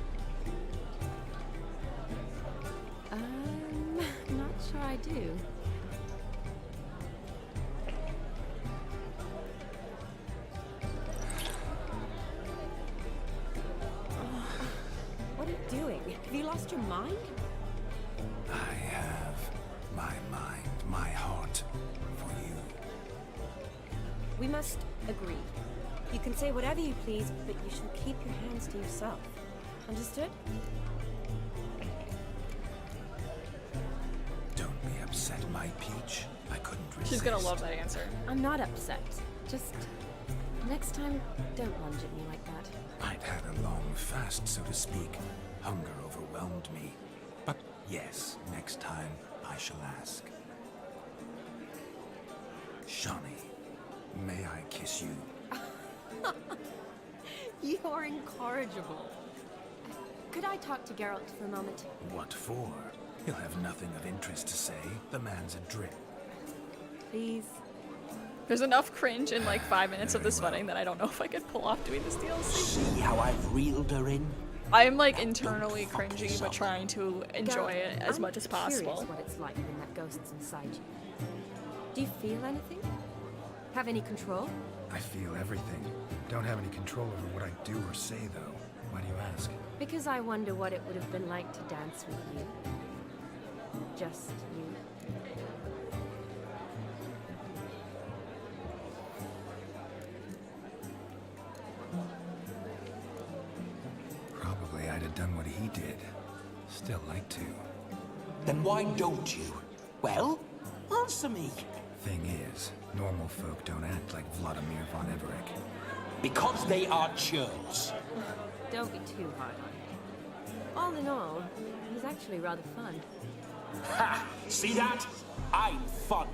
Not sure I do. What are you doing? Have you lost your mind? I have my mind, my heart for you. We must agree. You can say whatever you please, but you shall keep your hands to yourself. Understood? Don't be upset, my peach. I couldn't resist. She's gonna love that answer. I'm not upset. Just next time, don't lunge at me like that. I'd had a long fast, so to speak. Hunger overwhelmed me. But yes, next time I shall ask. Shawnee, may I kiss you? You're incorrigible. Could I talk to Geralt for a moment? What for? He'll have nothing of interest to say. The man's adrift. Please? There's enough cringe in like 5 minutes of this wedding that I don't know if I could pull off doing this DLC. See how I've reeled her in? I'm like internally cringy, but trying to enjoy it as much as possible. I'm curious what it's like when that ghost's inside you. Do you feel anything? Have any control? I feel everything. Don't have any control over what I do or say, though. Why do you ask? Because I wonder what it would have been like to dance with you. Just you. Probably I'd have done what he did. Still like to. Then why don't you? Well, answer me. Thing is, normal folk don't act like Vladimir von Everett. Because they are churls. Don't be too hard on him. All in all, he's actually rather fun. Ha! See that? I'm fun.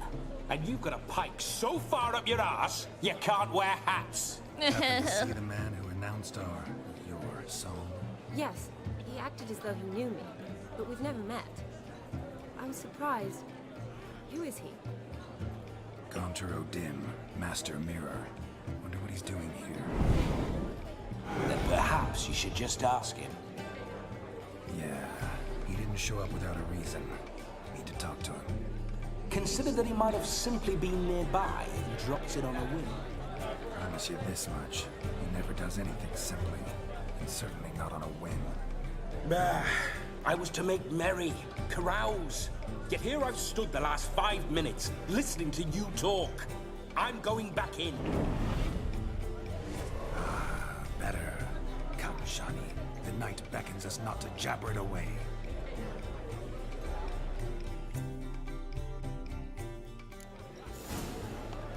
And you've got a pike so far up your ass, you can't wear hats. Happened to see the man who announced your song? Yes, he acted as though he knew me, but we've never met. I was surprised. Who is he? Gaunter O'Dim, Master Mirror. Wonder what he's doing here. Then perhaps you should just ask him. Yeah, he didn't show up without a reason. Need to talk to him. Consider that he might have simply been nearby and dropped it on a whim. Promise you this much. He never does anything simply. And certainly not on a whim. Bah, I was to make merry, carouse. Yet here I've stood the last 5 minutes, listening to you talk. I'm going back in. Better. Come, Shani. The night beckons us not to jabber it away.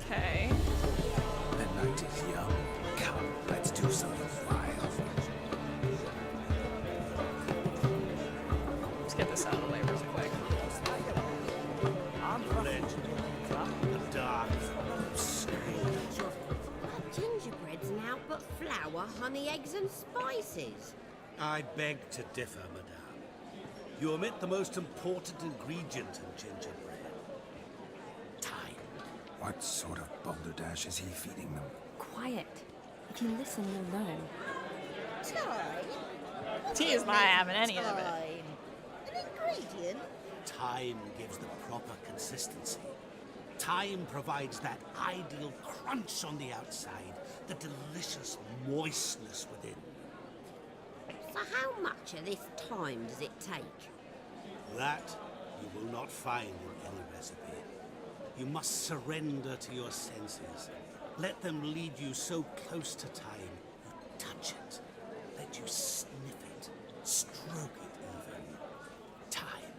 Okay. The night is young. Come, let's do something wild. Let's get this out of the way real quick. Gingerbread's now but flour, honey, eggs and spices. I beg to differ, madame. You omit the most important ingredient in gingerbread. Time. What sort of balderdash is he feeding them? Quiet. If you listen, you'll learn. Time? T is not having any of it. An ingredient? Time gives the proper consistency. Time provides that ideal crunch on the outside, the delicious moistness within. So how much of this time does it take? That you will not find in any recipe. You must surrender to your senses. Let them lead you so close to time, you touch it. Let you sniff it, stroke it even. Time.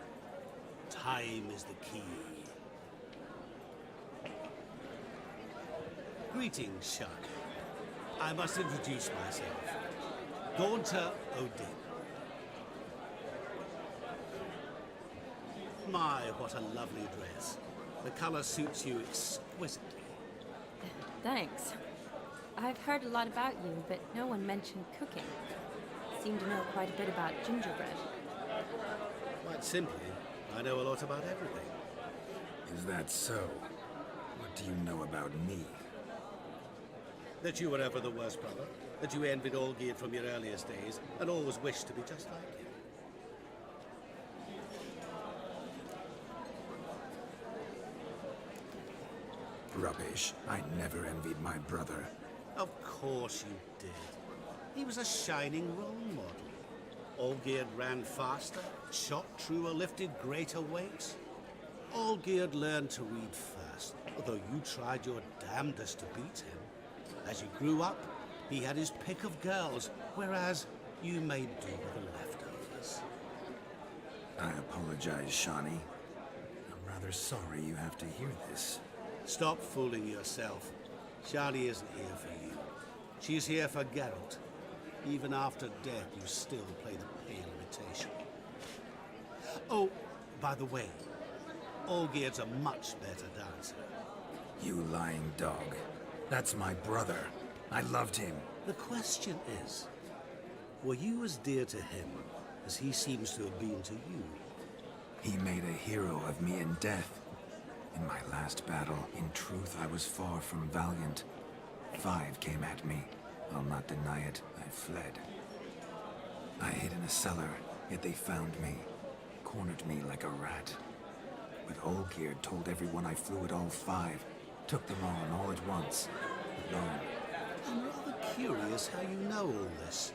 Time is the key. Greetings, Shaka. I must introduce myself. Gaunter O'Dim. My, what a lovely dress. The color suits you exquisitely. Thanks. I've heard a lot about you, but no one mentioned cooking. Seem to know quite a bit about gingerbread. Quite simply, I know a lot about everything. Is that so? What do you know about me? That you were ever the worst brother, that you envied Olgierd from your earliest days, and always wished to be just like him. Rubbish. I never envied my brother. Of course you did. He was a shining role model. Olgierd ran faster, shot truer, lifted greater weights. Olgierd learned to read first, although you tried your damnedest to beat him. As you grew up, he had his pick of girls, whereas you made do with the leftovers. I apologize, Shani. I'm rather sorry you have to hear this. Stop fooling yourself. Shani isn't here for you. She's here for Geralt. Even after death, you still play the pale imitation. Oh, by the way, Olgierd's a much better dancer. You lying dog. That's my brother. I loved him. The question is, were you as dear to him as he seems to have been to you? He made a hero of me in death. In my last battle, in truth, I was far from valiant. 5 came at me. I'll not deny it, I fled. I hid in a cellar, yet they found me. Cornered me like a rat. But Olgierd told everyone I flew at all 5. Took them on all at once. Alone. I'm rather curious how you know all this.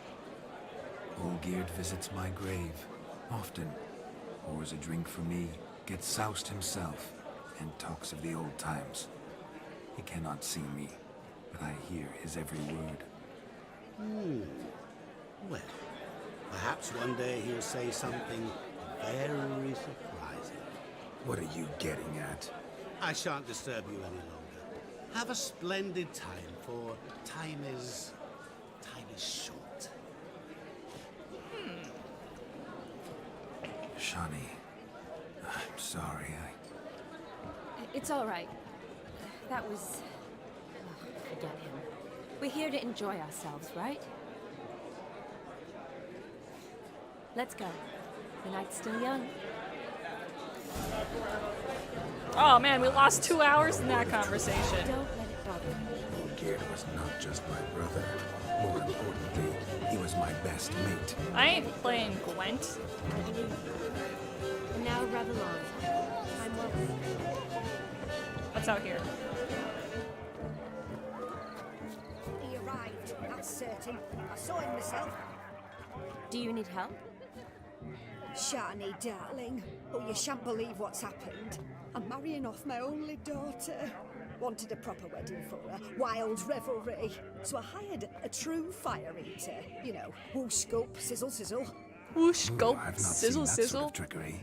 Olgierd visits my grave. Often. Pours a drink for me. Gets soused himself. And talks of the old times. He cannot see me. But I hear his every word. Well, perhaps one day he'll say something very surprising. What are you getting at? I shan't disturb you any longer. Have a splendid time, for time is short. Shani, I'm sorry, It's all right. That was... Oh, forget him. We're here to enjoy ourselves, right? Let's go. The night's still young. Oh man, we lost 2 hours in that conversation. Don't let it bother you. Olgierd was not just my brother. More importantly, he was my best mate. I ain't playing Gwent. And now rub along. I'm well. What's out here? He arrived, that's certain. I saw him myself. Do you need help? Shani, darling. Oh, you shan't believe what's happened. I'm marrying off my only daughter. Wanted a proper wedding for her. Wild revelry. So I hired a true fire eater. You know, whoosh, scope, sizzle, sizzle. Whoosh, scope, I've not sizzle, seen that sizzle. sort of trickery.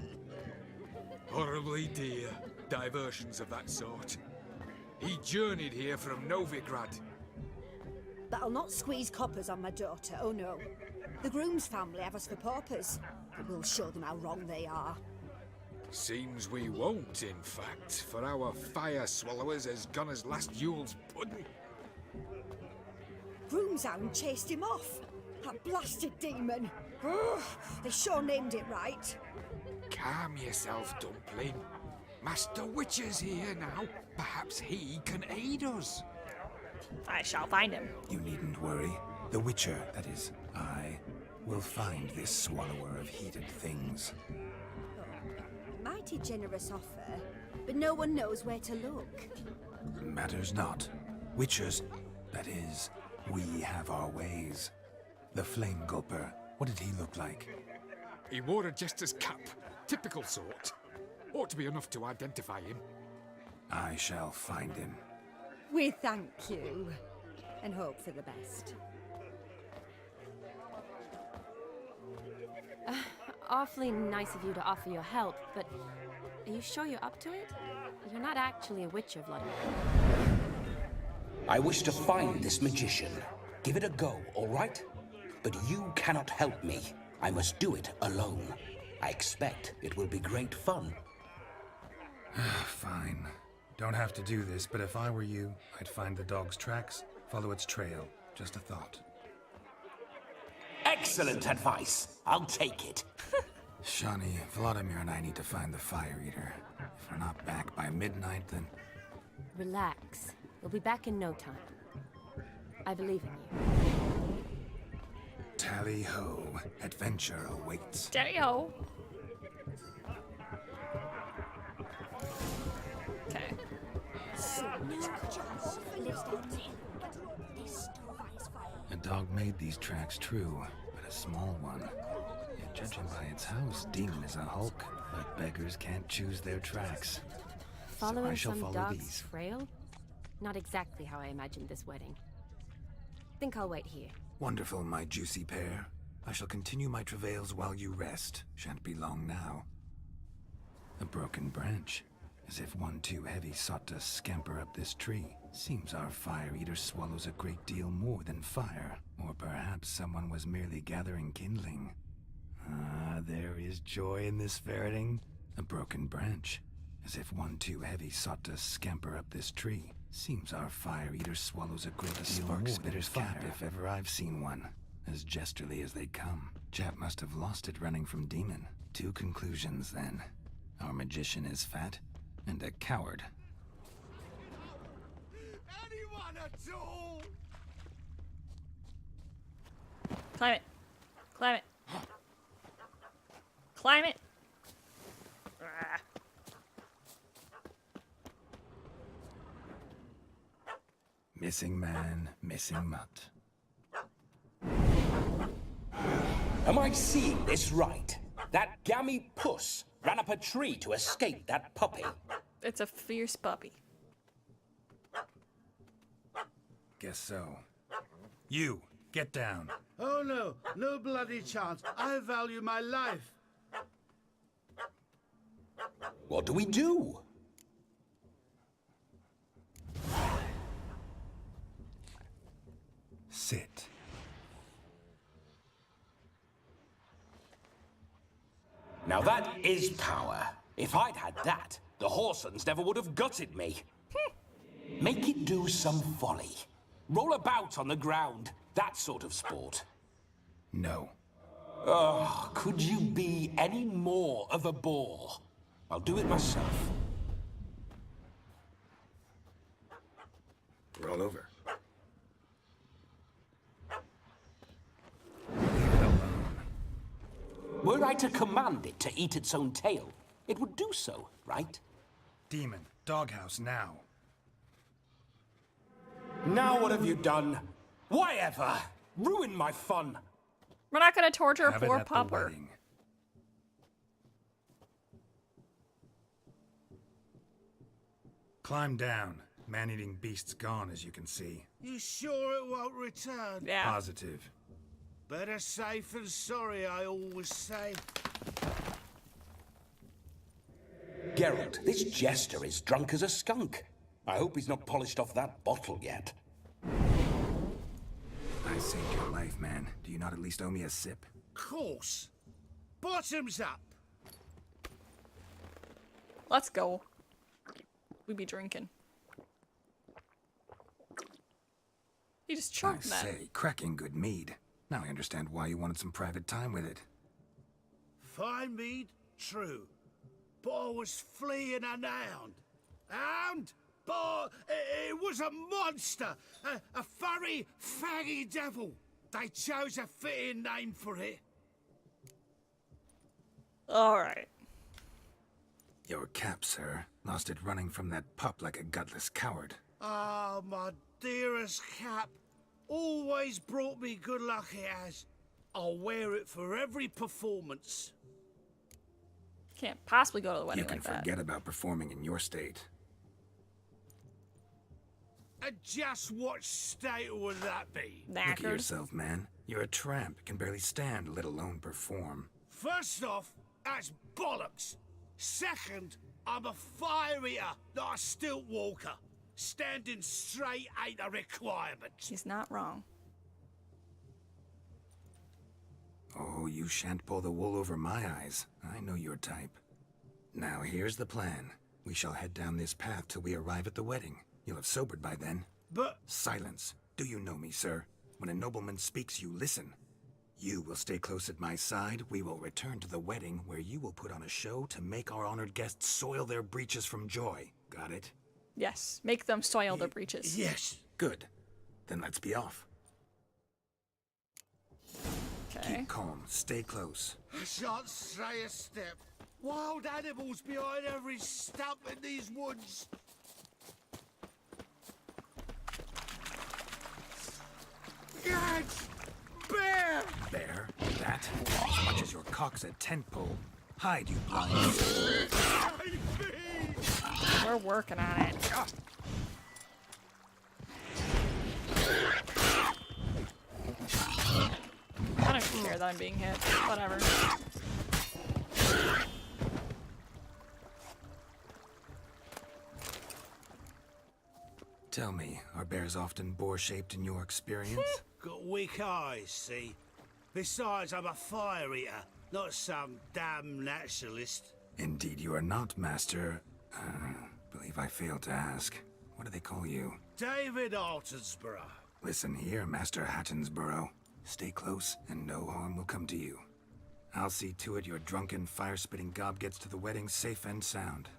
Horribly dear diversions of that sort. He journeyed here from Novigrad. But I'll not squeeze coppers on my daughter, oh no. The groom's family have us for paupers. But we'll show them how wrong they are. Seems we won't, in fact, for our fire swallowers has gone as last Yule's pudding. Groom's hound chased him off. That blasted demon. Ugh, they sure named it right. Calm yourself, Dumpling. Master Witcher's here now. Perhaps he can aid us. I shall find him. You needn't worry. The Witcher, that is, I, will find this swallower of heated things. Mighty generous offer, but no one knows where to look. Matters not. Witchers, that is, we have our ways. The Flame Gulper, what did he look like? He wore a jester's cap. Typical sort. Ought to be enough to identify him. I shall find him. We thank you, and hope for the best. Awfully nice of you to offer your help, but are you sure you're up to it? You're not actually a witcher, Vladimir. I wish to find this magician. Give it a go, all right? But you cannot help me. I must do it alone. I expect it will be great fun. Fine. Don't have to do this, but if I were you, I'd find the dog's tracks, follow its trail. Just a thought. Excellent advice. I'll take it. Shani, Vladimir and I need to find the Fire Eater. If we're not back by midnight, then... Relax. We'll be back in no time. I believe in you. Tally-ho. Adventure awaits. Tally-ho. Okay. A dog made these tracks true, but a small one. Yet judging by its house, Demon is a hulk, but beggars can't choose their tracks. Following so I shall some follow dog's these. trail? Not exactly how I imagined this wedding. Think I'll wait here. Wonderful, my juicy pair. I shall continue my travails while you rest. Shan't be long now. A broken branch. As if one too heavy sought to scamper up this tree. Seems our Fire Eater swallows a great deal more than fire. Or perhaps someone was merely gathering kindling. Ah, there is joy in this ferreting. A broken branch. As if one too heavy sought to scamper up this tree. Seems our Fire Eater swallows a great deal more than fire, if ever I've seen one. As jesterly as they come. Chap must have lost it running from Demon. 2 conclusions, then. Our magician is fat, And a coward. Anyone at all? Climb it. Climb it. Climb it. Ah. Missing man, missing mutt. Am I seeing this right? That gammy puss ran up a tree to escape that puppy. It's a fierce puppy. Guess so. You, get down. Oh no, no bloody chance. I value my life. What do we do? Sit. Now that is power. If I'd had that, the Horsons never would have gutted me. Make it do some folly. Roll about on the ground. That sort of sport. No. Oh, could you be any more of a bore? I'll do it myself. Roll over. Were I to command it to eat its own tail, it would do so, right? Demon, doghouse now. Now what have you done? Why ever? Ruin my fun. We're not gonna torture a Have it poor at the pupper. wedding. Climb down. Man-eating beast's gone, as you can see. You sure it won't return? Yeah. Positive. Better safe than sorry, I always say. Geralt, this jester is drunk as a skunk. I hope he's not polished off that bottle yet. I saved your life, man. Do you not at least owe me a sip? Course. Bottoms up. Let's go. We be drinking. You just I choked that. say, cracking good mead. Now I understand why you wanted some private time with it. Fine mead, true. But I was fleeing an hound. Hound? But it was a monster. A furry, faggy devil. They chose a fitting name for it. Alright. Your cap, sir. Lost it running from that pup like a gutless coward. Ah, my dearest cap. Always brought me good luck it has. I'll wear it for every performance. Can't possibly go to the wedding You can like that. forget about performing in your state. And just what state would that be? Look at yourself, man. You're a tramp, can barely stand, let alone perform. First off, that's bollocks. Second, I'm a fire eater, not a stilt walker. Standing straight ain't a requirement. He's not wrong. Oh, you shan't pull the wool over my eyes. I know your type. Now, here's the plan. We shall head down this path till we arrive at the wedding. You'll have sobered by then. But... Silence. Do you know me, sir? When a nobleman speaks, you listen. You will stay close at my side. We will return to the wedding, where you will put on a show to make our honored guests soil their breeches from joy. Got it? Yes. Make them soil their breeches. Yes. Good. Then let's be off. Okay. Keep calm. Stay close. I shan't stray a step. Wild animals behind every stump in these woods. Gad! Bear! Bear? That? As much as your cock's a tent pole. Hide, you blind. We're working on it. I don't care that I'm being hit. Whatever. Tell me, are bears often boar-shaped in your experience? Got weak eyes, see? Besides, I'm a fire eater, not some damn naturalist. Indeed you are not, Master... believe I failed to ask. What do they call you? David Altonsborough. Listen here, Master Hattonsborough. Stay close, and no harm will come to you. I'll see to it your drunken, fire-spitting gob gets to the wedding safe and sound.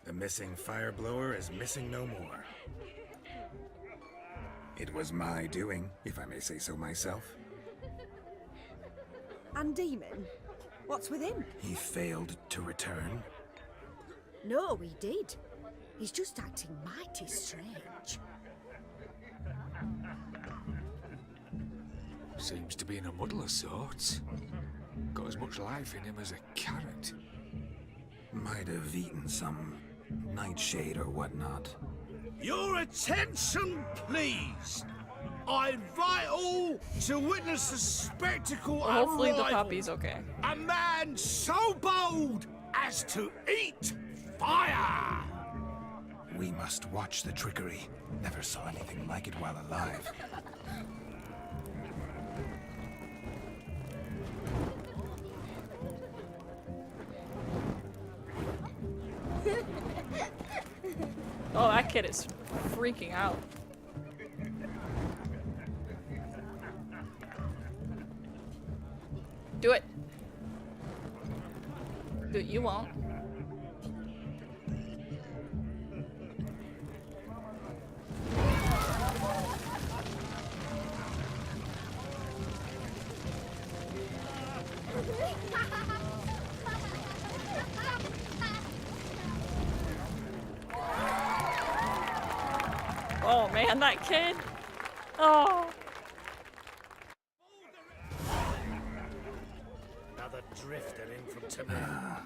The missing fire blower is missing no more. It was my doing, if I may say so myself. And Demon? What's with him? He failed to return. No, he did. He's just acting mighty strange. Seems to be in a muddle of sorts. Got as much life in him as a carrot. Might have eaten some nightshade or whatnot. Your attention, please. I invite all to witness the spectacle Well, hopefully arrival. the puppy's okay. A man so bold as to eat fire. We must watch the trickery. Never saw anything like it while alive. Oh, that kid is freaking out. Do it. Do it, you won't. Oh man, that kid. Oh. Another drifter in from Tibet.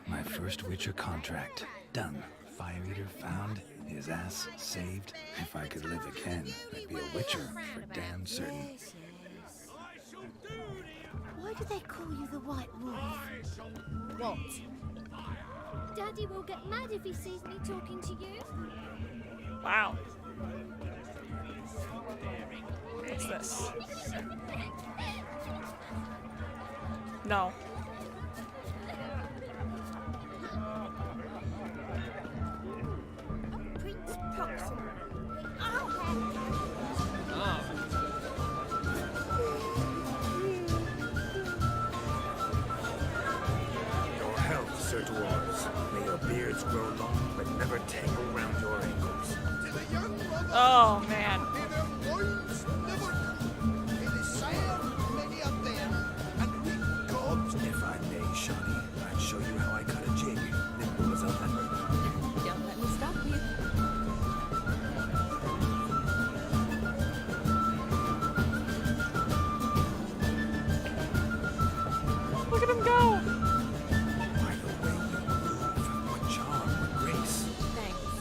My first Witcher contract. Done. Fire Eater found. His ass saved. If I could live again, I'd be a Witcher for damn certain. Yes, yes. Why do they call you the White Wolf? What? Daddy will get mad if he sees me talking to you. Wow. What's this? No. Prince Proxima. Your health, Sir Dwarves. May your beards grow long, but never tangle round your ankles. Oh man. If I may, Shawnee, I'd show you how I cut a jig. Nimble as a leopard. Don't let me stop you. Look at him go. By the way you move, what charm, what grace. Thanks.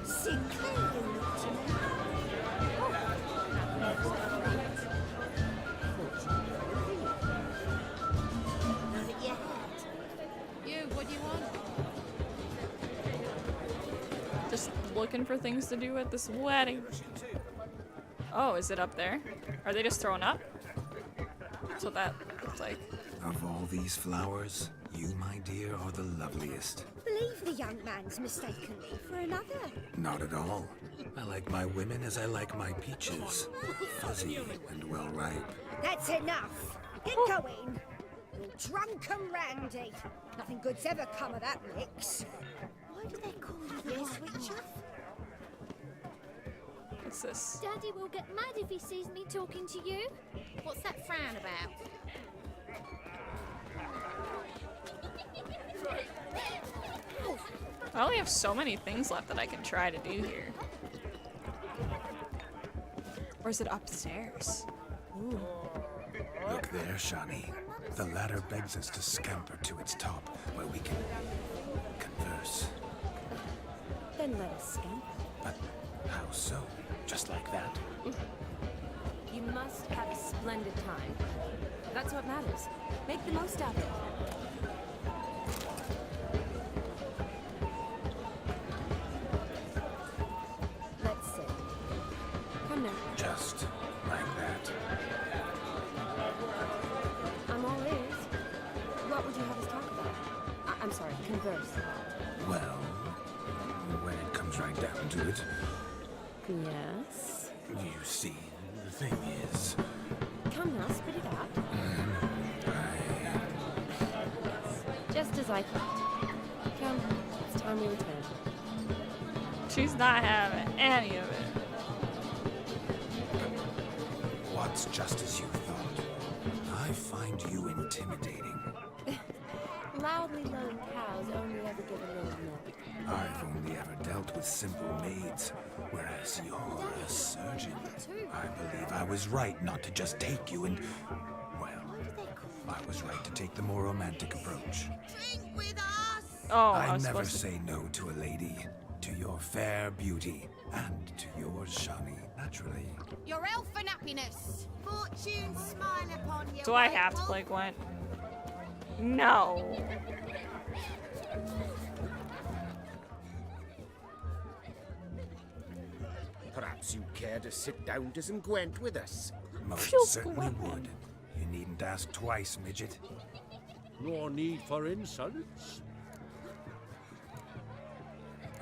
Sinclair, you look to me. You, what do you want? Just looking for things to do at this wedding. Oh, is it up there? Are they just throwing up? That's what that looks like. Of all these flowers, you, my dear, are the loveliest. Believe the young man's mistaken me for another. Not at all. I like my women as I like my peaches. Fuzzy and well ripe. That's enough. Get going. You're drunk and randy. Nothing good's ever come of that mix. Why do they call you the White Witcher? What's this? Daddy will get mad if he sees me talking to you. What's that frown about? I only have so many things left that I can try to do here. Or is it upstairs? Ooh. Look there, Shawnee. The ladder begs us to scamper to its top, where we can converse. Then let us scamper. But how so? Just like that? You must have a splendid time. That's what matters. Make the most of it. Let's sit. Come now. Just like that. I'm all ears. What would you have us talk about? I'm sorry, converse. Well, when it comes right down to it, Yes? you see, the thing is, Come now, spit it out. as I thought. Come, it's time we return. She's not having any of it. What's just as you thought? I find you intimidating. Loudly lowing cows only ever give a little milk. I've only ever dealt with simple maids, whereas you're a surgeon. I believe I was right not to just take you and... well, I was right to take the more romantic approach. Drink with us! Oh, I never say no to a lady, to your fair beauty, and to yours, Shani, naturally. Your elfin happiness! Fortune smile upon you. Do I have to play Gwent? No. Perhaps you'd care to sit down to some Gwent with us? Most certainly would. You needn't ask twice, midget. No need for insults.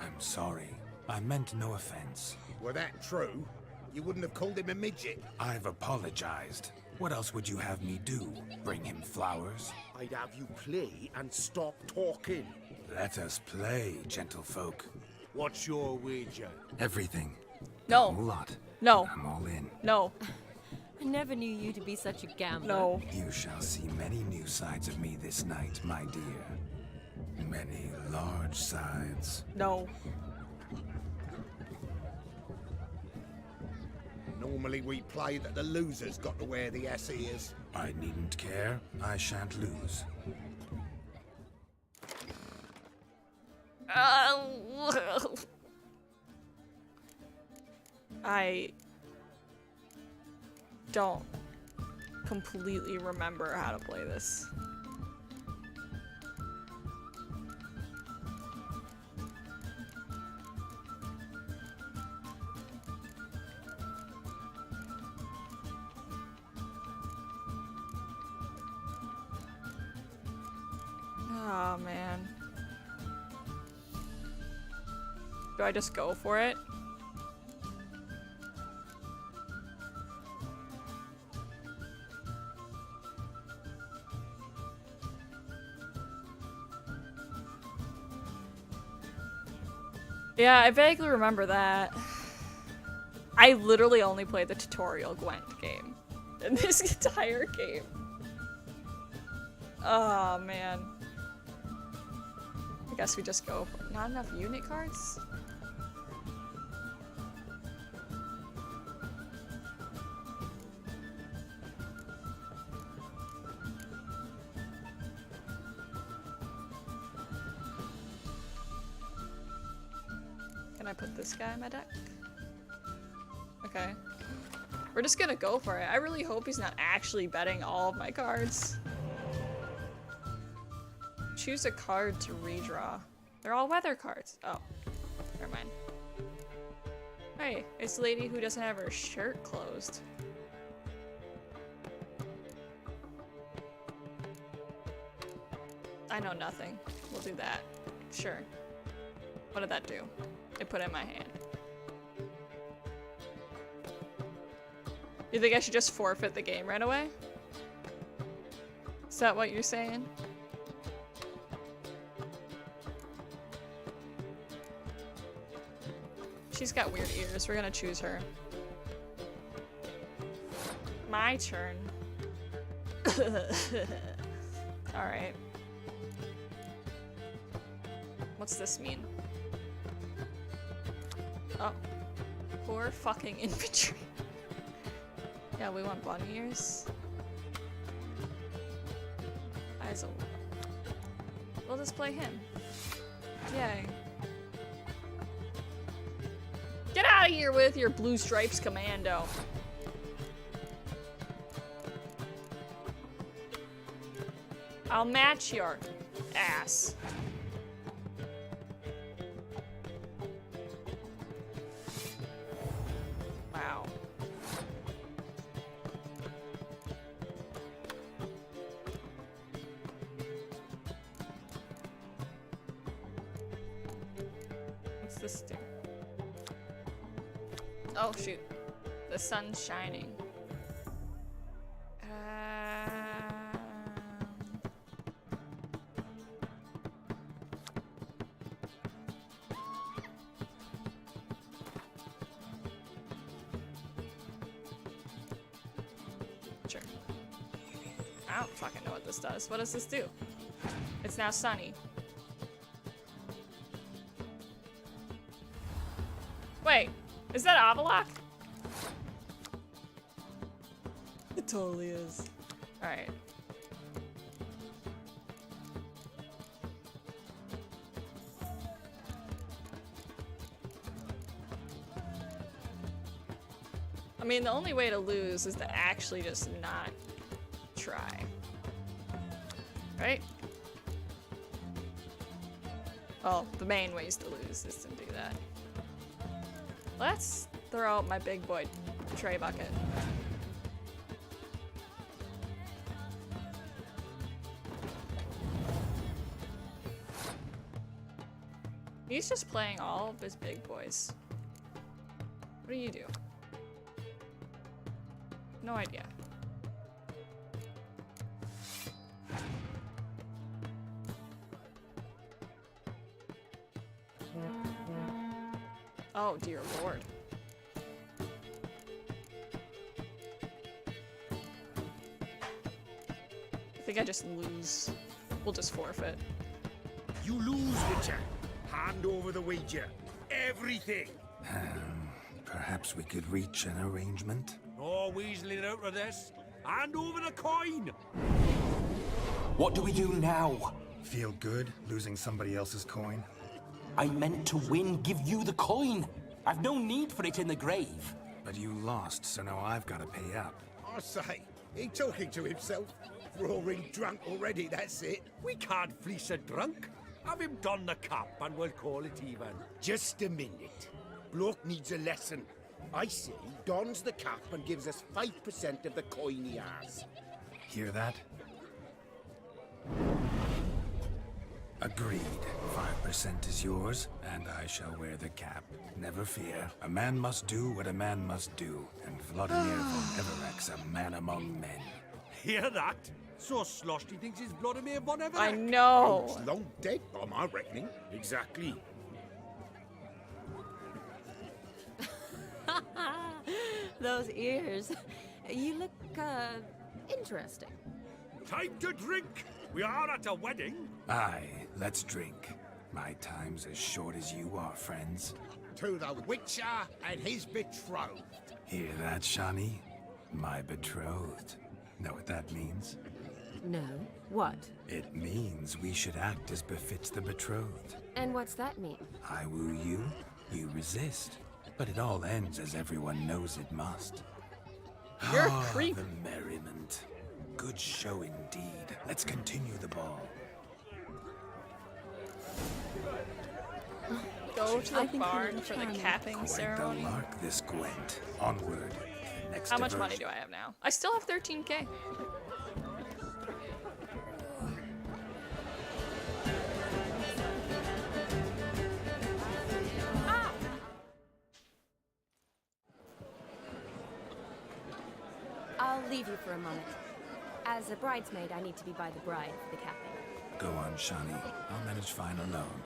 I'm sorry. I meant no offense. Were that true, you wouldn't have called him a midget. I've apologized. What else would you have me do? Bring him flowers? I'd have you play and stop talking. Let us play, gentlefolk. What's your wager? Everything. No. A whole lot. No. I'm all in. No. I never knew you to be such a gambler. No. You shall see many new sides of me this night, my dear. Many large sides. No. Normally we play that the loser's got to wear the ears. I needn't care. I shan't lose. I don't completely remember how to play this. Oh man. Do I just go for it? Yeah, I vaguely remember that. I literally only played the tutorial Gwent game in this entire game. Oh man. I guess we just go for it. Not enough unit cards? Can I put this guy in my deck? Okay. We're just gonna go for it. I really hope he's not actually betting all of my cards. Choose a card to redraw. They're all weather cards. Oh, never mind. Hey, it's the lady who doesn't have her shirt closed. I know nothing. We'll do that. Sure. What did that do? It put it in my hand. You think I should just forfeit the game right away? Is that what you're saying? She's got weird ears. We're gonna choose her. My turn. Alright. What's this mean? Oh. Poor fucking infantry. Yeah, we want bunny ears. We'll just play him. Yay. Get out of here with your Blue Stripes Commando. I'll match your ass. Wow. What's this do? Oh shoot. The sun's shining. I don't fucking know what this does. What does this do? It's now sunny. Wait, is that Avalok? It totally is. Alright. I mean, the only way to lose is to actually just not try. Right? Well, the main ways to lose is to do that. Let's throw out my big boy tray bucket. He's just playing all of his big boys. What do you do? No idea. Oh, dear Lord. I think I just lose. We'll just forfeit. You lose, Witcher. Hand over the wager. Everything. Perhaps we could reach an arrangement? No weaseling out of this. Hand over the coin. What do we do now? Feel good losing somebody else's coin? I meant to win, give you the coin. I've no need for it in the grave. But you lost, so now I've got to pay up. I say, he talking to himself. Roaring drunk already, that's it. We can't fleece a drunk. Have him don the cap and we'll call it even. Just a minute. Bloke needs a lesson. I say he dons the cap and gives us 5% of the coin he has. Hear that? Agreed. 5% is yours, and I shall wear the cap. Never fear. A man must do what a man must do, and Vladimir von Everek's a man among men. Hear that? So sloshed he thinks he's Vladimir von Everek. I know. He's long dead, by my reckoning. Exactly. Those ears. You look, interesting. Time to drink. We are at a wedding. Aye, let's drink. My time's as short as you are, friends. To the Witcher and his betrothed. Hear that, Shani? My betrothed. Know what that means? No. What? It means we should act as befits the betrothed. And what's that mean? I woo you, you resist. But it all ends as everyone knows it must. You're a creep. The merriment. Good show indeed. Let's continue the ball. Go to the barn for the capping Quite ceremony. the lark, this Gwent. Onward. Next How much diversion. money do I have now? I still have 13K. I'll leave you for a moment. As a bridesmaid, I need to be by the bride for the capping. Go on, Shani. I'll manage fine alone.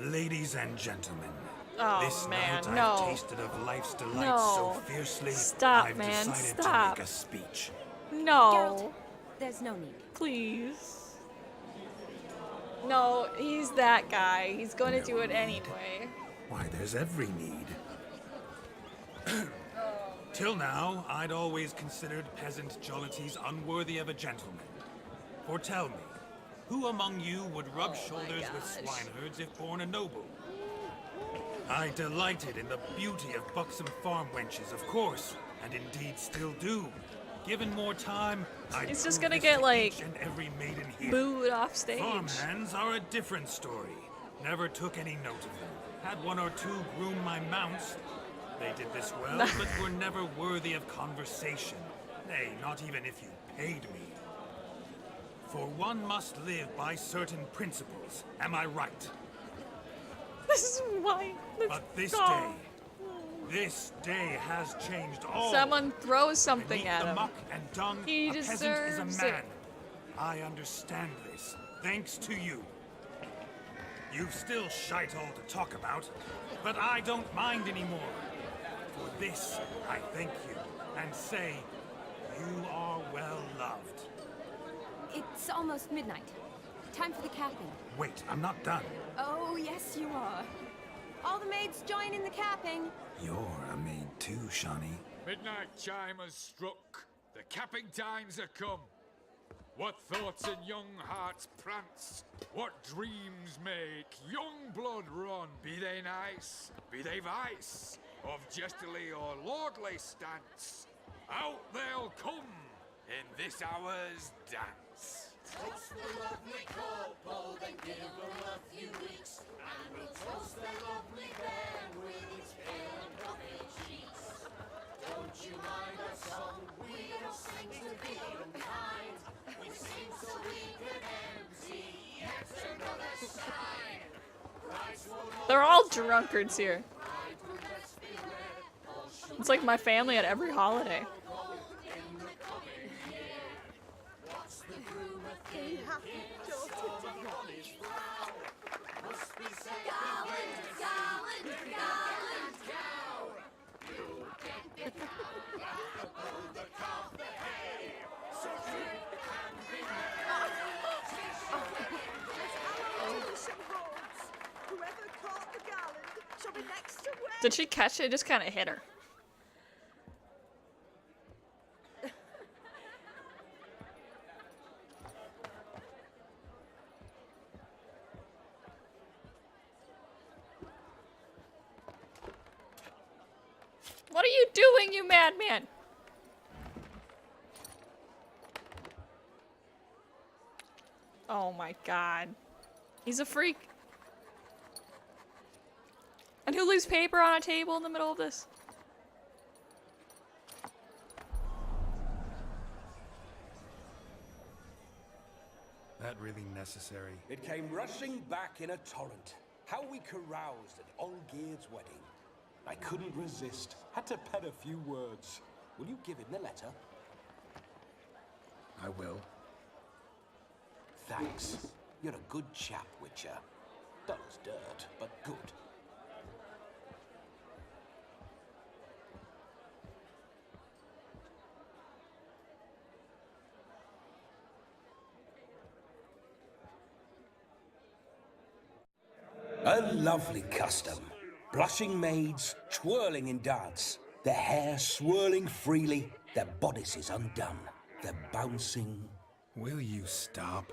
Ladies and gentlemen, Oh, this man, night no. I've tasted of life's delights No. so fiercely, Stop, I've man, decided stop. to make a speech. No. Geralt, there's no need. Please. No, he's that guy. He's going to do it anyway. Why, there's every need. Till now, I'd always considered peasant jollities unworthy of a gentleman. For tell me, who among you would rub shoulders with swineherds if born a noble? I delighted in the beauty of buxom farm wenches, of course, and indeed still do. Given more time, I'd He's just prove gonna this get, to like, each and every maiden here. booed off stage. Farmhands are a different story. Never took any note of them. Had one or two groom my mounts. They did this well, but were never worthy of conversation. Nay, not even if you paid me. For one must live by certain principles. Am I right? This is why. But this day has changed all. Someone throws something Beneath at the him. muck and dung, He a peasant is deserves a man. it. I understand this, thanks to you. You've still shite all to talk about, but I don't mind anymore. For this, I thank you, and say, you are well loved. It's almost midnight. Time for the capping. Wait, I'm not done. Oh, yes, you are. All the maids join in the capping. You're a maid too, Shawnee. Midnight chime has struck. The capping times are come. What thoughts in young hearts prance? What dreams make young blood run? Be they nice, be they vice, of jestily or lordly stance, out they'll come in this hour's dance. Toast the lovely couple, then give them a few weeks, and we'll toast the lovely band with its pale and puffy cheeks. Don't you mind our song? We don't sing to be unkind. We sing so we can empty yet another shrine. They're all drunkards here. It's like my family at every holiday. Did she catch it? It just kind of hit her. What are you doing, you madman? Oh my god. He's a freak. And who leaves paper on a table in the middle of this? That really necessary? It came rushing back in a torrent. How we caroused at Olgierd's wedding. I couldn't resist. Had to pen a few words. Will you give him the letter? I will. Thanks. You're a good chap, Witcher. Dull as dirt, but good. A lovely custom. Blushing maids, twirling in dance. Their hair swirling freely, their bodices undone. They're bouncing. Will you stop?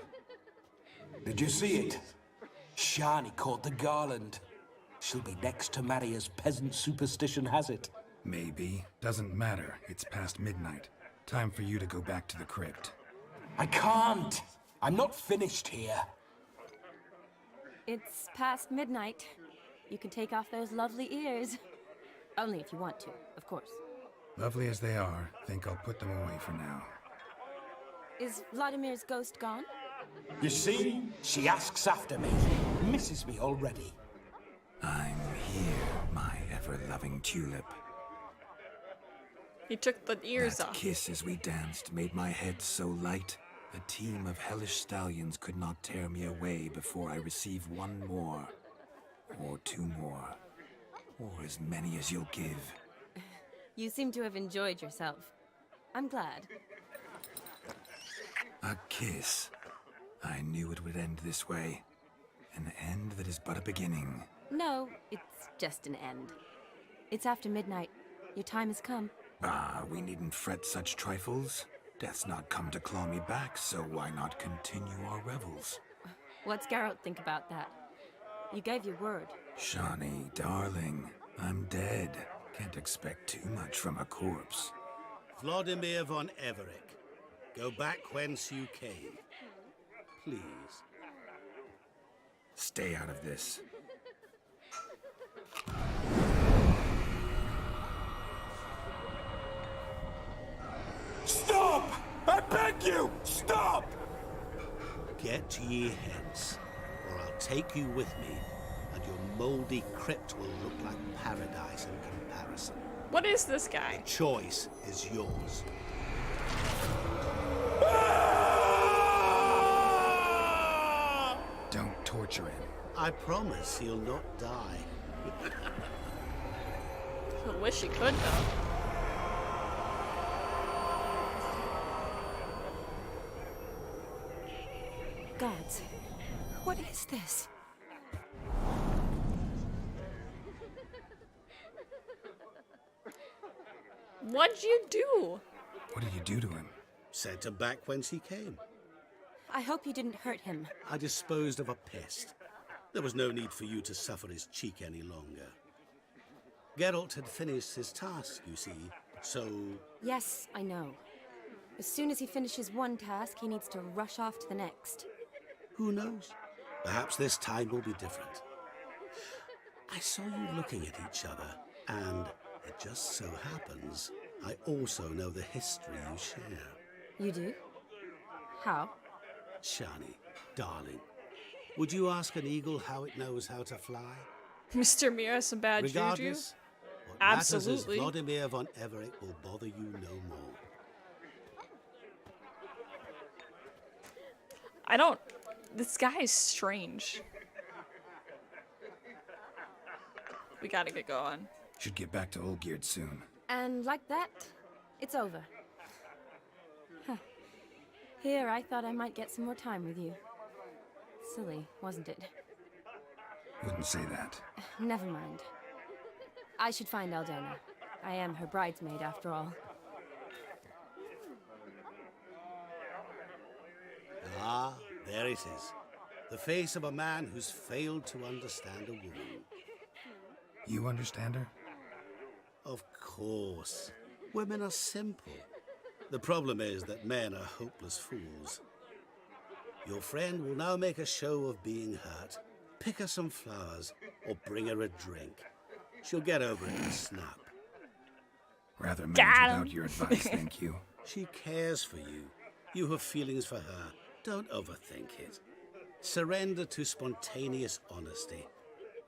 Did you see it? Shani caught the garland. She'll be next to marry as peasant superstition has it. Maybe. Doesn't matter. It's past midnight. Time for you to go back to the crypt. I can't. I'm not finished here. It's past midnight. You can take off those lovely ears. Only if you want to, of course. Lovely as they are, think I'll put them away for now. Is Vladimir's ghost gone? You see? She asks after me. Misses me already. I'm here, my ever-loving tulip. He took the ears That off. kiss as we danced made my head so light. A team of hellish stallions could not tear me away before I receive one more. Or two more. Or as many as you'll give. You seem to have enjoyed yourself. I'm glad. A kiss. I knew it would end this way. An end that is but a beginning. No, it's just an end. It's after midnight. Your time has come. Ah, we needn't fret such trifles. Death's not come to claw me back, so why not continue our revels? What's Geralt think about that? You gave your word. Shawnee, darling, I'm dead. Can't expect too much from a corpse. Vladimir von Everick, go back whence you came. Please. Stay out of this. Stop! I beg you! Stop! Get ye hence, or I'll take you with me, and your mouldy crypt will look like paradise in comparison. What is this guy? The choice is yours. Don't torture him. I promise he'll not die. I wish he could, though. Gods, what is this? What'd you do? What did you do to him? Sent him back whence he came. I hope you didn't hurt him. I disposed of a pest. There was no need for you to suffer his cheek any longer. Geralt had finished his task, you see, so... Yes, I know. As soon as he finishes one task, he needs to rush off to the next. Who knows? Perhaps this time will be different. I saw you looking at each other, and it just so happens I also know the history you share. You do? How? Shani, darling, would you ask an eagle how it knows how to fly? Mr. Mir has some bad juju? Regardless, what Absolutely. matters is Vladimir von Everett will bother you no more. I don't... This guy is strange. We gotta get going. Should get back to Olgierd soon. And like that, it's over. Huh. Here, I thought I might get some more time with you. Silly, wasn't it? Wouldn't say that. Never mind. I should find Aldona. I am her bridesmaid, after all. Ah, there it is. The face of a man who's failed to understand a woman. You understand her? Of course. Women are simple. The problem is that men are hopeless fools. Your friend will now make a show of being hurt, pick her some flowers, or bring her a drink. She'll get over it in a snap. Rather manage without your advice, thank you. She cares for you. You have feelings for her. Don't overthink it. Surrender to spontaneous honesty.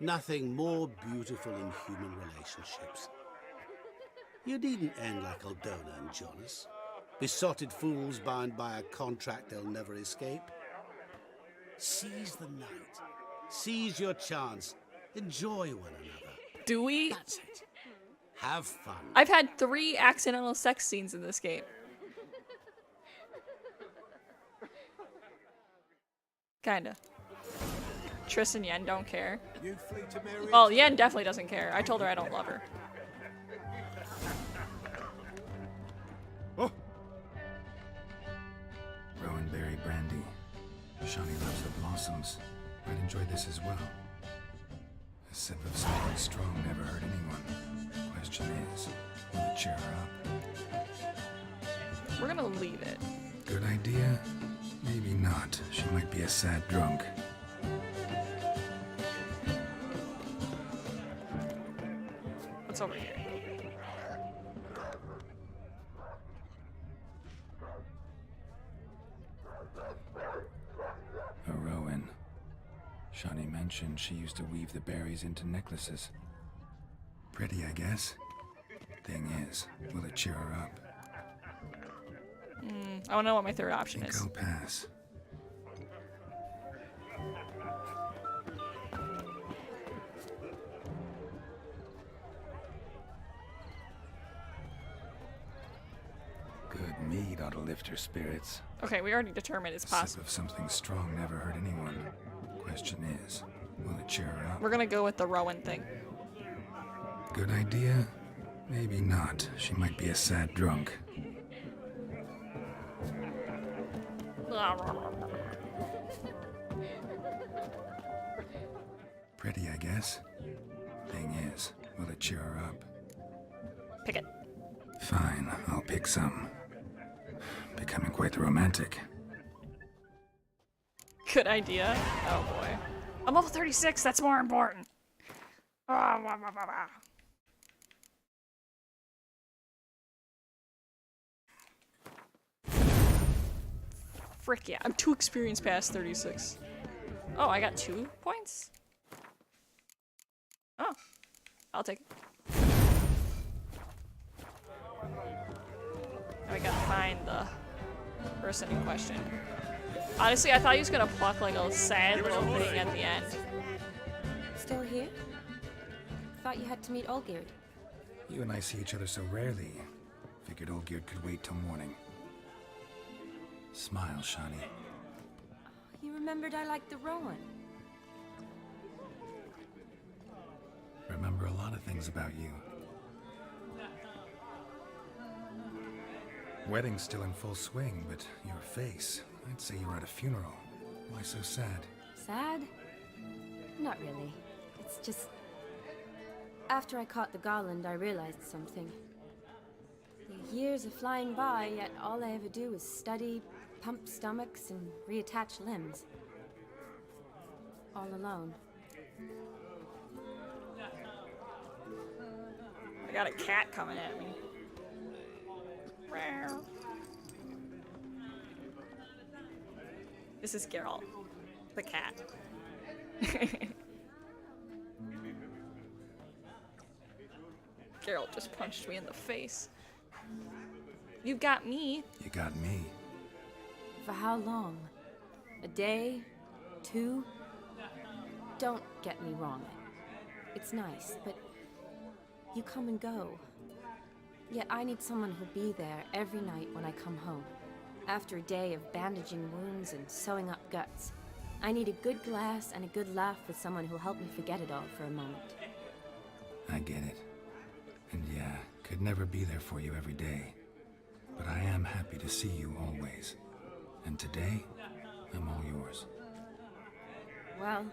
Nothing more beautiful in human relationships. You needn't end like Aldona and Jonas. Besotted fools bound by a contract they'll never escape. Seize the night. Seize your chance. Enjoy one another. Do we? That's it. Have fun. I've had 3 accidental sex scenes in this game. Kinda. Triss and Yen don't care. Well, Yen definitely doesn't care. I told her I don't love her. Oh. Rowan berry brandy. Shani loves the blossoms. I'd enjoy this as well. A sip of something strong never hurt anyone. Question is, will it cheer her up? We're gonna leave it. Good idea? Maybe not. She might be a sad drunk. What's over here? A Rowan. Shani mentioned she used to weave the berries into necklaces. Pretty, I guess. Thing is, will it cheer her up? I don't know what my third option is. I'll pass. Good mead ought to lift her spirits. Okay, we already determined it's A sip possible. of something strong never hurt anyone. Question is, will it cheer her up? We're gonna go with the Rowan thing. Good idea? Maybe not. She might be a sad drunk. Pretty, I guess. Thing is, will it cheer her up? Pick it. Fine, I'll pick some. Becoming quite the romantic. Good idea. Oh boy. I'm level 36, that's more important. Frick yeah, I'm 2 experience past 36. Oh, I got 2 points? Oh, I'll take it. Now we gotta find the person in question. Honestly, I thought he was gonna pluck like a sad little thing at the end. thought you had to meet Olgierd. You and I see each other so rarely. Figured Olgierd could wait till morning. Smile, Shani. You remembered I liked the Rowan. Remember a lot of things about you. Wedding's still in full swing, but your face, I'd say you're at a funeral. Why so sad? Sad? Not really. It's just... After I caught the garland, I realized something. The years are flying by, yet all I ever do is study, pump stomachs, and reattach limbs. All alone. I got a cat coming at me. Meow. This is Geralt, the cat. Geralt just punched me in the face. You got me. You got me. For how long? A day? 2? Don't get me wrong. It's nice, but you come and go. Yet I need someone who'll be there every night when I come home. After a day of bandaging wounds and sewing up guts, I need a good glass and a good laugh with someone who'll help me forget it all for a moment. I get it. And yeah, could never be there for you every day. But I am happy to see you always. And today, I'm all yours. Well,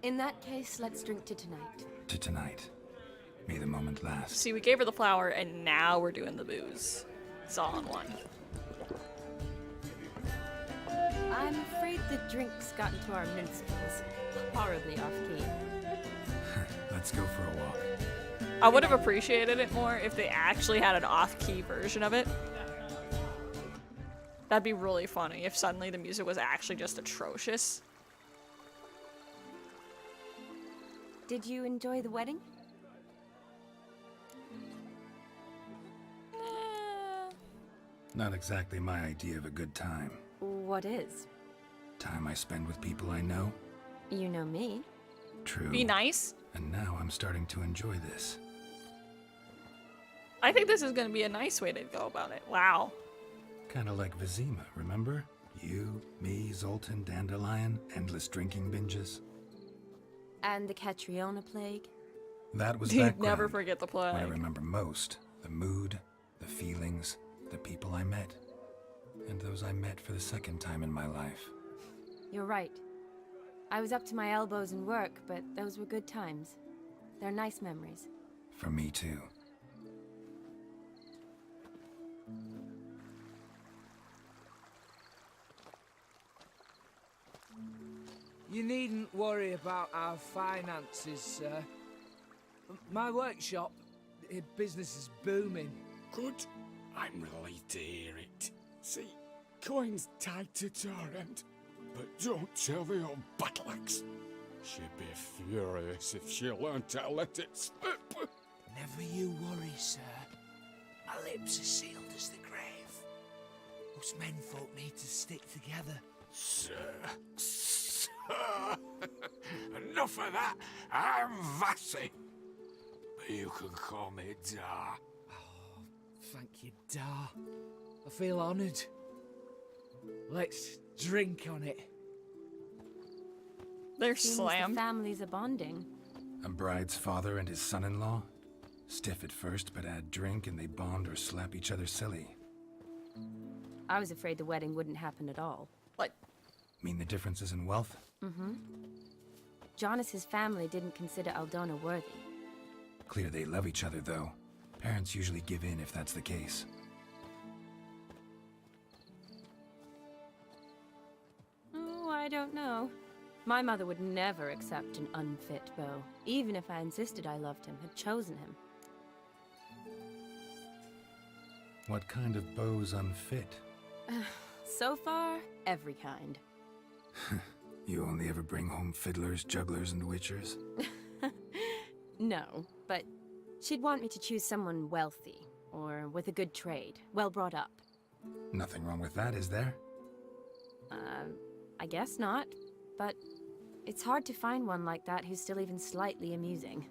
in that case, let's drink to tonight. To tonight. May the moment last. See, we gave her the flower, and now we're doing the booze. It's all in one. I'm afraid the drinks got into our minstrels. Horribly off-key. Let's go for a walk. I would have appreciated it more if they actually had an off-key version of it. That'd be really funny if suddenly the music was actually just atrocious. Did you enjoy the wedding? Not exactly my idea of a good time. What is? Time I spend with people I know. You know me. True. Be nice. And now I'm starting to enjoy this. I think this is going to be a nice way to go about it. Wow. Kinda like Vizima, remember? You, me, Zoltan, Dandelion, endless drinking binges. And the Catriona plague? That was You'd background. never forget the plague. What I remember most, the mood, the feelings, the people I met. And those I met for the second time in my life. You're right. I was up to my elbows in work, but those were good times. They're nice memories. For me too. You needn't worry about our finances, sir. My workshop, business is booming. Good. I'm relieved to hear it. See, Quinn's tied to Torrent, but don't tell the old battleaxe. She'd be furious if she learned to let it slip. Never you worry, sir. My lips are sealed as the grave. Us menfolk need to stick together. Sir. Enough of that. I'm Vassy. But you can call me Dar. Oh, thank you, Dar. I feel honoured. Let's drink on it. They're Seems slammed. The families are bonding. A bride's father and his son-in-law? Stiff at first, but add drink and they bond or slap each other silly. I was afraid the wedding wouldn't happen at all. What? Mean the differences in wealth? Mm-hmm. Jonas's family didn't consider Aldona worthy. Clear they love each other, though. Parents usually give in if that's the case. Oh, I don't know. My mother would never accept an unfit beau, even if I insisted I loved him, had chosen him. What kind of beau's unfit? So far, every kind. You only ever bring home fiddlers, jugglers, and witchers? No, but she'd want me to choose someone wealthy, or with a good trade, well brought up. Nothing wrong with that, is there? I guess not, but it's hard to find one like that who's still even slightly amusing.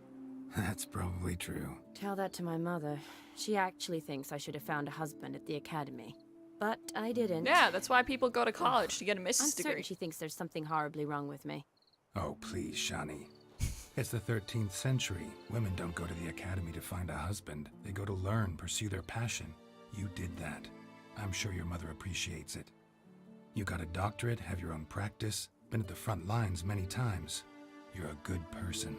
That's probably true. Tell that to my mother. She actually thinks I should have found a husband at the academy. But I didn't. Yeah, that's why people go to college, to get a missus I'm degree. certain she thinks there's something horribly wrong with me. Oh, please, Shani. It's the 13th century. Women don't go to the academy to find a husband. They go to learn, pursue their passion. You did that. I'm sure your mother appreciates it. You got a doctorate, have your own practice, been at the front lines many times. You're a good person.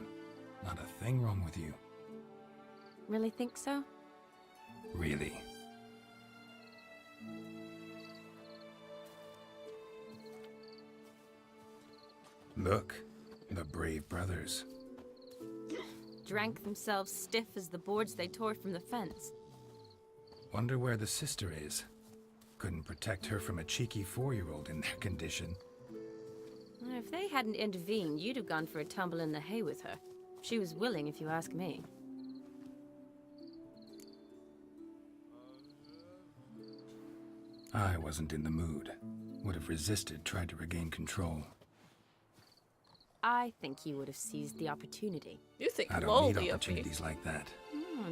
Not a thing wrong with you. Really think so? Really. Look, the brave brothers. Drank themselves stiff as the boards they tore from the fence. Wonder where the sister is. Couldn't protect her from a cheeky 4-year-old in their condition. If they hadn't intervened, you'd have gone for a tumble in the hay with her. She was willing, if you ask me. I wasn't in the mood. Would have resisted, tried to regain control. I think you would have seized the opportunity. You think I don't lowly need of me. opportunities like that.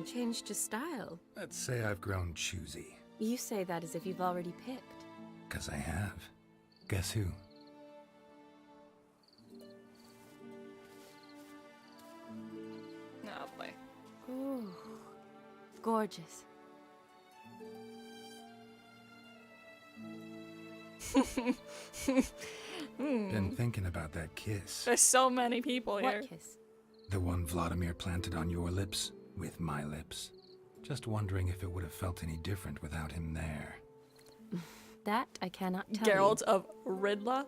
Changed your style. Let's say I've grown choosy. You say that as if you've already picked. 'Cause I have. Guess who? Oh boy. Ooh, gorgeous. Been thinking about that kiss. There's so many people here. What kiss? The one Vladimir planted on your lips, with my lips. Just wondering if it would have felt any different without him there. That I cannot tell Geralt of Ridla?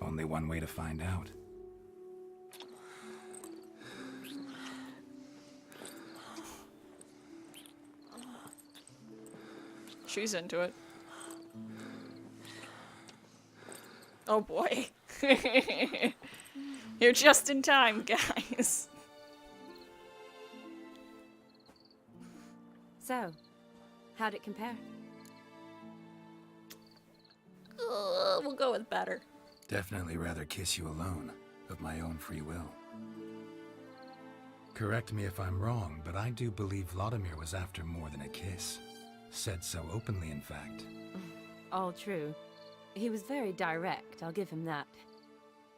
Only one way to find out. She's into it. Oh boy. You're just in time, guys. So, how'd it compare? We'll go with better. Definitely rather kiss you alone, of my own free will. Correct me if I'm wrong, but I do believe Vladimir was after more than a kiss. Said so openly, in fact. All true. He was very direct, I'll give him that.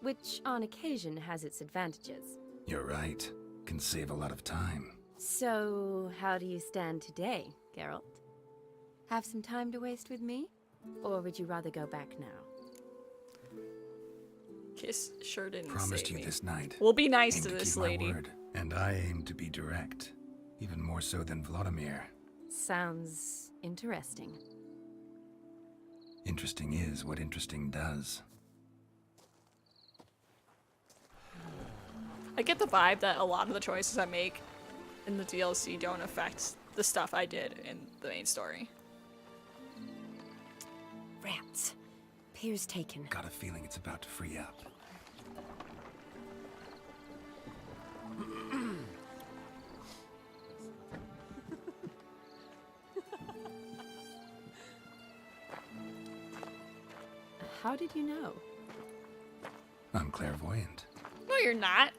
Which, on occasion, has its advantages. You're right. Can save a lot of time. So, how do you stand today, Geralt? Have some time to waste with me? Or would you rather go back now? Kiss sure didn't Promised save you me. this night. We'll be nice Aim to this keep my lady. word, and I aim to be direct. Even more so than Vladimir. Sounds interesting. Interesting is what interesting does. I get the vibe that a lot of the choices I make in the DLC don't affect the stuff I did in the main story. Rats. Pier's taken. Got a feeling it's about to free up. How did you know? I'm clairvoyant. No, you're not.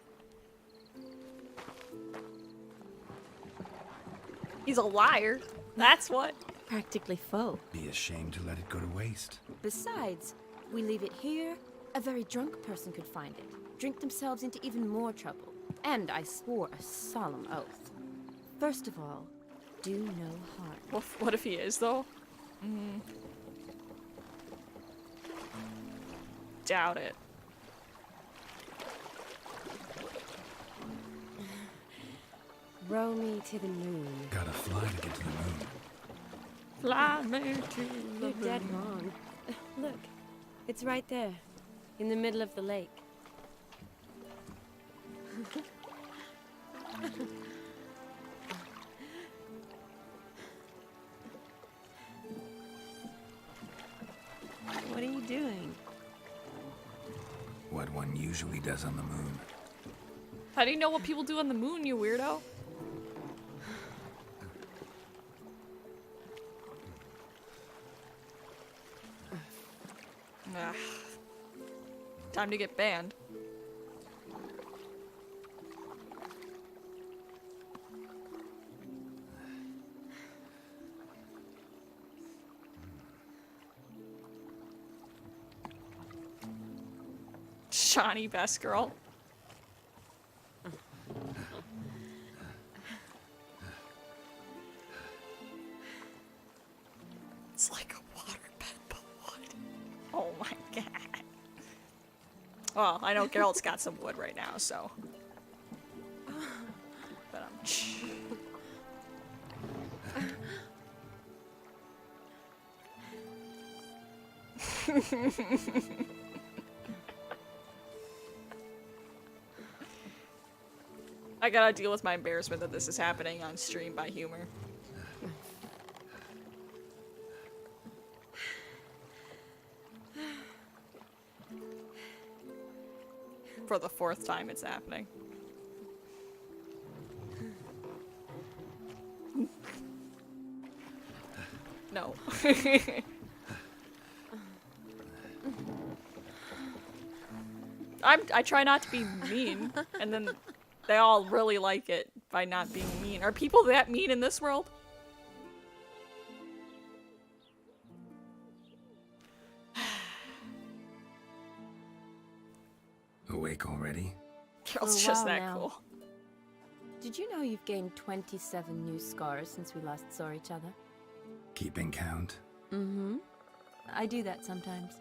He's a liar. That's what. Practically full. Be ashamed to let it go to waste. Besides, we leave it here, a very drunk person could find it, drink themselves into even more trouble. And I swore a solemn oath. First of all, do no harm. What if he is, though? Doubt it. Row me to the moon. Gotta fly to get to the moon. Fly me to the You're dead moon. wrong. Look, it's right there, in the middle of the lake. What are you doing? What one usually does on the moon. How do you know what people do on the moon, you weirdo? Time to get banned. Shawnee, best girl. It's like a waterbed, but wood. Oh my god. Well, I know Geralt's got some wood right now, so. But I gotta deal with my embarrassment that this is happening on stream by humor. For the 4th time it's happening. No. I try not to be mean, and then they all really like it by not being mean. Are people that mean in this world? Awake already? Geralt's For a just while that now. cool. Did you know you've gained 27 new scars since we last saw each other? Keeping count? Mm-hmm. I do that sometimes.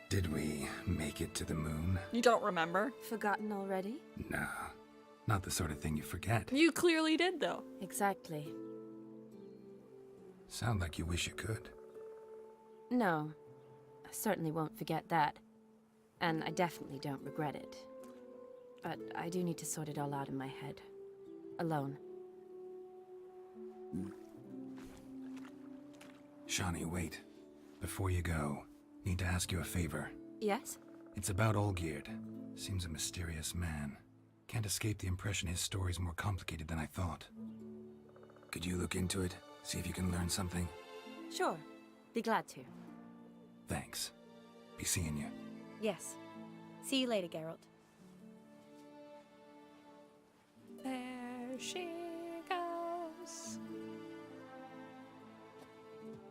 Did we make it to the moon? You don't remember? Forgotten already? Nah. Not the sort of thing you forget. You clearly did, though. Exactly. Sound like you wish you could. No. I certainly won't forget that. And I definitely don't regret it. But I do need to sort it all out in my head. Alone. Shawnee, wait. Before you go, need to ask you a favor. Yes? It's about Olgierd. Seems a mysterious man. Can't escape the impression his story's more complicated than I thought. Could you look into it? See if you can learn something? Sure. Be glad to. Thanks. Be seeing you. Yes. See you later, Geralt. There she goes.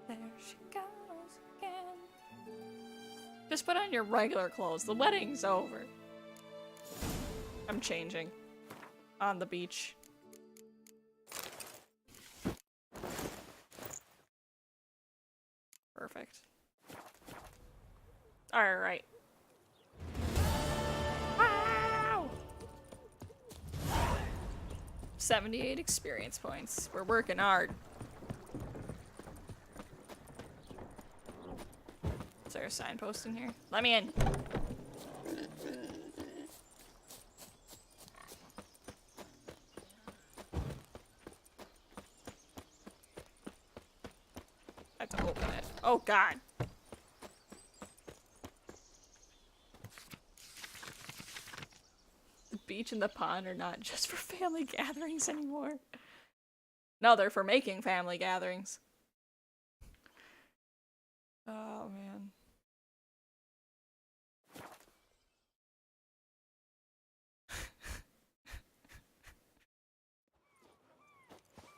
There she goes again. Just put on your regular clothes. The wedding's over. I'm changing. On the beach. Perfect. Alright. Wow! 78 experience points. We're working hard. Is there a signpost in here? Let me in. I have to open it. Oh god. The beach and the pond are not just for family gatherings anymore. No, they're for making family gatherings. Oh man.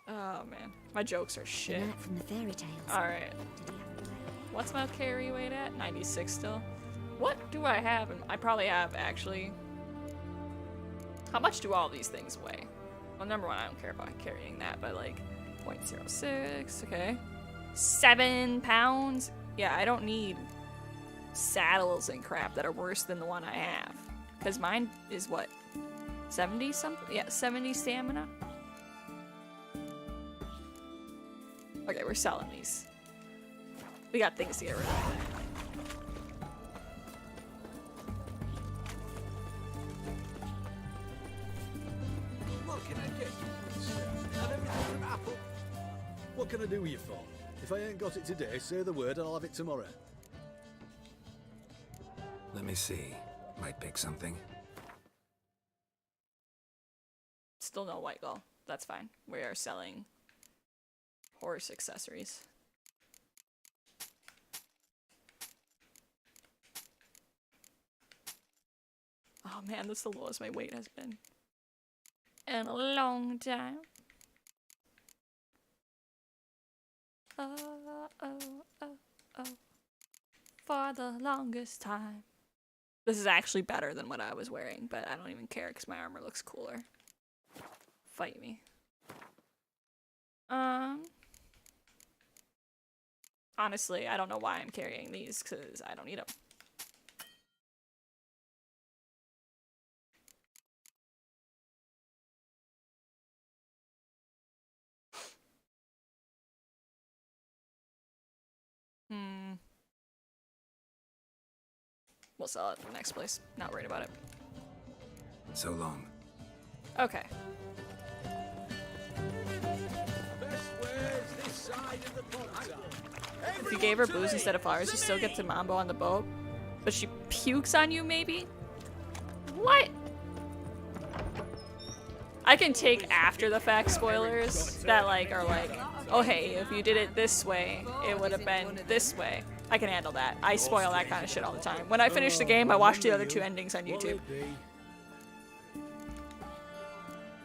Oh man, my jokes are shit. The knight from the fairy tales. Alright. What's my carry weight at? 96 still? What do I have? I probably have, actually. How much do all these things weigh? Well, number one, I don't care about carrying that, but like 0.06, okay. 7 pounds? Yeah, I don't need saddles and crap that are worse than the one I have. Because mine is what? 70 something? Yeah, 70 stamina? Okay, we're selling these. We got things to get rid of. What can I get? And everything from Apple. What can I do with your phone? If I ain't got it today, say the word and I'll have it tomorrow. Let me see. Might pick something. Still no white gull. That's fine. We are selling horse accessories. Oh man, that's the lowest my weight has been in a long time. Oh, oh, oh, oh. For the longest time. This is actually better than what I was wearing, but I don't even care because my armor looks cooler. Fight me. Honestly, I don't know why I'm carrying these because I don't need them. We'll sell it at the next place. Not worried about it. So long. Okay. If you gave her booze instead of flowers, you still get to mambo on the boat. But she pukes on you, maybe? What? I can take after the fact spoilers that like are like, oh hey, if you did it this way, it would have been this way. I can handle that. I spoil that kind of shit all the time. When I finish the game, I watch the other 2 endings on YouTube.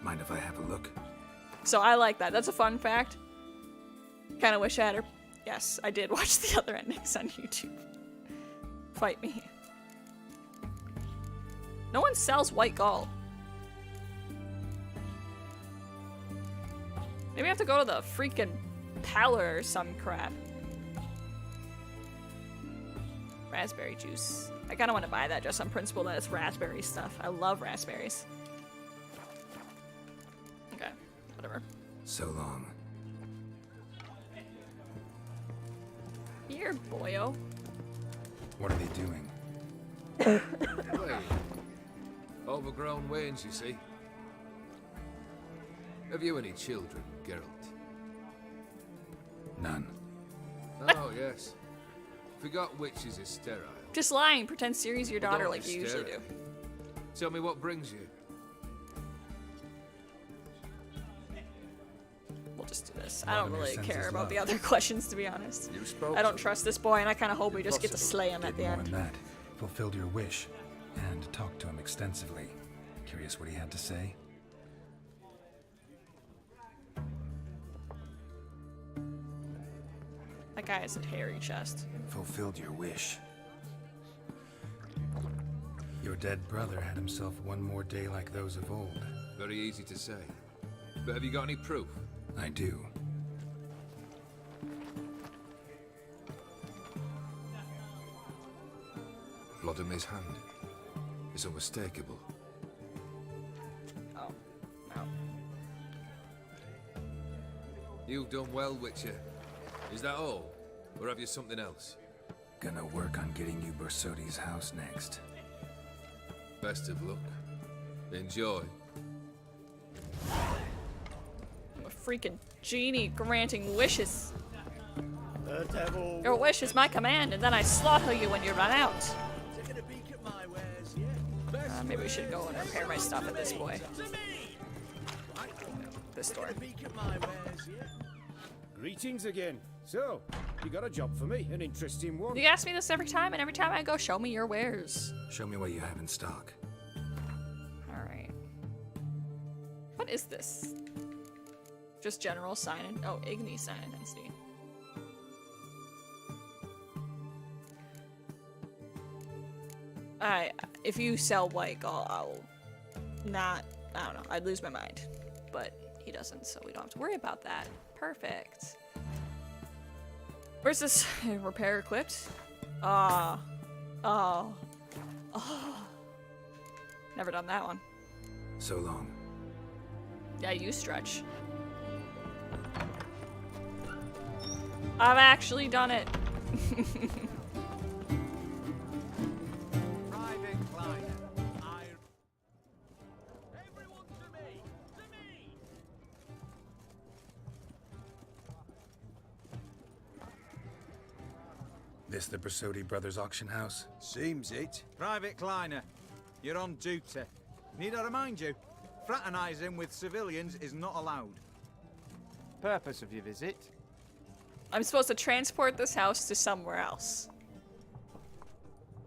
Mind if I have a look? So I like that. That's a fun fact. Kind of wish I had her. Yes, I did watch the other endings on YouTube. Fight me. No one sells white gall. Maybe I have to go to the freaking Pallor or some crap. Raspberry juice. I kind of want to buy that just on principle that it's raspberry stuff. I love raspberries. Okay, whatever. So long. Here, boyo. What are they doing? Wait. Overgrown wains, you see. Have you any children, Geralt? None. Oh, yes. Forgot witches is sterile. Just lying. Pretend Ciri's your daughter Don't like be you usually do. sterile. Tell me what brings you. We'll just do this. I don't really care about the other questions, to be honest. You spoke I don't trust this boy, and I kind of hope we just get to slay him at the More end. than that, fulfilled your wish, and talked to him extensively. Curious what he had to say? That guy has a hairy chest. Fulfilled your wish. Your dead brother had himself one more day like those of old. Very easy to say. But have you got any proof? I do. Blood on his hand. It's unmistakable. Oh, no. You've done well, Witcher. Is that all? Or have you something else? Gonna work on getting you Bersodi's house next. Best of luck. Enjoy. I'm a freaking genie granting wishes. The devil. Your wish is my command, and then I slaughter you when you run out. Taking a peek at my wares, yeah? Maybe we should go and repair my stuff at this boy. This store. Greetings again. So, you got a job for me? An interesting one? You ask me this every time, and every time I go, show me your wares. Show me what you have in stock. Alright. What is this? Just general sign-in? Oh, Igni sign-in density. If you sell white, I'll not, I don't know, I'd lose my mind. But he doesn't, so we don't have to worry about that. Perfect. Where's this repair equipped? Oh. Never done that one. So long. Yeah, you stretch. I've actually done it. This the Bersodi Brothers auction house? Seems it. Private Kleiner, you're on duty. Need I remind you, fraternizing with civilians is not allowed. Purpose of your visit? I'm supposed to transport this house to somewhere else.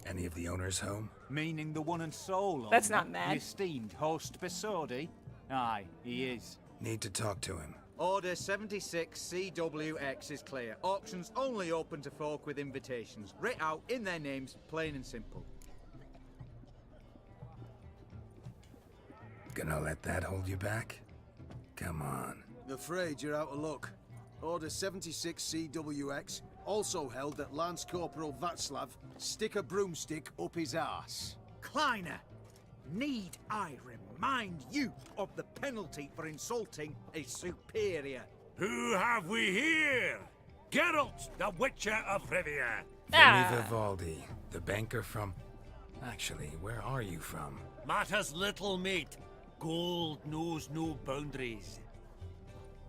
Any of the owners home? Meaning the one and sole That's owner, not mad. the esteemed host Bersodi? Aye, he is. Need to talk to him. Order 76 CWX is clear. Auctions only open to folk with invitations. Writ out in their names, plain and simple. Gonna let that hold you back? Come on. I'm afraid you're out of luck. Order 76 CWX also held that Lance Corporal Václav stick a broomstick up his arse. Kleiner, need I remind you of the penalty for insulting a superior? Who have we here? Geralt, the Witcher of Rivia. Vimy Vivaldi, the banker from... Actually, where are you from? Matters little, mate. Gold knows no boundaries.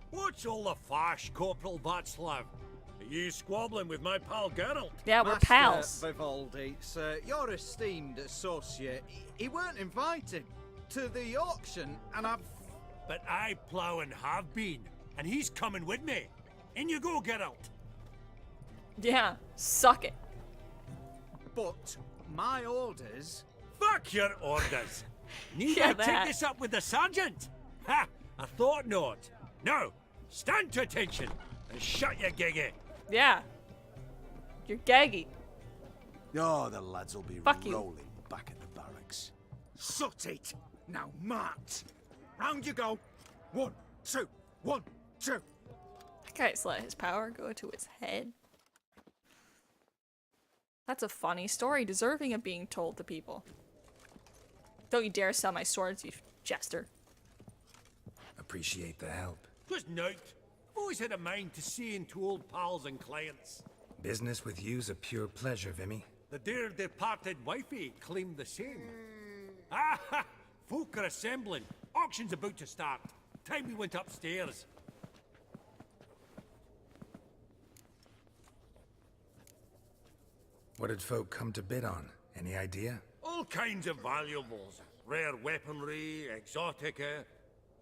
What's all the fash, Corporal Václav? Are you squabbling with my pal Geralt? Yeah, we're Master pals. Vivaldi, sir, your esteemed associate, he weren't invited to the auction, and I've... But I plough and have been, and he's coming with me. In you go, Geralt. Yeah, suck it. But my orders... Fuck your orders. Need Yeah, I that. take this up with the sergeant? Ha! I thought not. Now, stand to attention and shut your giggy. Yeah. You're gaggy. Oh, the lads will be Fuck you. rolling back at the barracks. Sut it! Now march! Round you go! 1, 2, 1, 2! That guy's let his power go to his head. That's a funny story, deserving of being told to people. Don't you dare sell my swords, you jester. Appreciate the help. Just note, I've always had a mind to seeing to old pals and clients. Business with you's a pure pleasure, Vimy. The dear departed wifey claimed the same. Ah ha! Folk are assembling. Auction's about to start. Time we went upstairs. What did folk come to bid on? Any idea? All kinds of valuables. Rare weaponry, exotica.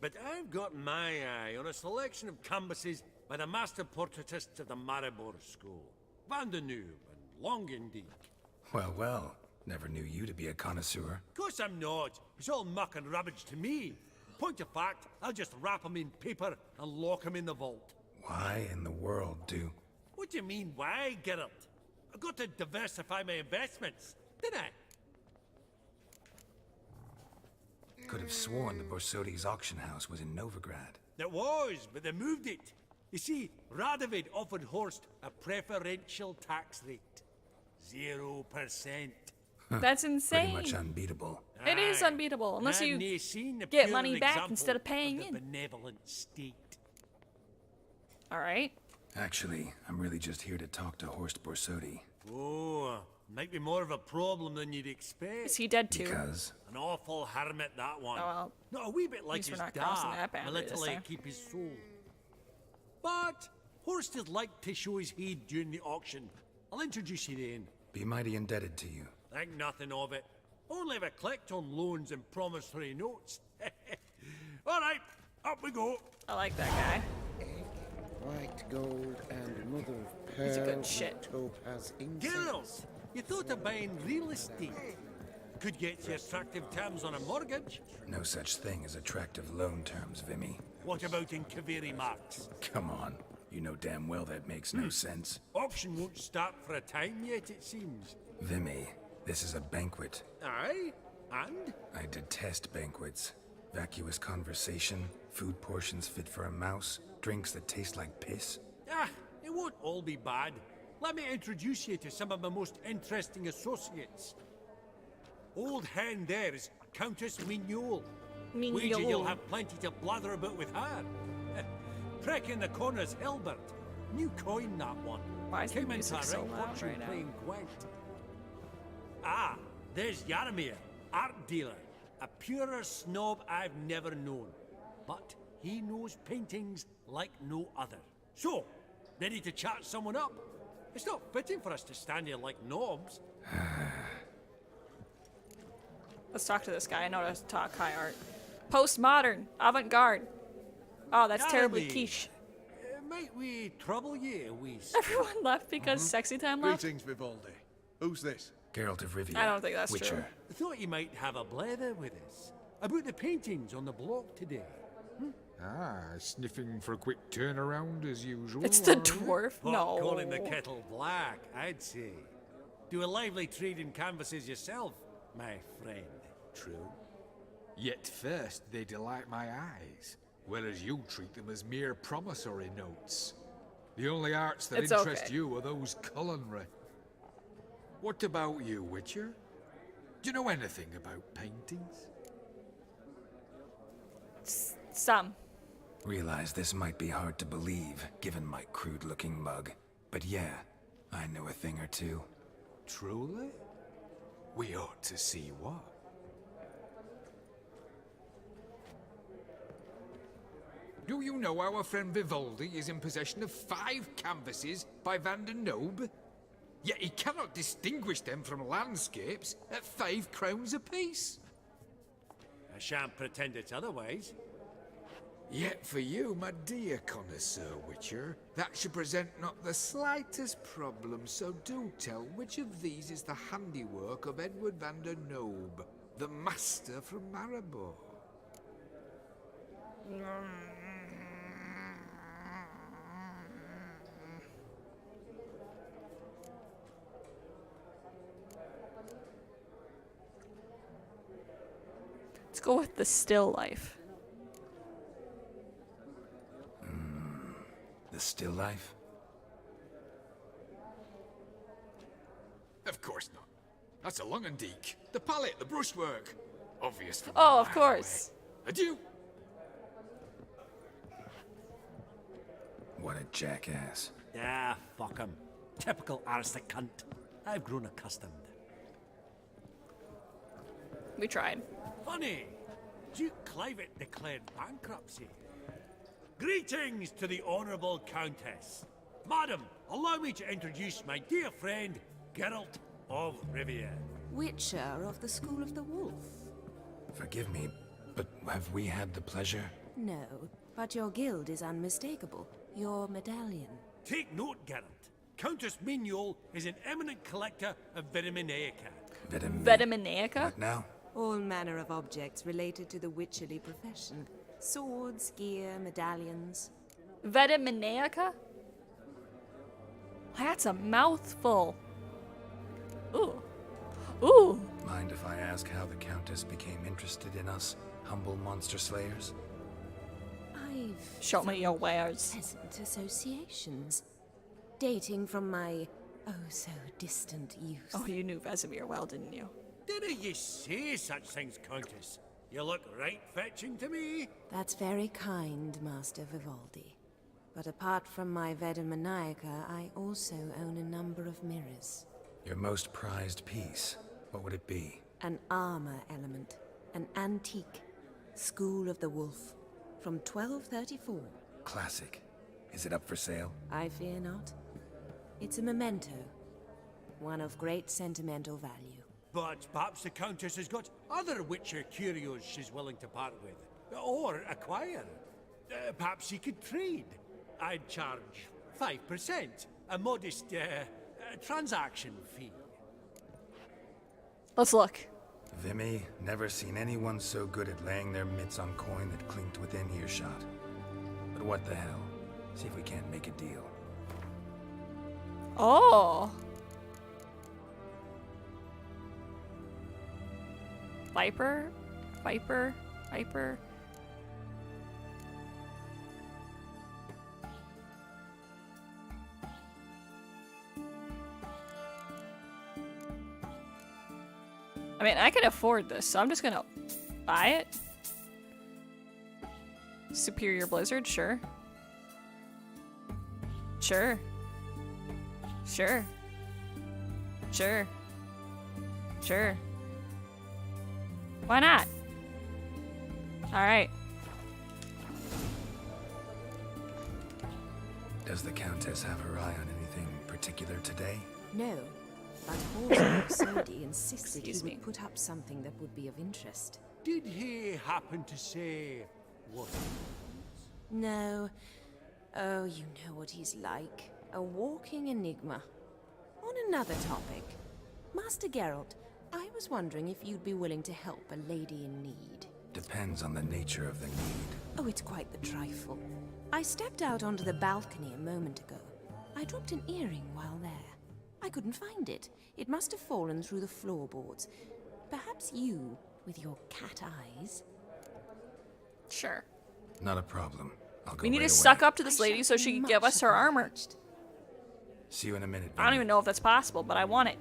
But I've got my eye on a selection of canvases by the master portraitists of the Maribor School. Van de Noob and Longendiek. Well, well. Never knew you to be a connoisseur. Of course I'm not. It's all muck and rubbish to me. Point of fact, I'll just wrap 'em in paper and lock 'em in the vault. Why in the world do... What do you mean, why, Geralt? I've got to diversify my investments, didn't I? Could have sworn the Borsodi's auction house was in Novigrad. It was, but they moved it. You see, Radovid offered Horst a preferential tax rate. 0%. That's insane. Pretty much unbeatable. It is unbeatable, unless you get money back instead of paying in. Benevolent state. Alright. Actually, I'm really just here to talk to Horst Borsodi. Oh, might be more of a problem than you'd expect. Is he dead too? Because... An awful hermit, that one. Oh, well. Not a wee bit like At least his we're not crossing dad, that boundary this militantly time. keep his soul. But Horst is like to show his head during the auction. I'll introduce you then. Be mighty indebted to you. Think nothing of it. Only if I collect on loans and promissory notes. Alright, up we go. I like that guy. White gold and mother of pearl. He's a good shit. Topaz incense. Geralt, you thought of buying real estate. Could get you attractive terms on a mortgage. No such thing as attractive loan terms, Vimy. What about in Kaveri Marks? Come on. You know damn well that makes no sense. Auction won't start for a time yet, it seems. Vimy, this is a banquet. Aye? And? I detest banquets. Vacuous conversation, food portions fit for a mouse, drinks that taste like piss. Ah, it won't all be bad. Let me introduce you to some of my most interesting associates. Old hen there is Countess Mignol. Wager you'll have plenty to blather about with her. Prick in the corner's Hilbert. New coin, that one. Why is the Came into music a so right loud fortune right now? playing Gwent. Ah, there's Yaromir, art dealer. A purer snob I've never known. But he knows paintings like no other. So, ready to chat someone up? It's not fitting for us to stand here like knobs. Let's talk to this guy. I know how to talk high art. Postmodern. Avant-garde. Oh, that's terribly Yaromir, quiche. Might we trouble you a wee Everyone left because Sexy Time left? Greetings, Vivaldi. Who's this? Geralt of Rivia. I don't think that's Witcher. true. I thought you might have a blather with us. About the paintings on the block today. Ah, sniffing for a quick turnaround as usual. It's the are you? dwarf? Pot No. calling the kettle black, I'd say. Do a lively trade in canvases yourself, my friend. True. Yet first they delight my eyes, whereas you treat them as mere promissory notes. The only arts that It's interest okay. you are those culinary. What about you, Witcher? Do you know anything about paintings? Some. Realize this might be hard to believe, given my crude-looking mug. But yeah, I know a thing or two. Truly? We ought to see what. Do you know our friend Vivaldi is in possession of 5 canvases by Van der Nobe? Yet he cannot distinguish them from landscapes at 5 crowns apiece. I shan't pretend it's otherwise. Yet for you, my dear connoisseur Witcher, that should present not the slightest problem, so do tell which of these is the handiwork of Edward van der Nobe, the master from Maribor. Let's go with the still life. The still life? Of course not. That's a Lungendeek. The palette, the brushwork. Obvious from Oh, a of mile course. away. Adieu. What a jackass. Ah, fuck him. Typical arstic cunt. I've grown accustomed. We tried. Funny, Duke Clivet declared bankruptcy. Greetings to the Honourable Countess. Madam, allow me to introduce my dear friend, Geralt of Rivia. Witcher of the School of the Wolf. Forgive me, but have we had the pleasure? No, but your guild is unmistakable. Your medallion. Take note, Geralt. Countess Mignol is an eminent collector of Vitaminaica. Vitaminaica? What now? All manner of objects related to the witcherly profession. Swords, gear, medallions. Vitaminaica? That's a mouthful. Ooh. Ooh. Mind if I ask how the Countess became interested in us, humble monster slayers? I've Show me your wares. Pleasant associations. Dating from my oh-so-distant youth. Oh, you knew Vesemir well, didn't you? Didn't you say such things, Countess? You look right fetching to me. That's very kind, Master Vivaldi. But apart from my Vitaminaica, I also own a number of mirrors. Your most prized piece, what would it be? An armor element. An antique. School of the Wolf. From 1234. Classic. Is it up for sale? I fear not. It's a memento. One of great sentimental value. But perhaps the Countess has got other Witcher curios she's willing to part with. Or acquire. Perhaps she could trade. I'd charge 5%. A modest transaction fee. Let's look. Vimy, never seen anyone so good at laying their mitts on coin that clinked within earshot. But what the hell? See if we can't make a deal. Oh. Viper? Viper? Viper? I mean, I can afford this, so I'm just gonna buy it. Superior Blizzard, sure. Sure. Sure. Sure. Sure. Why not? Alright. Does the Countess have her eye on anything particular today? No, but Horton Sodi insisted he would put up something that would be of interest. Did he happen to say what? No. Oh, you know what he's like. A walking enigma. On another topic. Master Geralt, I was wondering if you'd be willing to help a lady in need. Depends on the nature of the need. Oh, it's quite the trifle. I stepped out onto the balcony a moment ago. I dropped an earring while there. I couldn't find it. It must have fallen through the floorboards. Perhaps you, with your cat eyes. Sure. Not a problem. I'll go We need right to away. suck up to this lady so she can give us her armor. See you in a minute. I don't even know if that's possible, but I want it.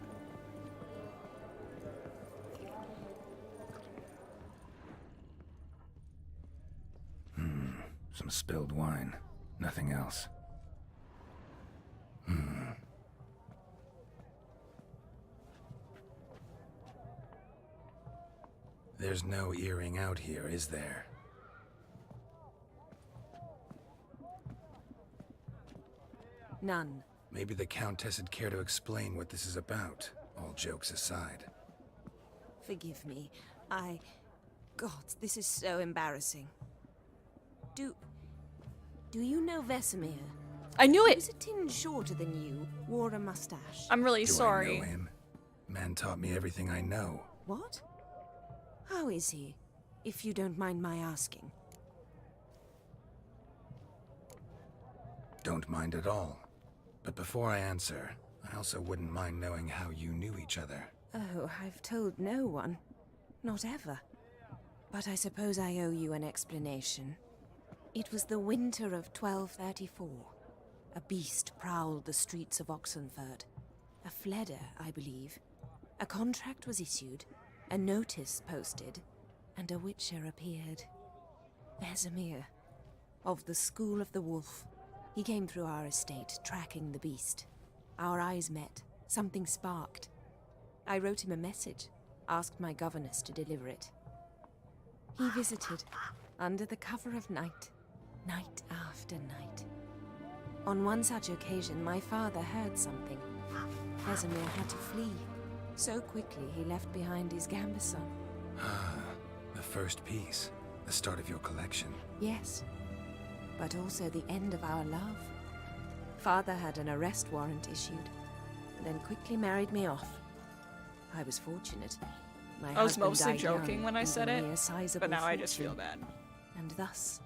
Some spilled wine. Nothing else. There's no earring out here, is there? None. Maybe the Countess would care to explain what this is about, all jokes aside. Forgive me. God, this is so embarrassing. Do you know Vesemir? I knew it! He was a tinge shorter than you, wore a mustache. I'm really Do sorry. I know him? Man taught me everything I know. What? How is he, if you don't mind my asking? Don't mind at all. But before I answer, I also wouldn't mind knowing how you knew each other. Oh, I've told no one. Not ever. But I suppose I owe you an explanation. It was the winter of 1234. A beast prowled the streets of Oxenford. A fledder, I believe. A contract was issued, a notice posted, and a witcher appeared. Vesemir, of the School of the Wolf. He came through our estate, tracking the beast. Our eyes met. Something sparked. I wrote him a message, asked my governess to deliver it. He visited, under the cover of night, night after night. On one such occasion, my father heard something. Vesemir had to flee. So quickly, he left behind his gambeson. Ah, the first piece. The start of your collection. Yes, but also the end of our love. Father had an arrest warrant issued, and then quickly married me off. I was fortunate. My I was husband mostly died joking young, when I said leaving it, me a sizable but now I just feel fortune. bad. And thus,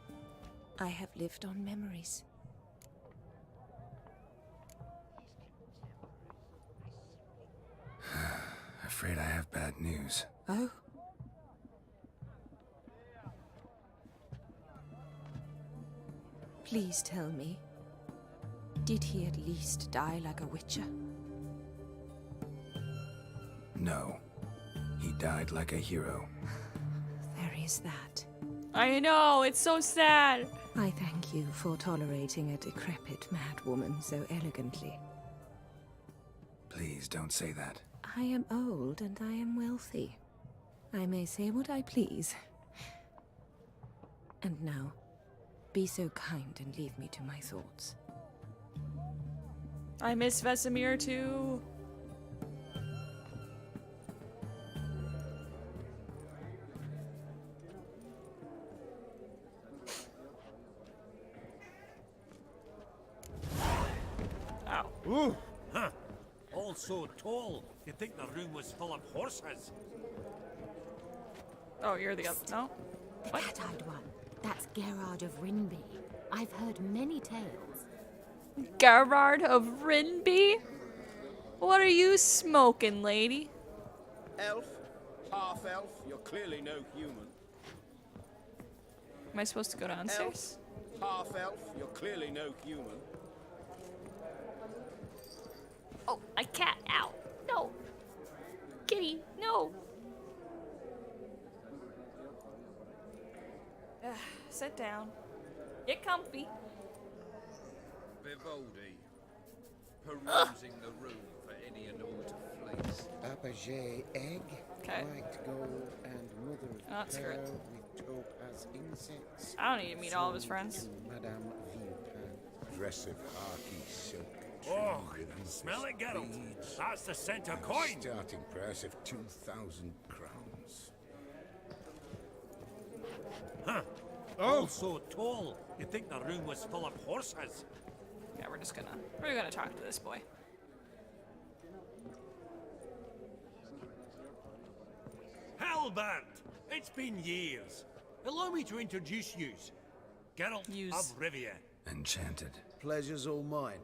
I have lived on memories. Afraid I have bad news. Oh? Please tell me, did he at least die like a witcher? No. He died like a hero. There is that. I know, it's so sad. I thank you for tolerating a decrepit madwoman so elegantly. Please don't say that. I am old and I am wealthy. I may say what I please. And now, be so kind and leave me to my thoughts. I miss Vesemir too. Ow. Ooh, huh. All so tall, you'd think the room was full of horses. Oh, you're the other. No? The cat-eyed one. That's Gerard of Rinby. I've heard many tales. Gerard of Rinby? What are you smoking, lady? Elf, half-elf, you're clearly no human. Am I supposed to go downstairs? Half-elf, you're clearly no human. Oh, a cat. Ow. No. Kitty, no. Sit down. Get comfy. VOD. Perusing the room for any and all to fleece. Apogee egg, white gold, and mother of That's pearl correct. with topaz insects. I don't need to meet all of his friends. To Madame Villepin. Dress of harky silk. Oh, smell it, Geralt. That's the scent of coin. Starting price of 2,000 crowns. Huh. All so tall, you'd think the room was full of horses. Yeah, we're gonna talk to this boy. Halbert! It's been years. Allow me to introduce yous. Geralt of Rivia. Enchanted. Pleasure's all mine.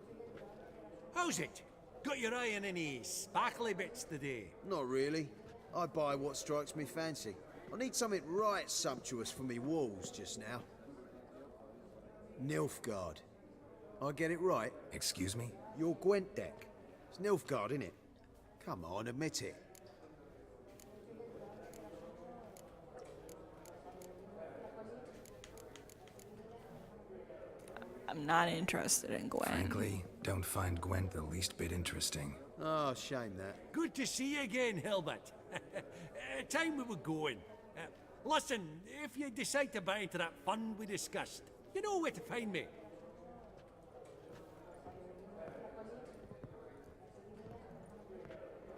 How's it? Got your eye on any sparkly bits today? Not really. I buy what strikes me fancy. I need something right sumptuous for me walls just now. Nilfgaard. I get it right? Excuse me? Your Gwent deck. It's Nilfgaard, innit? Come on, admit it. I'm not interested in Gwen. Frankly, don't find Gwent the least bit interesting. Oh, shame that. Good to see you again, Hilbert. Time we were going. Listen, if you decide to buy into that fund we discussed, you know where to find me.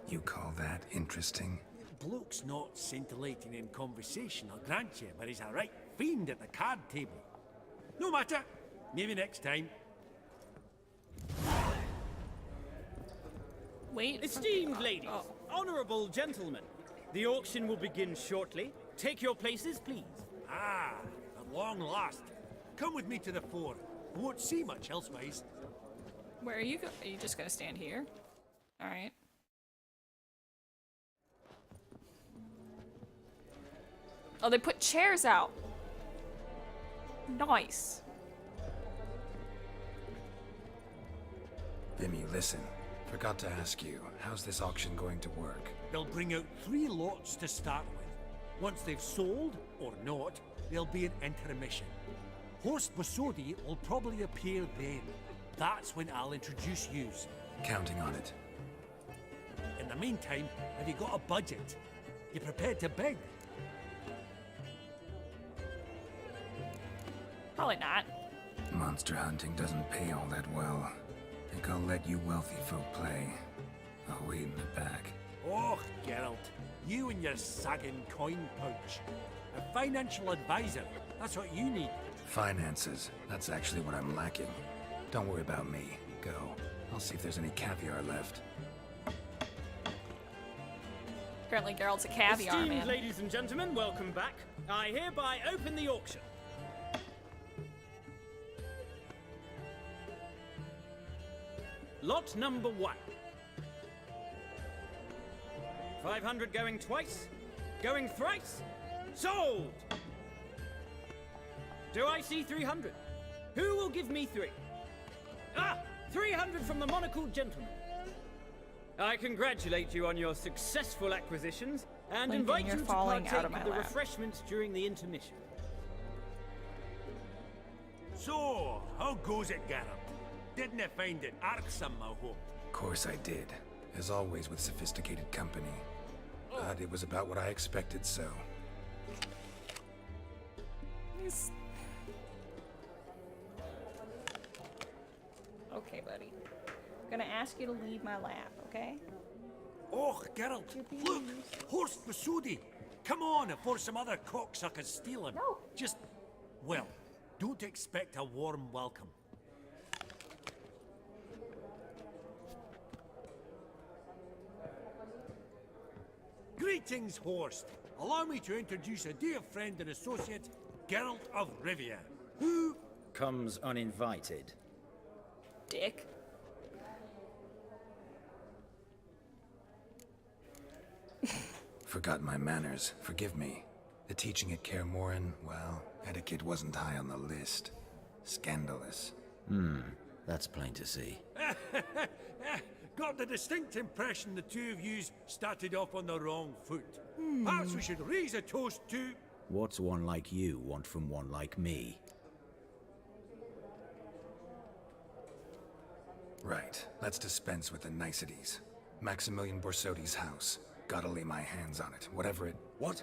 You call that interesting? Bloke's not scintillating in conversation, I'll grant you, but he's a right fiend at the card table. No matter. Maybe next time. Wait. Esteemed ladies, honorable gentlemen, the auction will begin shortly. Take your places, please. Ah, at long last. Come with me to the fore. I won't see much elsewise. Where are you go? Are you just gonna stand here? All right. Oh, they put chairs out. Nice. Vimy, listen. Forgot to ask you, how's this auction going to work? They'll bring out 3 lots to start with. Once they've sold, or not, there'll be an intermission. Horst Bosodi will probably appear then. That's when I'll introduce yous. Counting on it. In the meantime, have you got a budget? You prepared to beg? Probably not. Monster hunting doesn't pay all that well. Think I'll let you wealthy folk play. I'll wait in the back. Oh, Geralt, you and your sagging coin pouch. A financial advisor, that's what you need. Finances, that's actually what I'm lacking. Don't worry about me. Go. I'll see if there's any caviar left. Apparently Geralt's a caviar Esteemed man. ladies and gentlemen, welcome back. I hereby open the auction. Lot number 1. 500 going twice, going thrice, sold! Do I see 300? Who will give me 3? Ah, 300 from the monocled gentleman. I congratulate you on your successful acquisitions and Lincoln, invite you're you to falling partake out of my of the lap. refreshments during the intermission. So, how goes it, Geralt? Didn't you find it irksome, I hope? Of course I did. As always with sophisticated company. But it was about what I expected, so... Okay, buddy. I'm gonna ask you to leave my lap, okay? Oh, Geralt, look! Horst Bosodi! Come on, before some other cocksuckers steal him. No. Just, well, don't expect a warm welcome. Greetings, Horst. Allow me to introduce a dear friend and associate, Geralt of Rivia, who... comes uninvited. Dick. Forgot my manners. Forgive me. The teaching at Kaer Morhen, well, etiquette wasn't high on the list. Scandalous. That's plain to see. Got the distinct impression the two of yous started off on the wrong foot. Perhaps we should raise a toast to... What's one like you want from one like me? Right. Let's dispense with the niceties. Maximilian Borsodi's house. Gotta lay my hands on it, whatever it... What?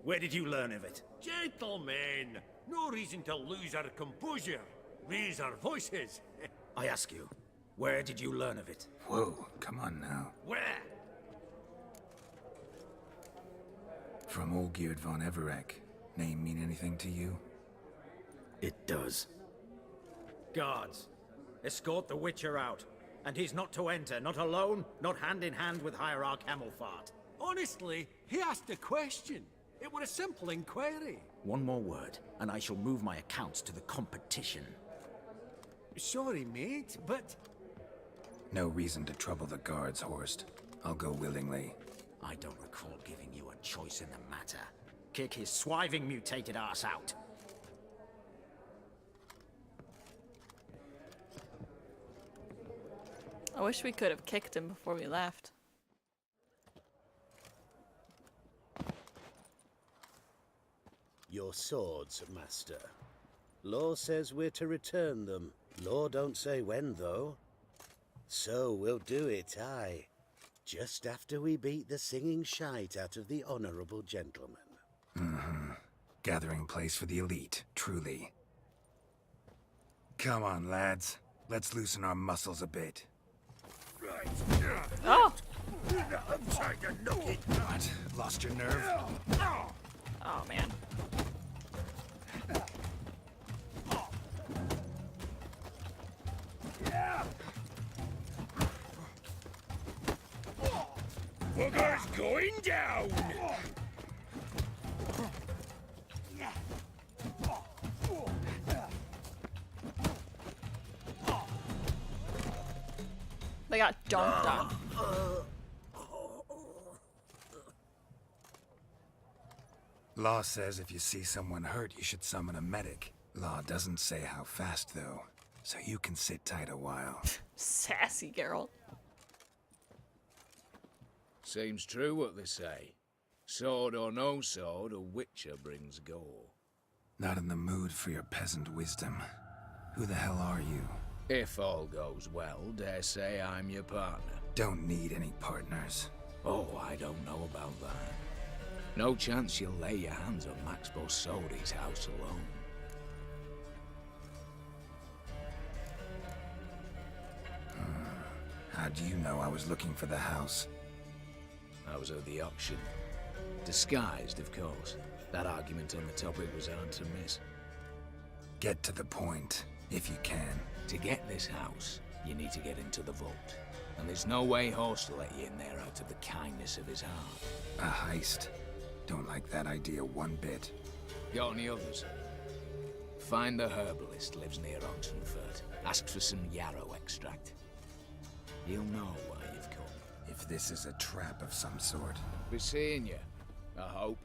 Where did you learn of it? Gentlemen, no reason to lose our composure. Raise our voices. I ask you, where did you learn of it? Whoa, come on now. Where? From Olgierd von Everec. Name mean anything to you? It does. Guards, escort the Witcher out. And he's not to enter, not alone, not hand in hand with Hierarch Hamelfart. Honestly, he asked a question. It were a simple inquiry. One more word, and I shall move my accounts to the competition. Sorry, mate, but... No reason to trouble the guards, Horst. I'll go willingly. I don't recall giving you a choice in the matter. Kick his swiving mutated ass out. I wish we could have kicked him before we left. Your swords, master. Law says we're to return them. Law don't say when, though. So we'll do it, aye. Just after we beat the singing shite out of the honorable gentleman. Mm-hmm. Gathering place for the elite, truly. Come on, lads. Let's loosen our muscles a bit. Right. Oh! I'm trying to knock it. What? Lost your nerve? Oh, man. Bugger's going down! They got dunked on. Law says if you see someone hurt, you should summon a medic. Law doesn't say how fast, though, so you can sit tight a while. Sassy Geralt. Seems true what they say. Sword or no sword, a witcher brings gore. Not in the mood for your peasant wisdom. Who the hell are you? If all goes well, dare say I'm your partner. Don't need any partners. Oh, I don't know about that. No chance you'll lay your hands on Max Bossodi's house alone. How do you know I was looking for the house? I was at the auction. Disguised, of course. That argument on the topic was hard to miss. Get to the point, if you can. To get this house, you need to get into the vault. And there's no way Horst will let you in there out of the kindness of his heart. A heist. Don't like that idea one bit. Got any others? Find a herbalist lives near Oxenfurt. Ask for some yarrow extract. He'll know why you've come. If this is a trap of some sort. Be seeing you, I hope.